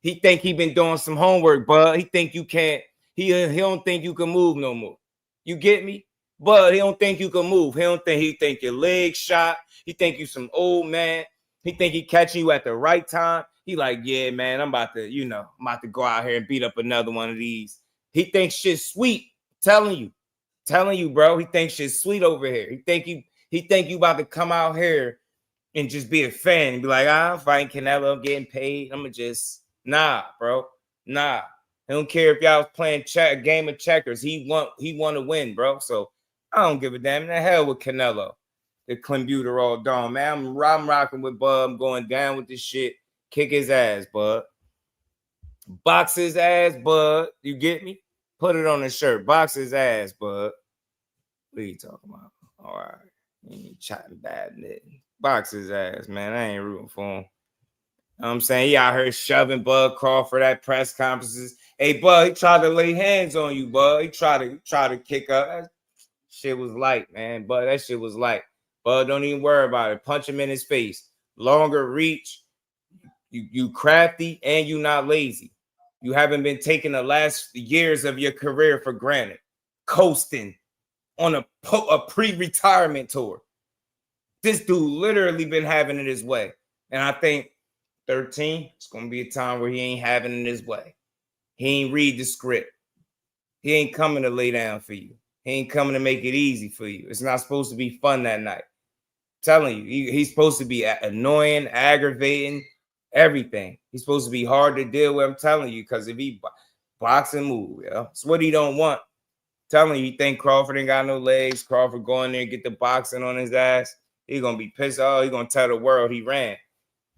He think he been doing some homework, Bud. He think you can't. He don't think you can move no more. You get me? But he don't think you can move. He think your legs shot. He think you some old man. He think he catching you at the right time. He like, yeah, man, I'm about to go out here and beat up another one of these. He thinks shit's sweet. Telling you, bro. He thinks shit's sweet over here. He think you about to come out here and just be a fan and be like, I'm fighting Canelo, I'm getting paid. I'm just bro. Nah. He don't care if y'all was playing a game of checkers. He want to win, bro. So I don't give a damn. The hell with Canelo. The clenbuterol dome, man. I'm rocking with Bud. I'm going down with this shit. Kick his ass, Bud. Box his ass, Bud. You get me? Put it on the shirt. Box his ass, Bud. What are you talking about? All right. He ain't chatting bad knitting. Box his ass, man. I ain't rooting for him. You know what I'm saying? He out here shoving Bud Crawford at press conferences. Hey, Bud, he tried to lay hands on you, Bud. He tried to kick up. That shit was light, man. Bud, that shit was light. Bud, don't even worry about it. Punch him in his face. Longer reach. You crafty and you not lazy. You haven't been taking the last years of your career for granted. Coasting on a pre-retirement tour. This dude literally been having it his way. And I think 13, it's going to be a time where he ain't having it his way. He ain't read the script. He ain't coming to lay down for you. He ain't coming to make it easy for you. It's not supposed to be fun that night. I'm telling you, he's supposed to be annoying, aggravating, everything. He's supposed to be hard to deal with. I'm telling you, because if he box and move, yeah, it's what he don't want. I'm telling you, think Crawford ain't got no legs. Crawford go in there and get the boxing on his ass. He's going to be pissed off. He's going to tell the world he ran.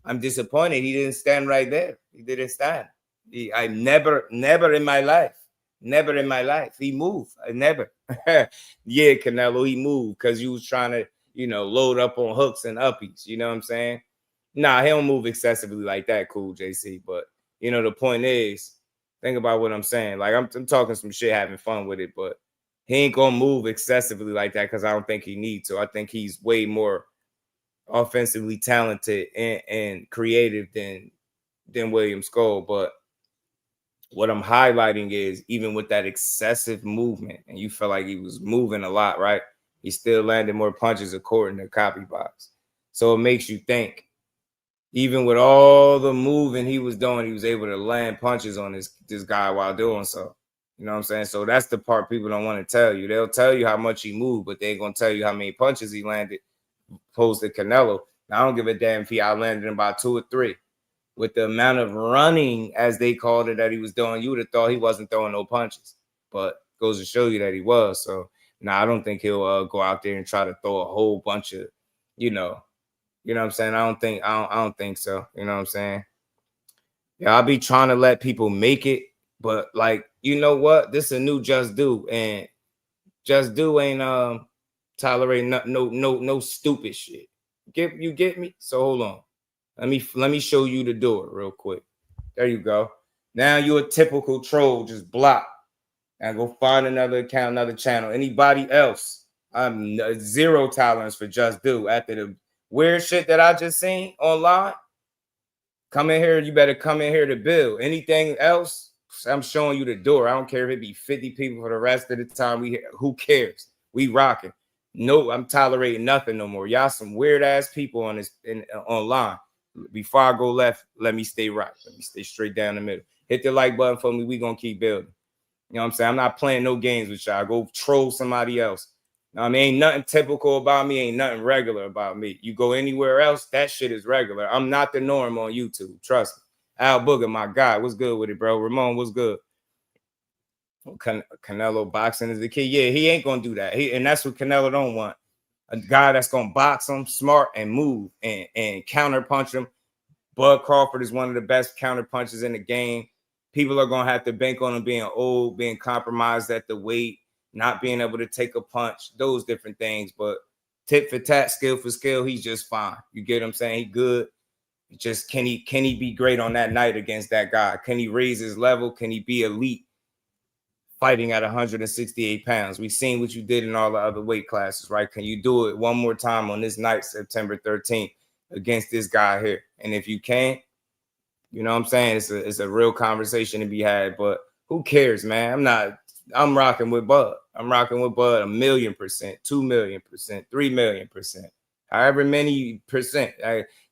I'm disappointed he didn't stand right there. He didn't stand. I never in my life. Never in my life. He moved. I never. Yeah, Canelo, he moved because you was trying to, load up on hooks and uppies. You know what I'm saying? Nah, he don't move excessively like that, cool, JC. But, the point is, think about what I'm saying. Like, I'm talking some shit, having fun with it, but he ain't going to move excessively like that because I don't think he needs to. I think he's way more offensively talented and creative than William Skull. But what I'm highlighting is even with that excessive movement, and you felt like he was moving a lot, right? He still landed more punches according to Copybox. So it makes you think, even with all the moving he was doing, he was able to land punches on this guy while doing so. You know what I'm saying? So that's the part people don't want to tell you. They'll tell you how much he moved, but they ain't going to tell you how many punches he landed opposed to Canelo. Now, I don't give a damn if he outlanded him by 2 or 3. With the amount of running, as they called it, that he was doing, you would have thought he wasn't throwing no punches. But goes to show you that he was. So, I don't think he'll go out there and try to throw a whole bunch of, you know what I'm saying? I don't think so. You know what I'm saying? Yeah, I'll be trying to let people make it, but like, you know what? This is a new Just Do, and Just Do ain't tolerating no stupid shit. You get me? So hold on. Let me show you the door real quick. There you go. Now you're a typical troll, just block. And go find another account, another channel. Anybody else? I'm zero tolerance for Just Do. After the weird shit that I just seen online, come in here. You better come in here to build. Anything else, I'm showing you the door. I don't care if it be 50 people for the rest of the time. Who cares? We rocking. No, I'm tolerating nothing no more. Y'all some weird ass people on online. Before I go left, let me stay right. Let me stay straight down the middle. Hit the like button for me. We gonna keep building. You know what I'm saying? I'm not playing no games with y'all. Go troll somebody else. I mean, ain't nothing typical about me. Ain't nothing regular about me. You go anywhere else, that shit is regular. I'm not the norm on YouTube. Trust me. Al Booger, my guy. What's good with it, bro? Ramon, what's good? Canelo boxing is the key. Yeah, he ain't gonna do that. And that's what Canelo don't want. A guy that's gonna box him, smart, and move and counter punch him. Bud Crawford is one of the best counter punches in the game. People are gonna have to bank on him being old, being compromised at the weight, not being able to take a punch, those different things. But tit for tat, skill for skill, he's just fine. You get what I'm saying? He good. Just can he be great on that night against that guy? Can he raise his level? Can he be elite fighting at 168 pounds? We've seen what you did in all the other weight classes, right? Can you do it one more time on this night, September 13th, against this guy here? And if you can't, you know what I'm saying? It's a real conversation to be had, but who cares, man? I'm rocking with Bud. I'm rocking with Bud 1,000,000%, 2,000,000%, 3,000,000%, however many percent.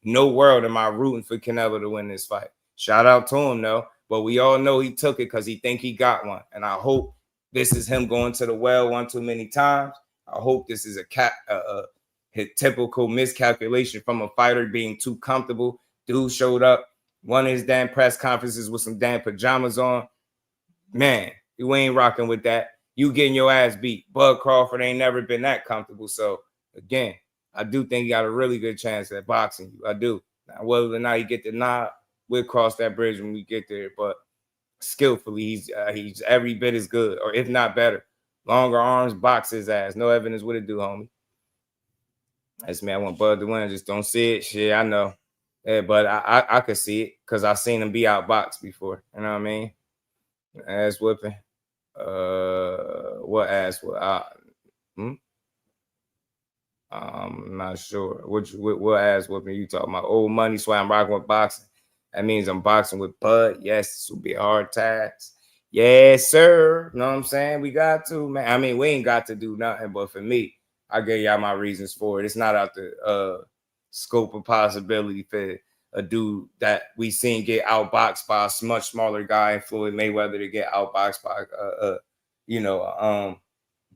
No world am I rooting for Canelo to win this fight. Shout out to him, though. But we all know he took it because he think he got one. And I hope this is him going to the well one too many times. I hope this is a typical miscalculation from a fighter being too comfortable. Dude showed up, one of his damn press conferences with some damn pajamas on. Man, you ain't rocking with that. You getting your ass beat. Bud Crawford ain't never been that comfortable. So, again, I do think he got a really good chance at boxing you. I do. Now, whether or not he get the nod, we'll cross that bridge when we get there. But skillfully, he's every bit as good, or if not better. Longer arms, box his ass. No evidence what it do, homie. That's me. I want Bud to win. Just don't see it. Shit, I know. Yeah, but I could see it because I seen him be outboxed before. You know what I mean? Ass whipping. What ass? I'm not sure. What ass whipping you talking about? Old money, so I'm rocking with boxing. That means I'm boxing with Bud. Yes, this will be a hard task. Yes, sir. You know what I'm saying? We got to, man. I mean, we ain't got to do nothing, but for me, I gave y'all my reasons for it. It's not out the scope of possibility for a dude that we seen get outboxed by a much smaller guy and Floyd Mayweather to get outboxed by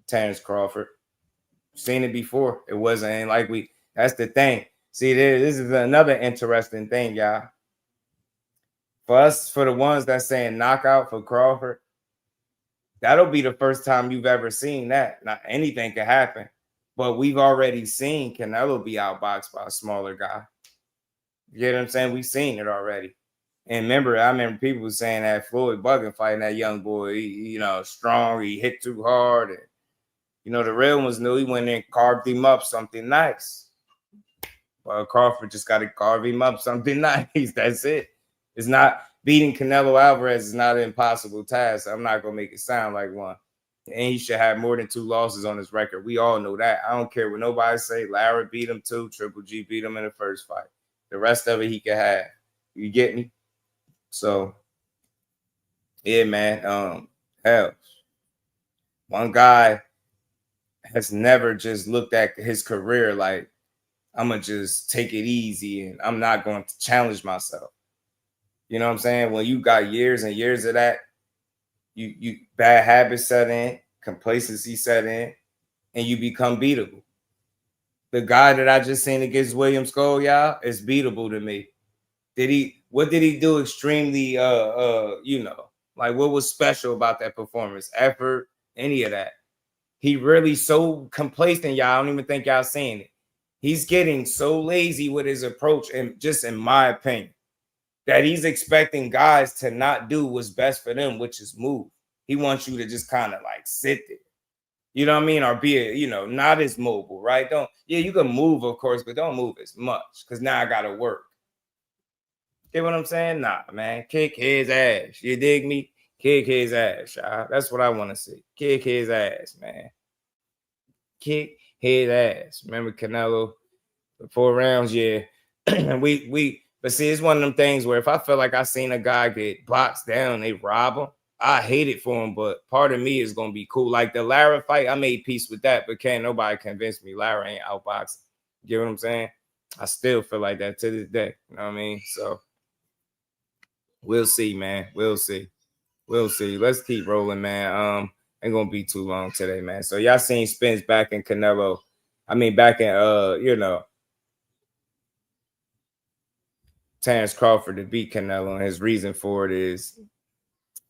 Terence Crawford. Seen it before. It wasn't like we. That's the thing. See, this is another interesting thing, y'all. For us, for the ones that saying knockout for Crawford, that'll be the first time you've ever seen that. Now, anything can happen, but we've already seen Canelo be outboxed by a smaller guy. You get what I'm saying? We've seen it already. And I remember people saying that Floyd bugging fighting that young boy, he, strong, he hit too hard. And, the real ones knew he went in and carved him up something nice. Well, Crawford just got to carve him up something nice. That's it. It's not beating Canelo Alvarez is not an impossible task. I'm not going to make it sound like one. And he should have more than 2 losses on his record. We all know that. I don't care what nobody say. Lara beat him 2. Triple G beat him in the first fight. The rest of it he can have. You get me? So, yeah, man. Hell, one guy has never just looked at his career like, I'm going to just take it easy and I'm not going to challenge myself. You know what I'm saying? When you got years and years of that, you bad habits set in, complacency set in, and you become beatable. The guy that I just seen against William Skull, y'all, is beatable to me. What did he do extremely like what was special about that performance? Effort, any of that. He really so complacent, y'all. I don't even think y'all seeing it. He's getting so lazy with his approach, and just in my opinion, that he's expecting guys to not do what's best for them, which is move. He wants you to just kind of like sit there. You know what I mean? Or be, not as mobile, right? You can move, of course, but don't move as much because now I got to work. Get what I'm saying? Nah, man. Kick his ass. You dig me? Kick his ass, y'all. That's what I want to see. Kick his ass, man. Kick his ass. Remember Canelo? The 4 rounds, yeah. But see, it's one of them things where if I feel like I seen a guy get boxed down, they rob him, I hate it for him, but part of me is going to be cool. Like the Lara fight, I made peace with that, but can't nobody convince me Lara ain't outboxing. You know what I'm saying? I still feel like that to this day. You know what I mean? So we'll see, man. We'll see. Let's keep rolling, man. Ain't going to be too long today, man. So y'all seen Spence back in Canelo. I mean, back in, Terence Crawford to beat Canelo, and his reason for it is,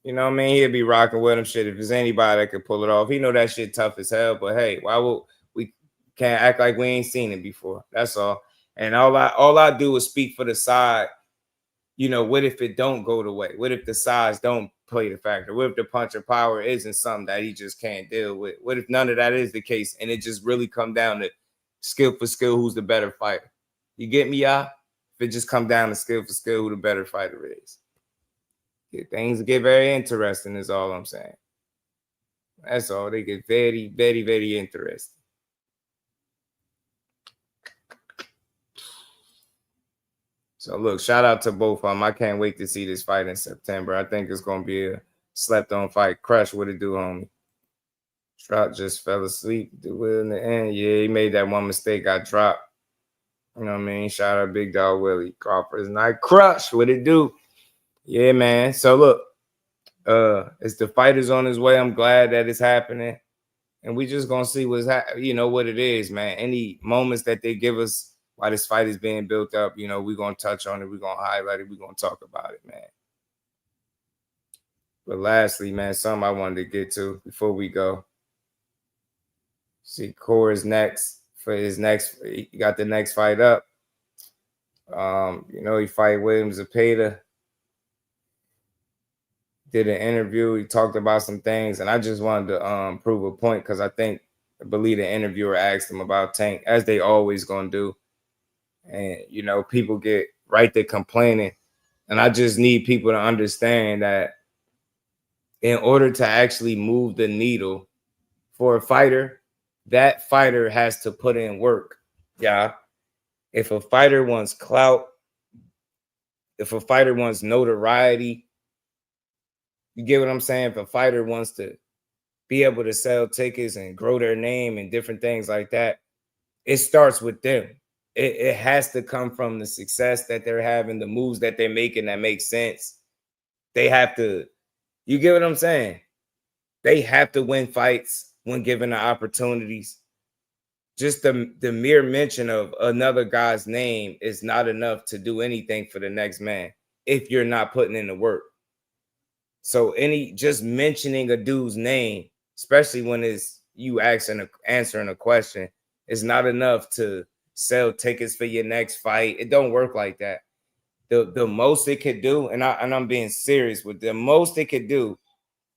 he'll be rocking with him. Shit, if there's anybody that could pull it off, he know that shit tough as hell. But hey, why would we can't act like we ain't seen it before? That's all. And all I do is speak for the side. What if it don't go the way? What if the size don't play the factor? What if the punch of power isn't something that he just can't deal with? What if none of that is the case, and it just really come down to skill for skill, who's the better fighter? You get me, y'all? If it just come down to skill for skill, who the better fighter is. Things get very interesting is all I'm saying. That's all. They get very, very, very interesting. So, look, shout out to both of them. I can't wait to see this fight in September. I think it's going to be a slept-on fight. Crush, what it do, homie? Trout just fell asleep. In the end, yeah, he made that one mistake. Got dropped. You know what I mean? Shout out Big Dog Willie. Crawford's night. Crush, what it do? Yeah, man. So look, it's the fighters on his way. I'm glad that it's happening, and we just gonna see what it is, man. Any moments that they give us while this fight is being built up, we're gonna touch on it. We're gonna highlight it. We're gonna talk about it, man. But lastly, man, something I wanted to get to before we go. See, Core's next for his next. He got the next fight up. He fight William Zepeda. did an interview. He talked about some things, and I just wanted to prove a point because I believe the interviewer asked him about Tank, as they always gonna do. And you know, people get right there complaining, and I just need people to understand that in order to actually move the needle for a fighter, that fighter has to put in work. Yeah. If a fighter wants clout, if a fighter wants notoriety, you get what I'm saying? If a fighter wants to be able to sell tickets and grow their name and different things like that, it starts with them. It has to come from the success that they're having, the moves that they're making that make sense. They have to, you get what I'm saying? They have to win fights when given the opportunities. Just the mere mention of another guy's name is not enough to do anything for the next man if you're not putting in the work. So just mentioning a dude's name, especially when it's you answering a question, is not enough to sell tickets for your next fight. It don't work like that. The most it could do, and I'm being serious with the most it could do,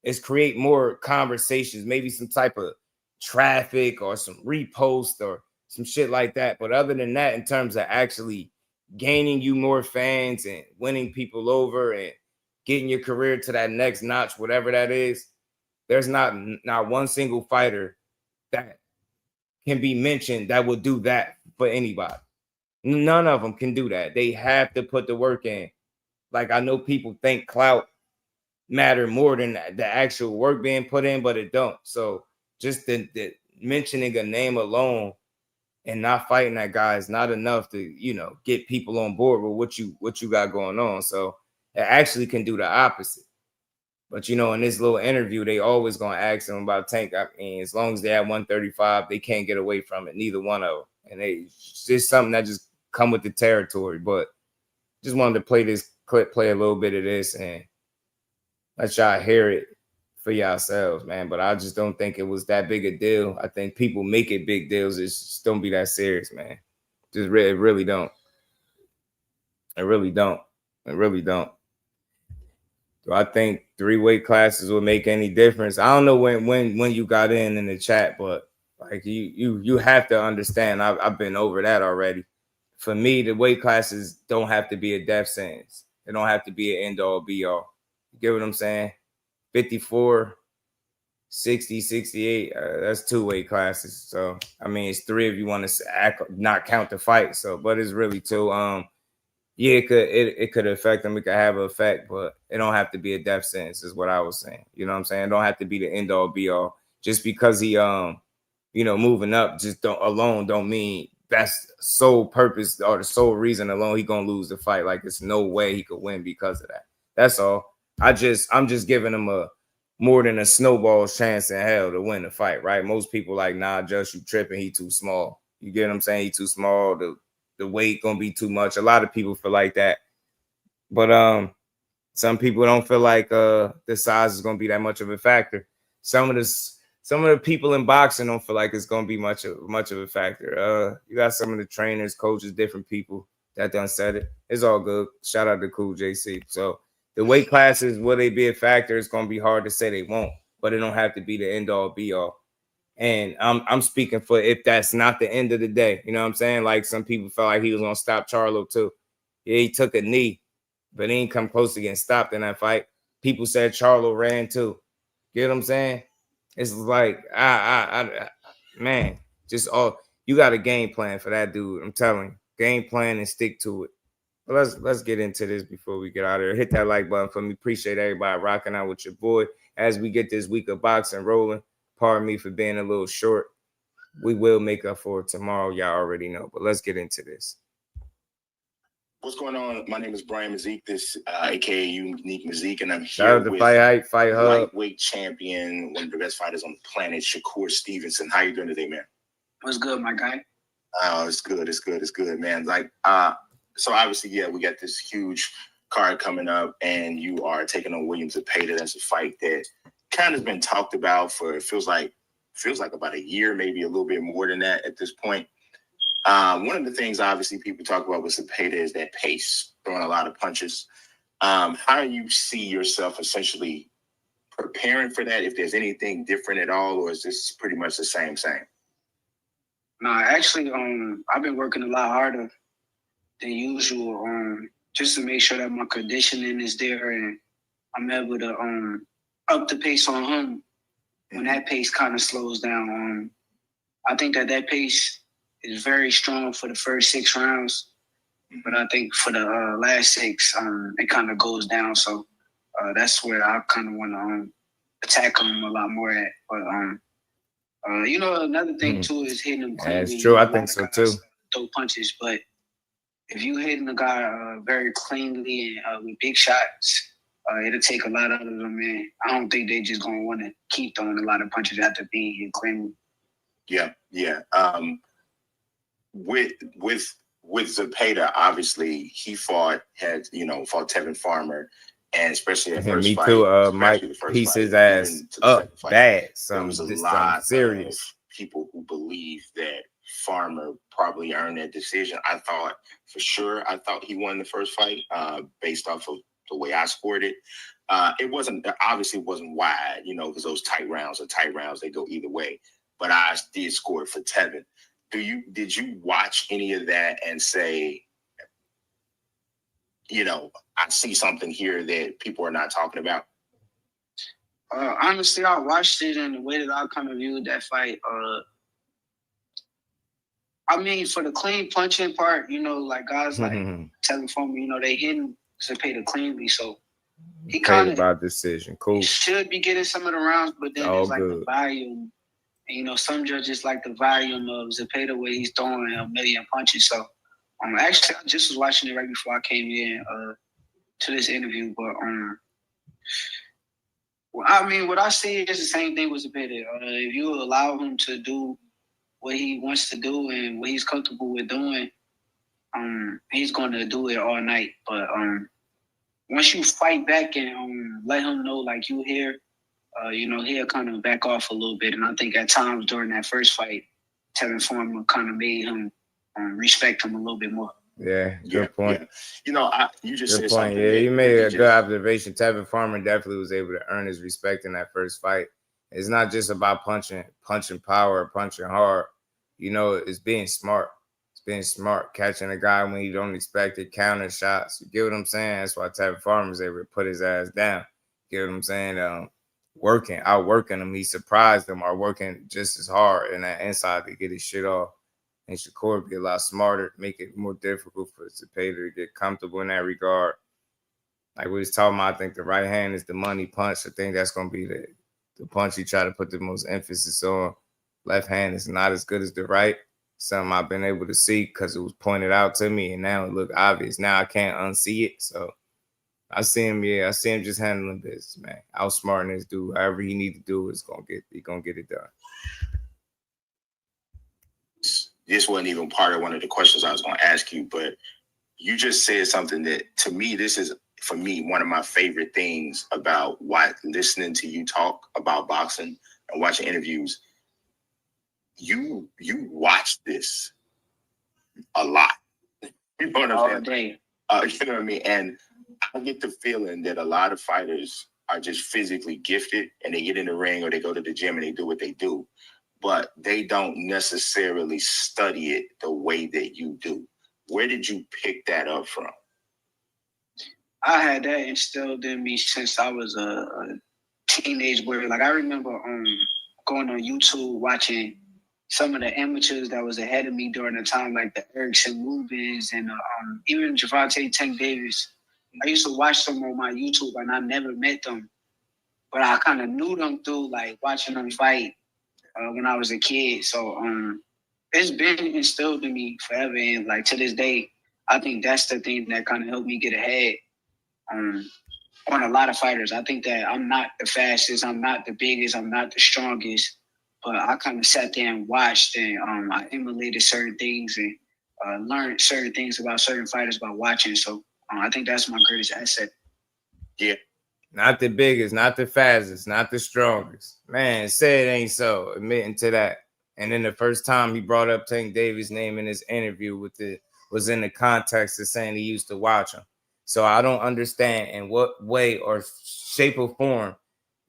is create more conversations, maybe some type of traffic or some repost or some shit like that. But other than that, in terms of actually gaining you more fans and winning people over and getting your career to that next notch, whatever that is, there's not one single fighter that can be mentioned that will do that for anybody. None of them can do that. They have to put the work in. Like, I know people think clout matter more than the actual work being put in, but it don't. So just the mentioning a name alone and not fighting that guy is not enough to, you know, get people on board with what you got going on. So it actually can do the opposite. But, you know, in this little interview, they always going to ask him about Tank. I mean, as long as they have 135, they can't get away from it, neither one of them. And it's just something that just come with the territory. But just wanted to play this clip, play a little bit of this, and let y'all hear it for yourselves, man. But I just don't think it was that big a deal. I think people make it big deals. It just don't be that serious, man. Just really don't. It really don't. It really don't. Do I think 3 weight classes will make any difference? I don't know when you got in the chat, but like you have to understand. I've been over that already. For me, the weight classes don't have to be a death sentence. They don't have to be an end all be all. You get what I'm saying? 54, 60, 68. That's 2 weight classes. So I mean, it's 3 if you want to not count the fight. So, but it's really 2. Yeah, it could affect them. It could have an effect, but it don't have to be a death sentence, is what I was saying. You know what I'm saying? It don't have to be the end all be all. Just because he you know, moving up don't mean that's the sole purpose or the sole reason alone he gonna lose the fight. Like, there's no way he could win because of that. That's all. I'm just giving him a more than a snowball's chance in hell to win the fight, right? Most people like, nah, Just, you tripping, he too small. You get what I'm saying? He too small. The weight gonna be too much. A lot of people feel like that, but some people don't feel like the size is gonna be that much of a factor. Some of the people in boxing don't feel like it's gonna be much of a factor. You got some of the trainers, coaches, different people that done said it. It's all good. Shout out to Cool JC. So the weight classes, will they be a factor? It's gonna be hard to say they won't, but it don't have to be the end all be all. And I'm speaking for if that's not the end of the day. You know what I'm saying? Like, some people felt like he was going to stop Charlo too. Yeah, he took a knee, but he ain't come close to getting stopped in that fight. People said Charlo ran too. Get what I'm saying? It's like, man, just you got a game plan for that dude. I'm telling you, game plan and stick to it. But let's get into this before we get out of here. Hit that like button for me. Appreciate everybody rocking out with your boy as we get this week of boxing rolling. Pardon me for being a little short. We will make up for it tomorrow. Y'all already know, but let's get into this. What's going on? My name is Brian Mazik, aka Unique Mazik, and I'm Shout here out to with Fight Hub, lightweight champion, one of the best fighters on the planet, Shakur Stevenson. How you doing today, man? What's good, my guy? Oh, it's good, man. Like, so obviously, yeah, we got this huge card coming up, and you are taking on Williams Zepeda. That's a fight that kind of been talked about for it feels like about a year, maybe a little bit more than that at this point. One of the things obviously people talk about with Zepeda is that pace, throwing a lot of punches. How do you see yourself essentially preparing for that? If there's anything different at all, or is this pretty much the same? No, actually, I've been working a lot harder than usual, just to make sure that my conditioning is there and I'm able to up the pace on him when that pace kind of slows down. I think that pace is very strong for the first 6 rounds, but I think for the last 6, it kind of goes down. So that's where I kind of want to attack him a lot more at. But another thing too is hitting him cleanly. That's true. I think so too. Throw punches, but if you hitting a guy very cleanly and with big shots, it'll take a lot out of them, man. I don't think they just gonna want to keep throwing a lot of punches after being hit cleanly. Yeah. With Zepeda, obviously he fought Tevin Farmer, and especially that first fight. Me too. Mike piece his ass up bad. There was a lot serious of people who believe that Farmer probably earned that decision. I thought he won the first fight based off of the way I scored it. It wasn't wide, because those tight rounds are tight rounds. They go either way. But I did score it for Tevin. Did you watch any of that and say, I see something here that people are not talking about? Honestly, I watched it, and the way that I kind of viewed that fight, for the clean punching part, like guys like Tevin Farmer, they hitting Zepeda cleanly, so he kind of about decision. Cool. Should be getting some of the rounds, but then there's like the volume. And, some judges like the volume of Zepeda where he's throwing a million punches. So, actually, I just was watching it right before I came in to this interview. But, what I see is the same thing with Zepeda. If you allow him to do what he wants to do and what he's comfortable with doing, he's going to do it all night. But once you fight back and let him know, like, you here, he'll kind of back off a little bit. And I think at times during that first fight, Tevin Farmer kind of made him respect him a little bit more. Yeah, good point. Yeah. You just said something. Yeah, you made a good observation. Tevin Farmer definitely was able to earn his respect in that first fight. It's not just about punching power, punching hard. It's being smart. It's being smart, catching a guy when you don't expect it, counter shots. You get what I'm saying? That's why Tevin Farmer was able to put his ass down. You get what I'm saying? Outworking him. He surprised him, or working just as hard in that inside to get his shit off. And Shakur be a lot smarter, make it more difficult for Zepeda to get comfortable in that regard. Like we was talking about, I think the right hand is the money punch. I think that's going to be the punch he try to put the most emphasis on. Left hand is not as good as the right. Something I've been able to see because it was pointed out to me, and now it look obvious. Now I can't unsee it, so I see him just handling business, man. Outsmarting this dude. However he need to do is he gonna get it done. This wasn't even part of one of the questions I was gonna ask you, but you just said something that to me, this is for me one of my favorite things about listening to you talk about boxing and watching interviews. You watch this a lot. You know what I'm saying? You know what I mean? And I get the feeling that a lot of fighters are just physically gifted and they get in the ring or they go to the gym and they do what they do, but they don't necessarily study it the way that you do. Where did you pick that up from? I had that instilled in me since I was a teenage boy. Like I remember going on YouTube watching some of the amateurs that was ahead of me during the time, like the Erickson Lubins and even Gervonta Tank Davis. I used to watch them on my YouTube, and I never met them, but I kind of knew them through like watching them fight when I was a kid. So it's been instilled in me forever, and like to this day, I think that's the thing that kind of helped me get ahead on a lot of fighters. I think that I'm not the fastest, I'm not the biggest, I'm not the strongest, but I kind of sat there and watched, and I emulated certain things and learned certain things about certain fighters by watching. So I think that's my greatest asset. Yeah. Not the biggest, not the fastest, not the strongest. Man, say it ain't so. Admitting to that. And then the first time he brought up Tank Davis' name in his interview was in the context of saying he used to watch him. So I don't understand in what way or shape or form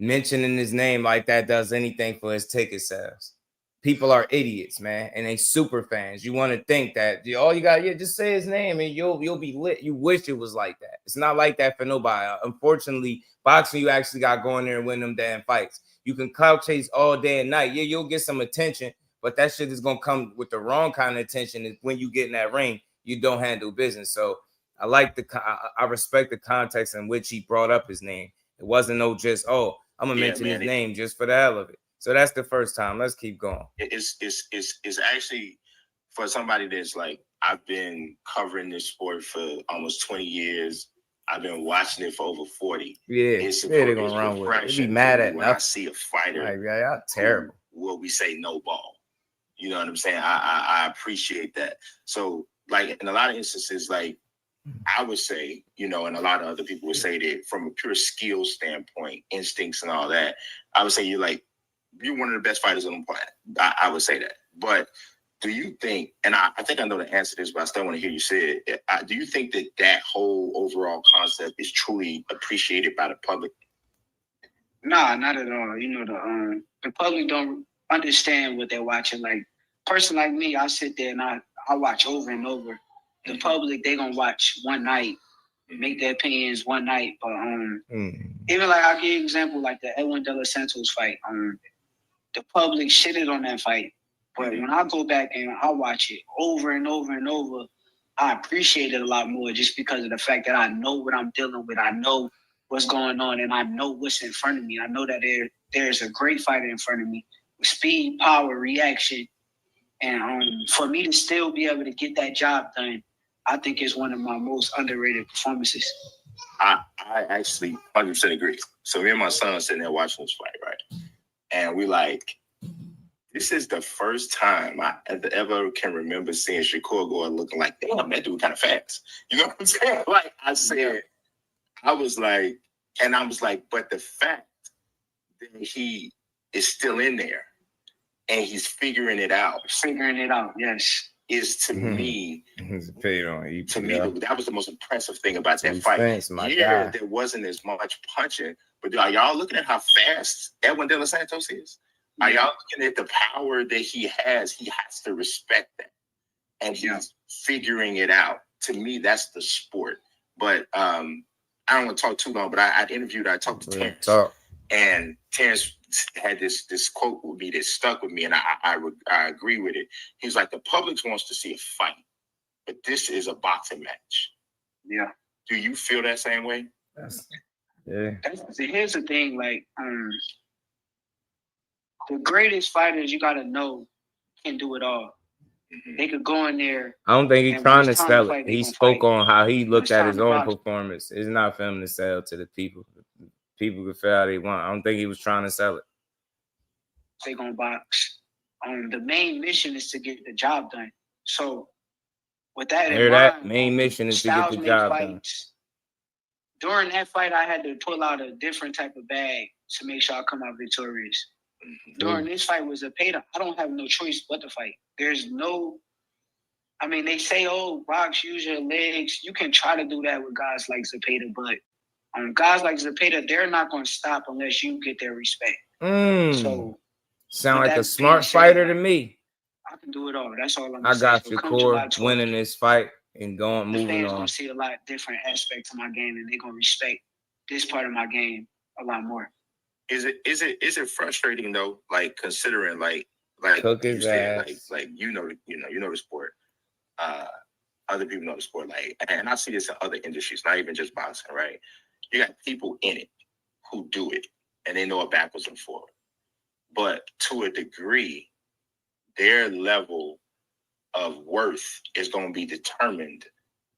mentioning his name like that does anything for his ticket sales. People are idiots, man, and they super fans. You want to think that all you got, just say his name and you'll be lit. You wish it was like that. It's not like that for nobody. Unfortunately, boxing, you actually got to go in there and win them damn fights. You can clout chase all day and night. Yeah, you'll get some attention, but that shit is gonna come with the wrong kind of attention. Is when you get in that ring, you don't handle business. So I like I respect the context in which he brought up his name. It wasn't no just, I'm gonna mention his name just for the hell of it. So that's the first time. Let's keep going. It's actually for somebody that's like, I've been covering this sport for almost 20 years. I've been watching it for over 40. Yeah, they're gonna run with it. They be mad at when I see a fighter. Like, y'all terrible. What we say, no ball. You know what I'm saying? I appreciate that. So, like, in a lot of instances, like, I would say, and a lot of other people would say that from a pure skill standpoint, instincts and all that, I would say you're one of the best fighters on the planet. I would say that. But do you think, and I think I know the answer to this, but I still want to hear you say it. Do you think that whole overall concept is truly appreciated by the public? Nah, not at all. The public don't understand what they're watching. Like, a person like me, I sit there and I watch over and over. The public, they gonna watch one night, make their opinions one night. But even like, I'll give you an example, like the Edwin De Los Santos fight. The public shitted on that fight, but when I go back and I watch it over and over and over, I appreciate it a lot more just because of the fact that I know what I'm dealing with. I know what's going on, and I know what's in front of me. I know that there's a great fighter in front of me with speed, power, reaction, and for me to still be able to get that job done, I think it's one of my most underrated performances. I actually 100% agree. So me and my son are sitting there watching this fight, right? And we like, this is the first time I ever can remember seeing Shakur go and looking like, damn, that dude kind of fast. You know what I'm saying? Like I said, I was like, but the fact that he is still in there and he's figuring it out. Yes. Is to me, that was the most impressive thing about that fight. Spence, There wasn't as much punching, but are y'all looking at how fast Edwin De Los Santos is? Are y'all looking at the power that he has? He has to respect that, and he's figuring it out. To me, that's the sport. But I don't want to talk too long. But I talked to Terence, and Terence had this quote with me that stuck with me, and I agree with it. He's like, the public wants to see a fight, but this is a boxing match. Yeah. Do you feel that same way? Here's the thing, like, the greatest fighters, you gotta know, can do it all. They could go in there. I don't think he's trying to sell it. He spoke on how he looked at his own performance. It's not for him to sell to the people. People can feel how they want. I don't think he was trying to sell it. They gonna box. The main mission is to get the job done. So with that in mind, main mission is to get the job done. During that fight, I had to pull out a different type of bag to make sure I come out victorious. During this fight with Zepeda, I don't have no choice but to fight. There's no, they say, box, use your legs. You can try to do that with guys like Zepeda, but guys like Zepeda, they're not going to stop unless you get their respect. So, sound like a smart fighter to me. I can do it all. That's all I'm saying. I got Shakur winning this fight and moving on. Fans going to see a lot of different aspects of my game, and they're going to respect this part of my game a lot more. Is it frustrating though? Like considering like cook his ass. Like you know the sport. Other people know the sport. Like, and I see this in other industries, not even just boxing. Right? You got people in it who do it, and they know it backwards and forward. But to a degree, their level of worth is going to be determined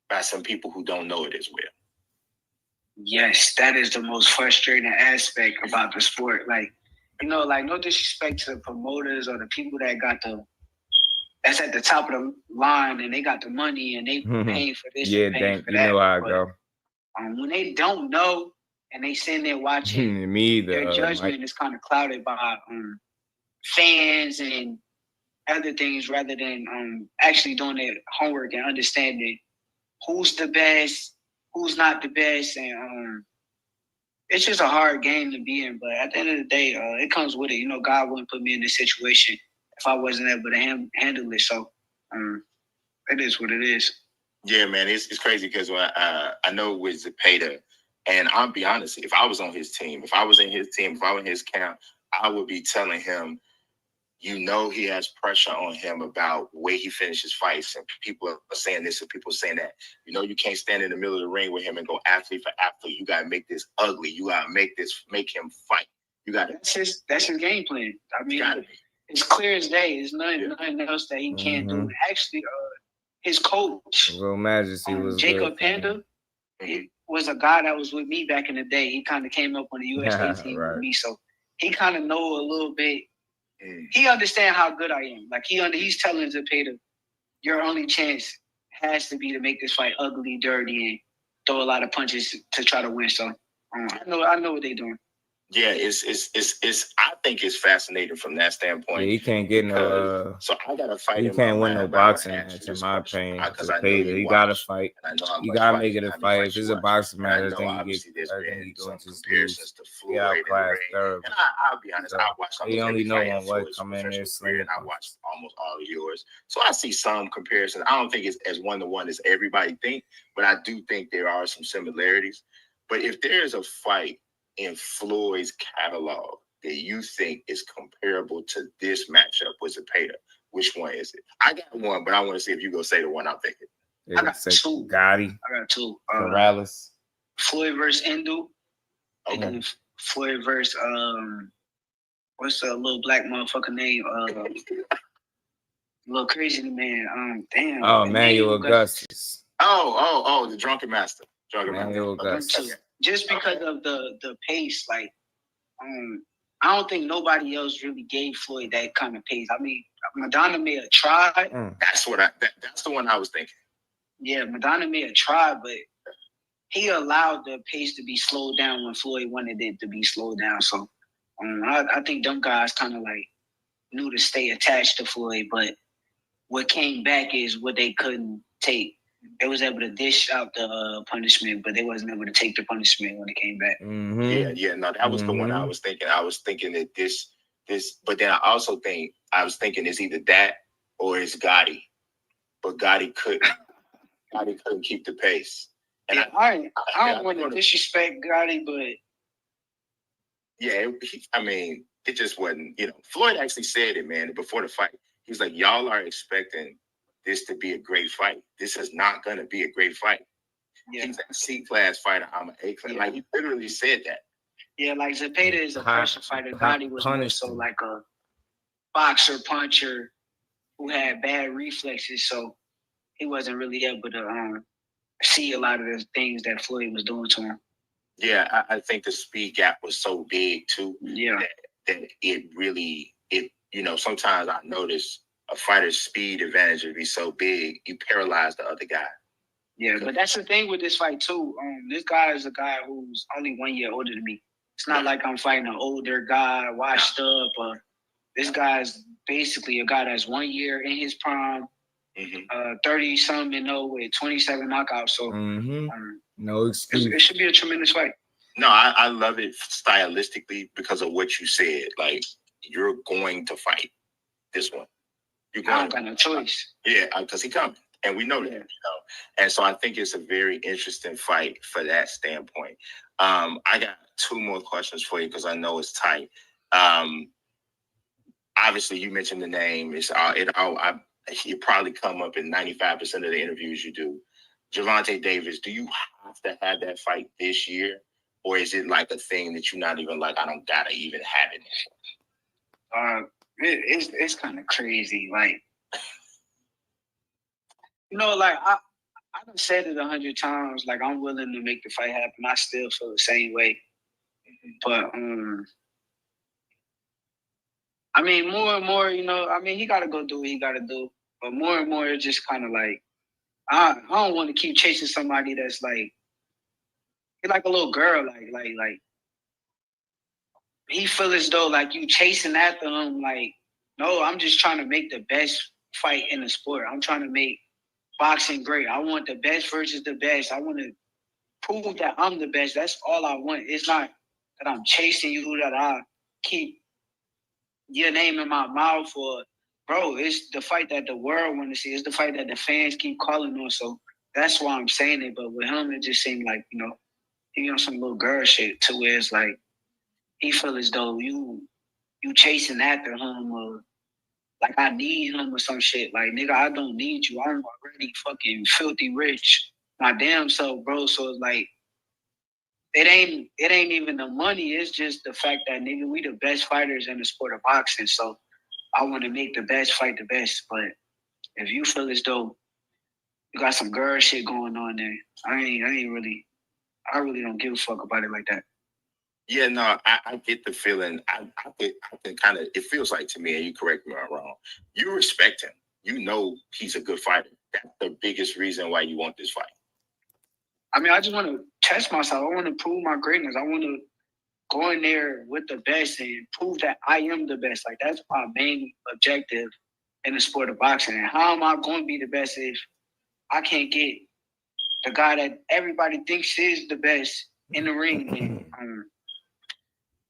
by some people who don't know it as well. Yes, that is the most frustrating aspect about the sport. Like, no disrespect to the promoters or the people that's at the top of the line and they got the money and they paying for this and paying for that. You know how I go. When they don't know and they sitting there watching, me either. Their judgment is kind of clouded by fans and other things rather than actually doing their homework and understanding who's the best, who's not the best, and it's just a hard game to be in. But at the end of the day, it comes with it. You know, God wouldn't put me in this situation if I wasn't able to handle it. So it is what it is. Yeah, man, it's crazy because I know with Zepeda, and I'll be honest, if I was on his team, if I was in his team, if I was in his camp, I would be telling him, you know, he has pressure on him about where he finishes fights, and people are saying this and people are saying that. You know, you can't stand in the middle of the ring with him and go athlete for athlete. You gotta make this ugly. You gotta make him fight. You gotta. That's his game plan. I mean, it's clear as day. There's nothing else that he can't do. Actually, his coach, Real Majesty, was Jacob Panda. He was a guy that was with me back in the day. He kind of came up on the USA team with me, so he kind of know a little bit. He understand how good I am. Like he's telling Zepeda, your only chance has to be to make this fight ugly, dirty, and throw a lot of punches to try to win. So I know what they're doing. Yeah, it's I think it's fascinating from that standpoint. Yeah, he can't get no. So I gotta fight. He can't win no boxing match, in my opinion. He gotta fight. You gotta make it a fight. If it's a boxing match, I think he go into comparisons to Floyd and I'll be honest, I watched. He only know one way. Come in there, and I watched almost all of yours, so I see some comparison. I don't think it's as 1-to-1 as everybody think, but I do think there are some similarities. But if there is a fight in Floyd's catalog that you think is comparable to this matchup with Zepeda, which one is it? I got one, but I want to see if you go say the one I'm thinking. I got two. Gotti. I got two. Morales. Floyd versus Indu. Okay. And Floyd versus what's the little black motherfucker name? Little crazy man. Damn. Oh, Manuel Augustus. Oh, the Drunken Master. Manuel Augustus. Just because of the pace, like, I don't think nobody else really gave Floyd that kind of pace. I mean, Madonna may have tried. That's the one I was thinking. Yeah, Madonna may have tried, but he allowed the pace to be slowed down when Floyd wanted it to be slowed down. So I think them guys kind of like knew to stay attached to Floyd, but what came back is what they couldn't take. They was able to dish out the punishment, but they wasn't able to take the punishment when it came back. Yeah. No, that was the one I was thinking. I was thinking that this, but then I was thinking it's either that or it's Gotti, but Gotti couldn't keep the pace. And yeah, I don't want to disrespect Gotti, but yeah, it just wasn't. You know, Floyd actually said it, man, before the fight. He was like, "Y'all are expecting this to be a great fight. This is not going to be a great fight." Yeah. He's a C-class fighter. I'm an A-class. Like, he literally said that. Yeah, like Zepeda is a pressure fighter. Gotti was more so like a boxer, puncher who had bad reflexes, so he wasn't really able to see a lot of the things that Floyd was doing to him. Yeah, I think the speed gap was so big, too, that it really, sometimes I notice a fighter's speed advantage would be so big, you paralyze the other guy. Yeah, but that's the thing with this fight too. This guy is a guy who's only 1 year older than me. It's not like I'm fighting an older guy, washed up. This guy's basically a guy that's 1 year in his prime, 30-something, with 27 knockouts. So no excuse. It should be a tremendous fight. No, I love it stylistically because of what you said. Like, you're going to fight this one. I don't got no choice. Yeah, because he's coming, and we know that. And so I think it's a very interesting fight for that standpoint. I got two more questions for you because I know it's tight. Obviously, you mentioned the name. You probably come up in 95% of the interviews you do. Gervonta Davis, do you have to have that fight this year, or is it like a thing that you're not even like, I don't gotta even have it? It's kind of crazy. Like, I done said it 100 times. Like, I'm willing to make the fight happen. I still feel the same way. But, more and more, he got to go do what he got to do. But more and more, it's just kind of like, I don't want to keep chasing somebody that's like, he's like a little girl. Like, he feel as though like you chasing after him. Like, no, I'm just trying to make the best fight in the sport. I'm trying to make boxing great. I want the best versus the best. I want to prove that I'm the best. That's all I want. It's not that I'm chasing you, that I keep your name in my mouth, or bro, it's the fight that the world want to see. It's the fight that the fans keep calling on. So that's why I'm saying it. But with him, it just seemed like, he on some little girl shit to where it's like he feel as though you chasing after him, or like I need him or some shit. Like, nigga, I don't need you. I'm already fucking filthy rich my damn self, bro. So it's like it ain't even the money. It's just the fact that, nigga, we the best fighters in the sport of boxing. So I want to make the best fight the best. But if you feel as though you got some girl shit going on there, I really don't give a fuck about it like that. Yeah, no, I get the feeling. I can kind of, it feels like to me, and you correct me if I'm wrong, you respect him. You know he's a good fighter. That's the biggest reason why you want this fight. I mean, I just want to test myself. I want to prove my greatness. I want to go in there with the best and prove that I am the best. Like, that's my main objective in the sport of boxing. And how am I going to be the best if I can't get the guy that everybody thinks is the best in the ring? And,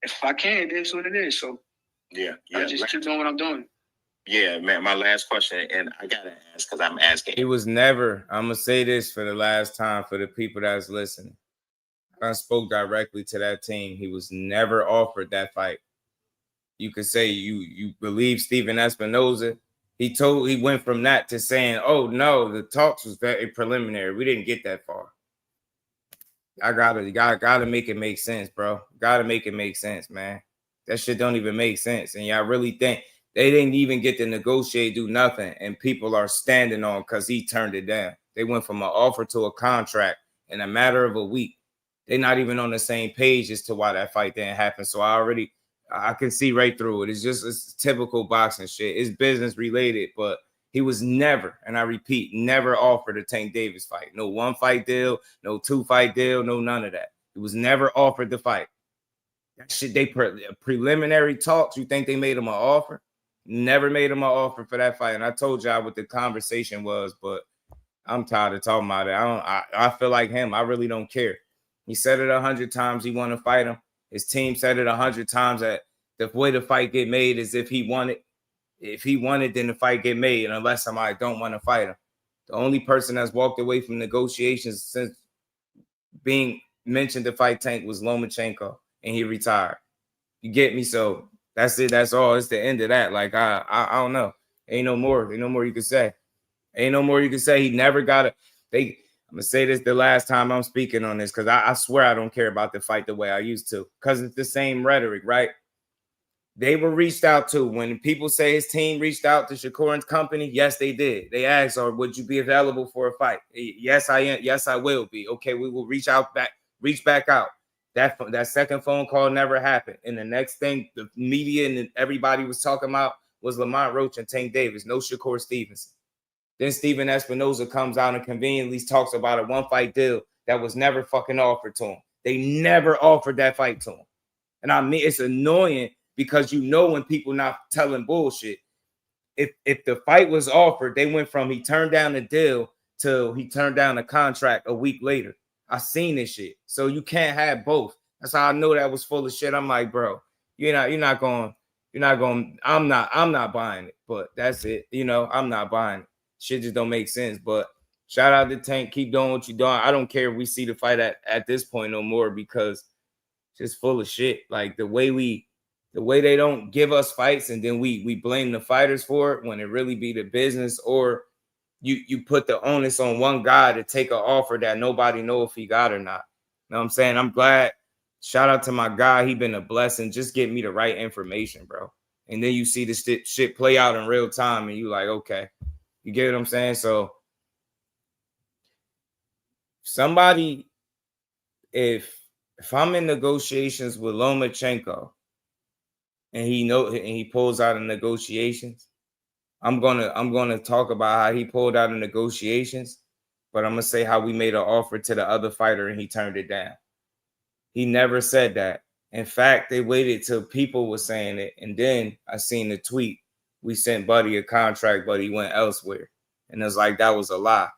if I can, it is what it is. So yeah, I just keep doing what I'm doing. Yeah, man. My last question, and I gotta ask because I'm asking. He was never. I'm gonna say this for the last time for the people that's listening. I spoke directly to that team. He was never offered that fight. You could say you believe Steven Espinoza. He went from that to saying, "Oh no, the talks was very preliminary. We didn't get that far." I gotta make it make sense, bro. Gotta make it make sense, man. That shit don't even make sense. And y'all really think they didn't even get to negotiate, do nothing, and people are standing on because he turned it down. They went from an offer to a contract in a matter of a week. They're not even on the same page as to why that fight didn't happen. So I can see right through it. It's typical boxing shit. It's business related, but he was never, and I repeat, never offered a Tank Davis fight. No 1-fight deal, no 2-fight deal, no none of that. He was never offered the fight. That shit, preliminary talks, you think they made him an offer? Never made him an offer for that fight. And I told y'all what the conversation was, but I'm tired of talking about it. I feel like him. I really don't care. He said it 100 times he want to fight him. His team said it 100 times that the way the fight get made is if he wanted. If he wanted, then the fight get made, and unless somebody don't want to fight him. The only person that's walked away from negotiations since being mentioned to fight Tank was Lomachenko, and he retired. You get me? So that's it. That's all. It's the end of that. Like, I don't know. Ain't no more. Ain't no more you can say. Ain't no more you can say. He never got it. I'm going to say this the last time I'm speaking on this because I swear I don't care about the fight the way I used to because it's the same rhetoric, right? They were reached out to. When people say his team reached out to Shakur and company, yes, they did. They asked, or would you be available for a fight? Yes, I am. Yes, I will be. Okay, we will reach back out. That second phone call never happened. And the next thing the media and everybody was talking about was Lamont Roach and Tank Davis, no Shakur Stevenson. Then Steven Espinoza comes out and conveniently talks about a 1-fight deal that was never fucking offered to him. They never offered that fight to him. And I mean, it's annoying because you know when people not telling bullshit. If the fight was offered, they went from he turned down the deal to he turned down the contract a week later. I seen this shit. So you can't have both. That's how I know that was full of shit. I'm like, bro, you're not going, I'm not buying it. But that's it. I'm not buying it. Shit just don't make sense. But shout out to Tank. Keep doing what you're doing. I don't care if we see the fight at this point no more because it's just full of shit. Like the way they don't give us fights and then we blame the fighters for it when it really be the business, or you put the onus on one guy to take an offer that nobody know if he got or not. You know what I'm saying? I'm glad. Shout out to my guy. He been a blessing. Just get me the right information, bro. And then you see this shit play out in real time and you like, okay. You get what I'm saying? So somebody, if I'm in negotiations with Lomachenko and he pulls out of negotiations, I'm gonna talk about how he pulled out of negotiations, but I'm gonna say how we made an offer to the other fighter and he turned it down. He never said that. In fact, they waited till people were saying it, and then I seen the tweet. We sent Buddy a contract, but he went elsewhere. And it's like, that was a lie.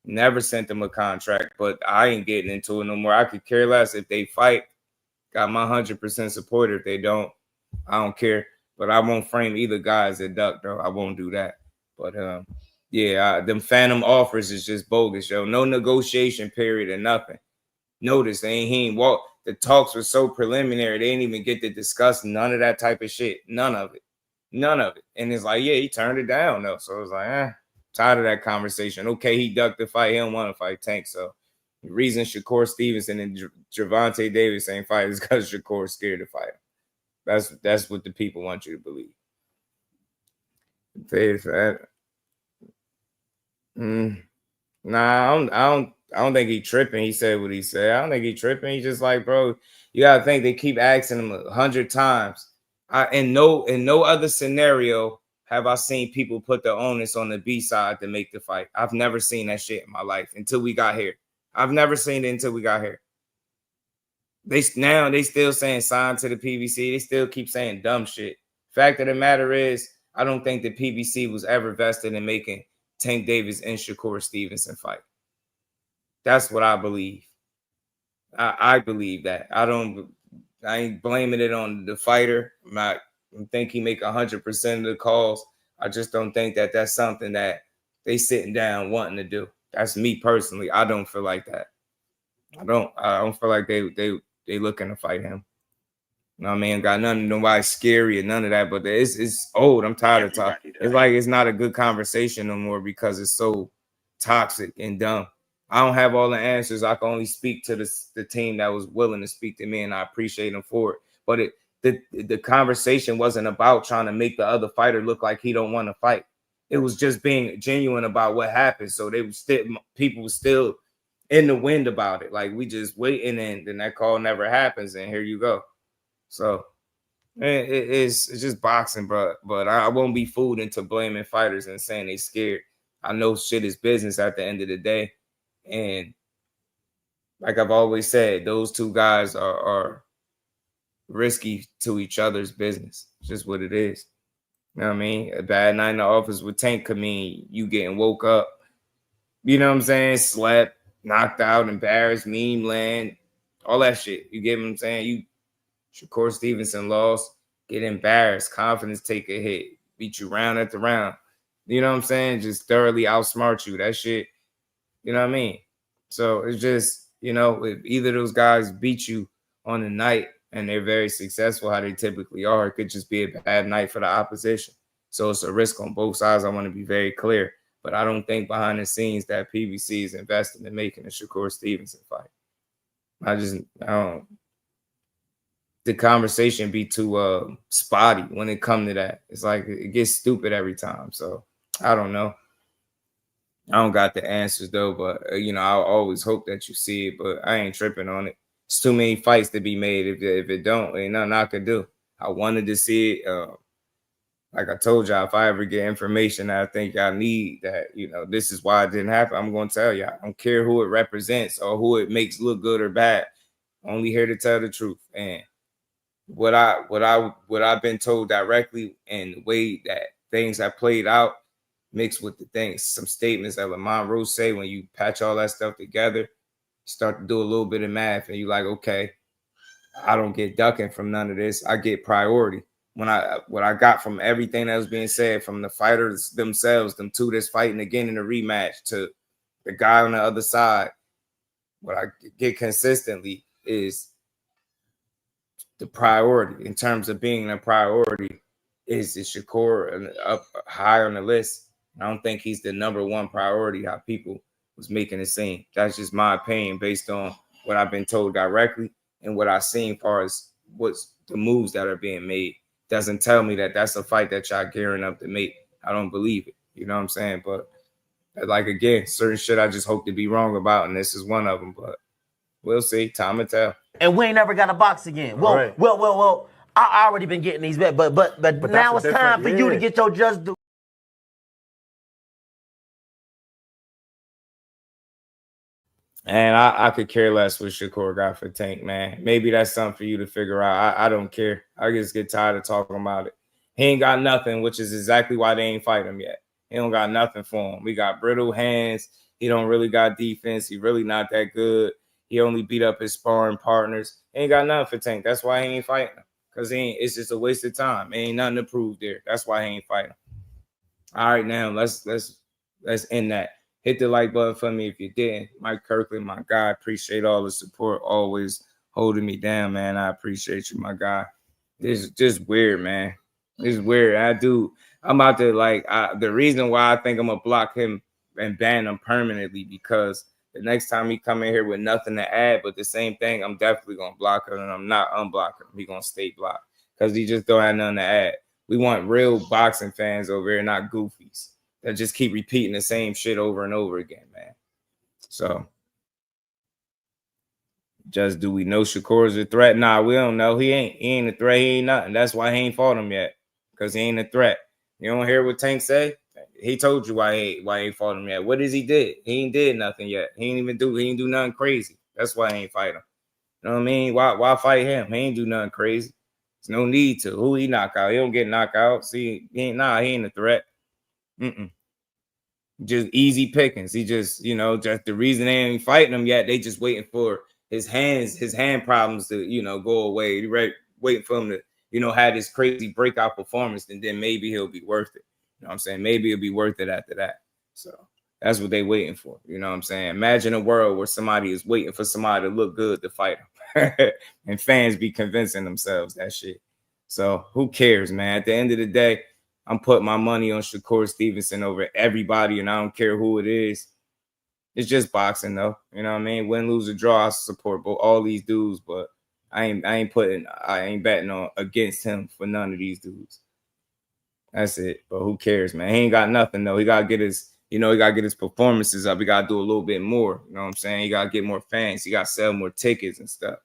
Never sent them a contract, but I ain't getting into it no more. I could care less if they fight. Got my 100% support. If they don't, I don't care. But I won't frame either guy as a duck, though. I won't do that. But yeah, them phantom offers is just bogus, yo. No negotiation period or nothing. Notice he ain't walk. The talks were so preliminary, they didn't even get to discuss none of that type of shit. None of it. And it's like, yeah, he turned it down though. So it was like, tired of that conversation. Okay, he ducked the fight. He don't want to fight Tank. So the reason Shakur Stevenson and Gervonta Davis ain't fight is because Shakur's scared to fight him. That's what the people want you to believe. Nah, I don't think he tripping. He said what he said. I don't think he tripping. He's just like, bro, you gotta think they keep asking him 100 times. In no other scenario have I seen people put the onus on the B side to make the fight. I've never seen that shit in my life until we got here. I've never seen it until we got here. They still saying sign to the PBC. They still keep saying dumb shit. Fact of the matter is, I don't think the PBC was ever vested in making Tank Davis and Shakur Stevenson fight. That's what I believe. I believe that. I ain't blaming it on the fighter. I think he make 100% of the calls. I just don't think that that's something that they sitting down wanting to do. That's me personally. I don't feel like that. I don't feel like they looking to fight him. You know what I mean? Got nothing, nobody scary or none of that, but it's old. I'm tired of talking. It's like it's not a good conversation no more because it's so toxic and dumb. I don't have all the answers. I can only speak to the team that was willing to speak to me, and I appreciate them for it. But the conversation wasn't about trying to make the other fighter look like he don't want to fight. It was just being genuine about what happened. So people were still in the wind about it. Like we just waiting, and then that call never happens, and here you go. So it's just boxing, bro. But I won't be fooled into blaming fighters and saying they scared. I know shit is business at the end of the day. And like I've always said, those two guys are risky to each other's business. It's just what it is. You know what I mean? A bad night in the office with Tank could mean you getting woke up, you know what I'm saying? Slept, knocked out, embarrassed, meme land, all that shit. You get what I'm saying? Shakur Stevenson lost, get embarrassed, confidence take a hit, beat you round after round. You know what I'm saying? Just thoroughly outsmart you. That shit, you know what I mean? So it's just, if either of those guys beat you on the night and they're very successful, how they typically are, it could just be a bad night for the opposition. So it's a risk on both sides. I want to be very clear. But I don't think behind the scenes that PBC is investing in making a Shakur Stevenson fight. I don't. The conversation be too spotty when it comes to that. It's like it gets stupid every time. So I don't know. I don't got the answers though, but I always hope that you see it, but I ain't tripping on it. It's too many fights to be made. If it don't, ain't nothing I could do. I wanted to see it. Like I told y'all, if I ever get information that I think y'all need, that this is why it didn't happen, I'm gonna tell y'all. I don't care who it represents or who it makes look good or bad. Only here to tell the truth. And what I've been told directly and the way that things have played out, mixed with the things, some statements that Lamont Rose say, when you patch all that stuff together, start to do a little bit of math, and you're like, okay, I don't get ducking from none of this. I get priority. What I got from everything that was being said from the fighters themselves, them two that's fighting again in the rematch, to the guy on the other side, what I get consistently is the priority in terms of being a priority is Shakur up high on the list. I don't think he's the number one priority, how people was making it seem. That's just my opinion based on what I've been told directly and what I've seen as far as what's the moves that are being made. Doesn't tell me that that's a fight that y'all gearing up to make. I don't believe it. You know what I'm saying? But like, again, certain shit I just hope to be wrong about, and this is one of them. But we'll see. Time will tell. And we ain't never got a box again. Well, right. well. I already been getting these bets, but now it's time for you to get your just due. And I could care less what Shakur got for Tank, man. Maybe that's something for you to figure out. I don't care. I just get tired of talking about it. He ain't got nothing, which is exactly why they ain't fight him yet. He don't got nothing for him. We got brittle hands. He don't really got defense. He really not that good. He only beat up his sparring partners. He ain't got nothing for Tank. That's why he ain't fighting him. Because it's just a waste of time. Ain't nothing to prove there. That's why he ain't fighting him. All right, now let's end that. Hit the like button for me if you didn't. Mike Kirkland, my guy. Appreciate all the support. Always holding me down, man. I appreciate you, my guy. This is just weird, man. It's weird. I'm about to the reason why I think I'm gonna block him and ban him permanently, because the next time he come in here with nothing to add but the same thing, I'm definitely gonna block him, and I'm not unblocking him. He gonna stay blocked because he just don't have nothing to add. We want real boxing fans over here, not goofies that just keep repeating the same shit over and over again, man. So, just do we know Shakur's a threat? Nah, we don't know. He ain't a threat. He ain't nothing. That's why he ain't fought him yet, because he ain't a threat. You don't hear what Tank say? He told you why he ain't fought him yet. What is he did? He ain't did nothing yet. He ain't do nothing crazy. That's why he ain't fight him. You know what I mean? Why fight him? He ain't do nothing crazy. There's no need to. Who he knock out? He don't get knocked out. See, he ain't a threat. Just easy pickings. He just, just the reason they ain't fighting him yet, they just waiting for his hand problems to, go away. Right, waiting for him to, have this crazy breakout performance, and then maybe he'll be worth it. You know what I'm saying? Maybe it'll be worth it after that. So that's what they waiting for. You know what I'm saying? Imagine a world where somebody is waiting for somebody to look good to fight him. And fans be convincing themselves that shit. So who cares, man? At the end of the day, I'm putting my money on Shakur Stevenson over everybody, and I don't care who it is. It's just boxing, though. You know what I mean? Win, lose, or draw, I support all these dudes, but I ain't betting on against him for none of these dudes. That's it. But who cares, man? He ain't got nothing, though. He gotta get his, he gotta get his performances up. He gotta do a little bit more. You know what I'm saying? He gotta get more fans. He gotta sell more tickets and stuff.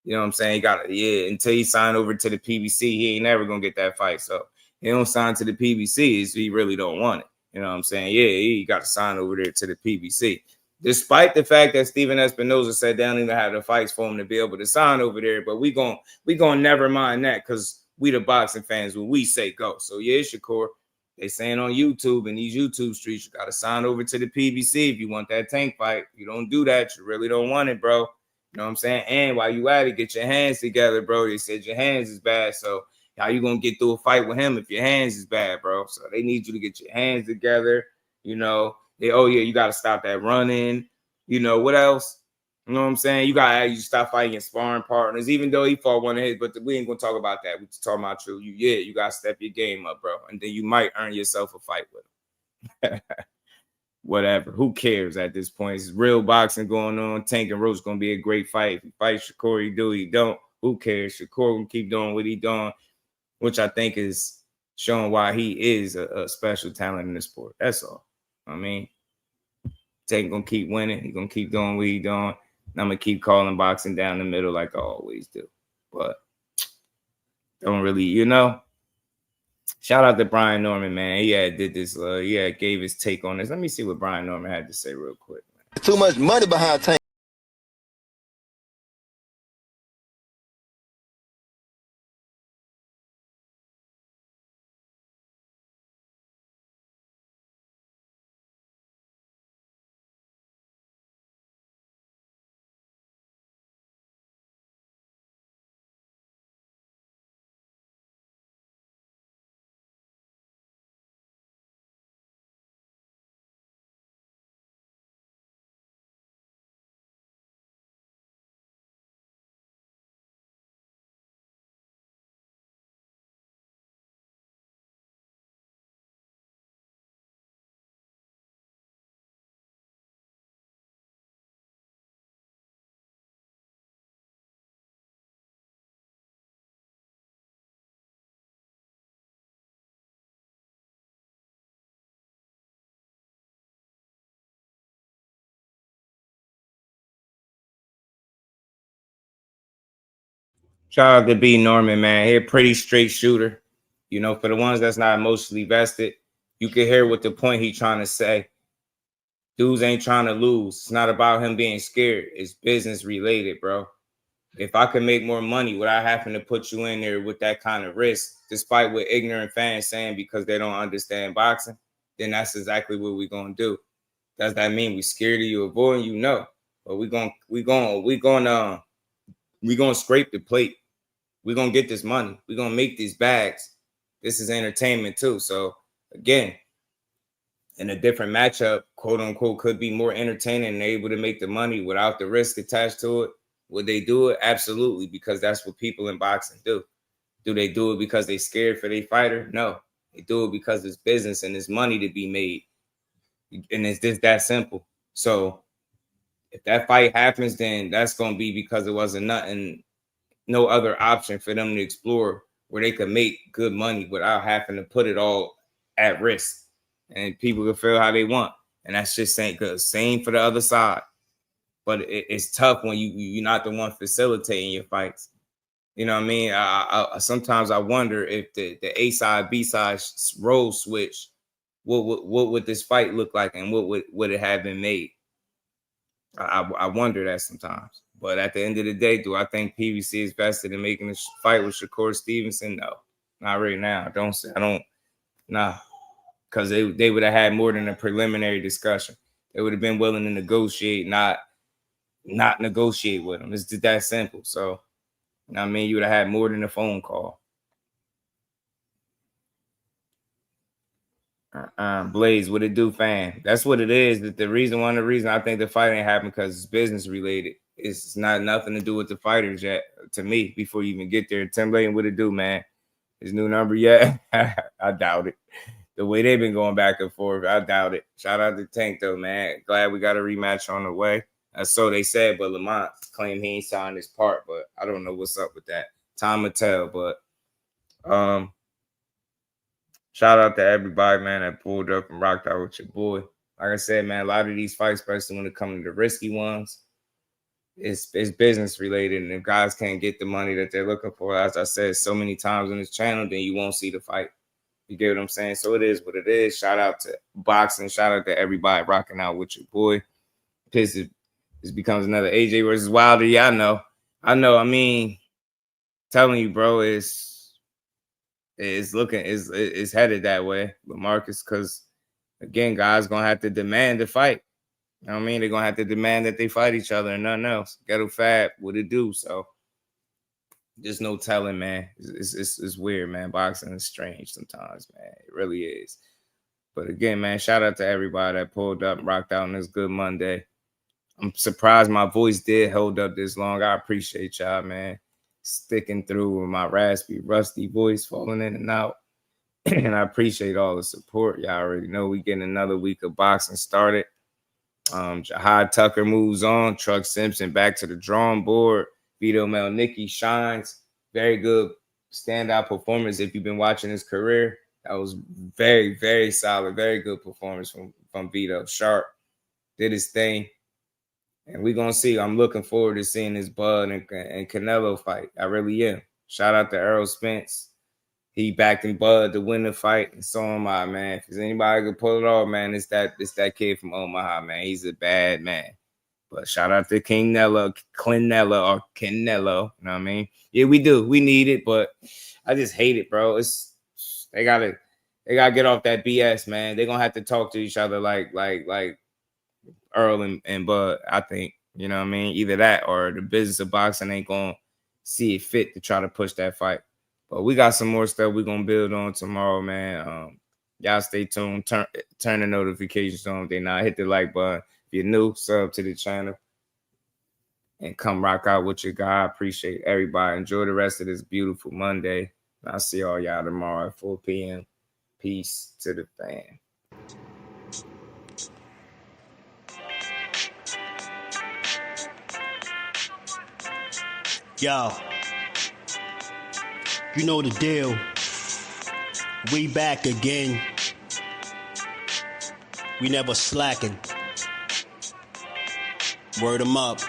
You know what I'm saying? He gotta, until he signed over to the PBC, he ain't never gonna get that fight. So he don't sign to the PBC, so he really don't want it. You know what I'm saying? Yeah, he got to sign over there to the PBC. Despite the fact that Steven Espinoza said they don't even have the fights for him to be able to sign over there, but we gonna never mind that, because we the boxing fans when we say go. So yeah, Shakur, they saying on YouTube, in these YouTube streets, you got to sign over to the PBC if you want that Tank fight. If you don't do that, you really don't want it, bro. You know what I'm saying? And while you at it, get your hands together, bro. They said your hands is bad, so how you gonna get through a fight with him if your hands is bad, bro? So they need you to get your hands together. You got to stop that running. What else? You know what I'm saying? You stop fighting your sparring partners, even though he fought one of his, but we ain't gonna talk about that. We talking about you. You gotta step your game up, bro. And then you might earn yourself a fight with him. Whatever. Who cares at this point? It's real boxing going on. Tank and Roach gonna be a great fight. If he fights Shakur, he don't. Who cares? Shakur gonna keep doing what he doing, which I think is showing why he is a special talent in the sport. That's all. I mean, Tank gonna keep winning. He gonna keep doing what he doing. And I'm gonna keep calling boxing down the middle like I always do. But don't really, Shout out to Brian Norman, man. He did this. He gave his take on this. Let me see what Brian Norman had to say real quick. Too much money behind Tank. Shout out to B Norman, man. He a pretty straight shooter. For the ones that's not emotionally vested, you can hear what the point he trying to say. Dudes ain't trying to lose. It's not about him being scared. It's business related, bro. If I could make more money without having to put you in there with that kind of risk, despite what ignorant fans saying because they don't understand boxing, then that's exactly what we're going to do. Does that mean we scared of you, avoiding you? No. But we gonna scrape the plate. We're gonna get this money. We're gonna make these bags. This is entertainment too. So again, in a different matchup, quote unquote, could be more entertaining and able to make the money without the risk attached to it. Would they do it? Absolutely, because that's what people in boxing do. Do they do it because they scared for their fighter? No. They do it because it's business and there's money to be made. And it's just that simple. So if that fight happens, then that's going to be because it wasn't no other option for them to explore where they could make good money without having to put it all at risk. And people can feel how they want. And that's just saying, because same for the other side. But it's tough when you're not the one facilitating your fights. You know what I mean? I sometimes I wonder if the A side, B side role switch, what would this fight look like, and what would it have been made? I wonder that sometimes. But at the end of the day, do I think PBC is vested in making this fight with Shakur Stevenson? No, not right now. Nah, because they would have had more than a preliminary discussion. They would have been willing to negotiate, not negotiate with him. It's just that simple. So, you know what I mean? You would have had more than a phone call. Blaze, what it do, fan? That's what it is. One of the reasons I think the fight ain't happened because it's business related. It's not nothing to do with the fighters yet, to me, before you even get there. Tim Layton, what it do, man? His new number yet? I doubt it. The way they've been going back and forth, I doubt it. Shout out to Tank, though, man. Glad we got a rematch on the way. So they said, but Lamont claimed he ain't signed his part, but I don't know what's up with that. Time will tell, but shout out to everybody, man, that pulled up and rocked out with your boy. Like I said, man, a lot of these fights, especially when it comes to the risky ones, it's business related. And if guys can't get the money that they're looking for, as I said so many times on this channel, then you won't see the fight. You get what I'm saying? So it is what it is. Shout out to boxing. Shout out to everybody rocking out with your boy. This becomes another AJ versus Wilder. Yeah, I know. I mean, telling you, bro, it's headed that way, LaMarcus, because again, guys gonna have to demand the fight. You know what I mean? They're gonna have to demand that they fight each other and nothing else. Ghetto Fab, what it do? So there's no telling, man. It's weird, man. Boxing is strange sometimes, man. It really is. But again, man, shout out to everybody that pulled up and rocked out on this good Monday. I'm surprised my voice did hold up this long. I appreciate y'all, man. Sticking through with my raspy, rusty voice falling in and out. And I appreciate all the support. Y'all already know we getting another week of boxing started. Jahi Tucker moves on. Truck Simpson back to the drawing board. Vito Melnicki shines. Very good standout performance if you've been watching his career. That was very, very solid. Very good performance from Vito. Sharp. Did his thing. And we're going to see. I'm looking forward to seeing this Bud and Canelo fight. I really am. Shout out to Errol Spence. He backed in Bud to win the fight. And so am I, man. If there's anybody who can pull it off, man, it's that kid from Omaha, man. He's a bad man. But shout out to Canelo. You know what I mean? Yeah, we do. We need it, but I just hate it, bro. They gotta get off that BS, man. They're gonna have to talk to each other like Errol and Bud, I think. You know what I mean? Either that or the business of boxing ain't gonna see it fit to try to push that fight. But we got some more stuff we're gonna build on tomorrow, man. Y'all stay tuned. Turn the notifications on if they not. Hit the like button. If you're new, sub to the channel. And come rock out with your guy. I appreciate everybody. Enjoy the rest of this beautiful Monday. I'll see all y'all tomorrow at 4 p.m. Peace to the fan. Yo, you know the deal. We back again. We never slacking. Word 'em up.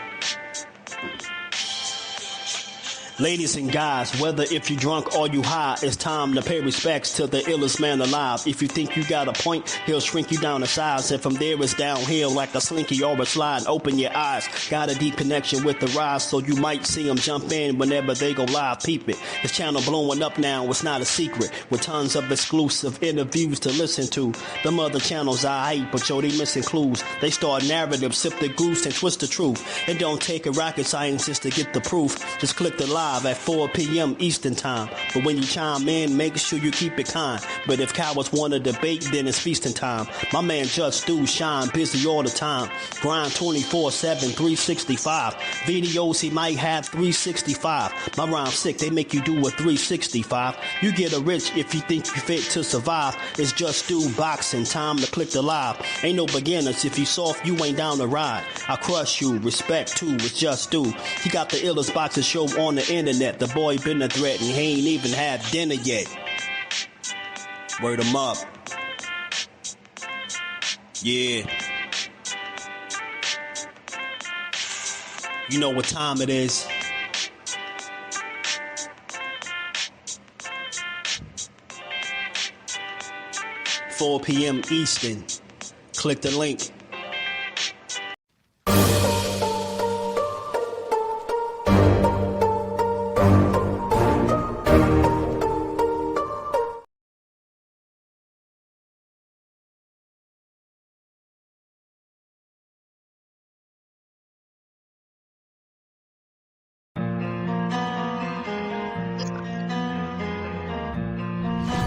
Ladies and guys, whether if you drunk or you high, it's time to pay respects to the illest man alive. If you think you got a point, he'll shrink you down to size. And from there it's downhill like a slinky or a slide. Open your eyes, got a deep connection with the rise, so you might see them jump in whenever they go live. Peep it, this channel blowing up now, it's not a secret. With tons of exclusive interviews to listen to. Them other channels I hate, but yo, they missing clues. They start narratives, sip the goose and twist the truth. It don't take a rocket scientist to get the proof. Just click the live at 4 p.m. Eastern time. But when you chime in, make sure you keep it kind. But if cowards want to debate, then it's feasting time. My man Jusdu shine busy all the time. Grind 24/7, 365. Videos he might have 365. My rhyme sick, they make you do a 365. You get a rich if you think you fit to survive. It's Jusdueboxing, time to click the live. Ain't no beginners, if you soft, you ain't down to ride. I crush you, respect too, it's Jusdu. He got the illest boxing show on the internet. The boy been a threat and he ain't even had dinner yet. Word him up. Yeah. You know what time it is. $4 p.m. Eastern. Click the link.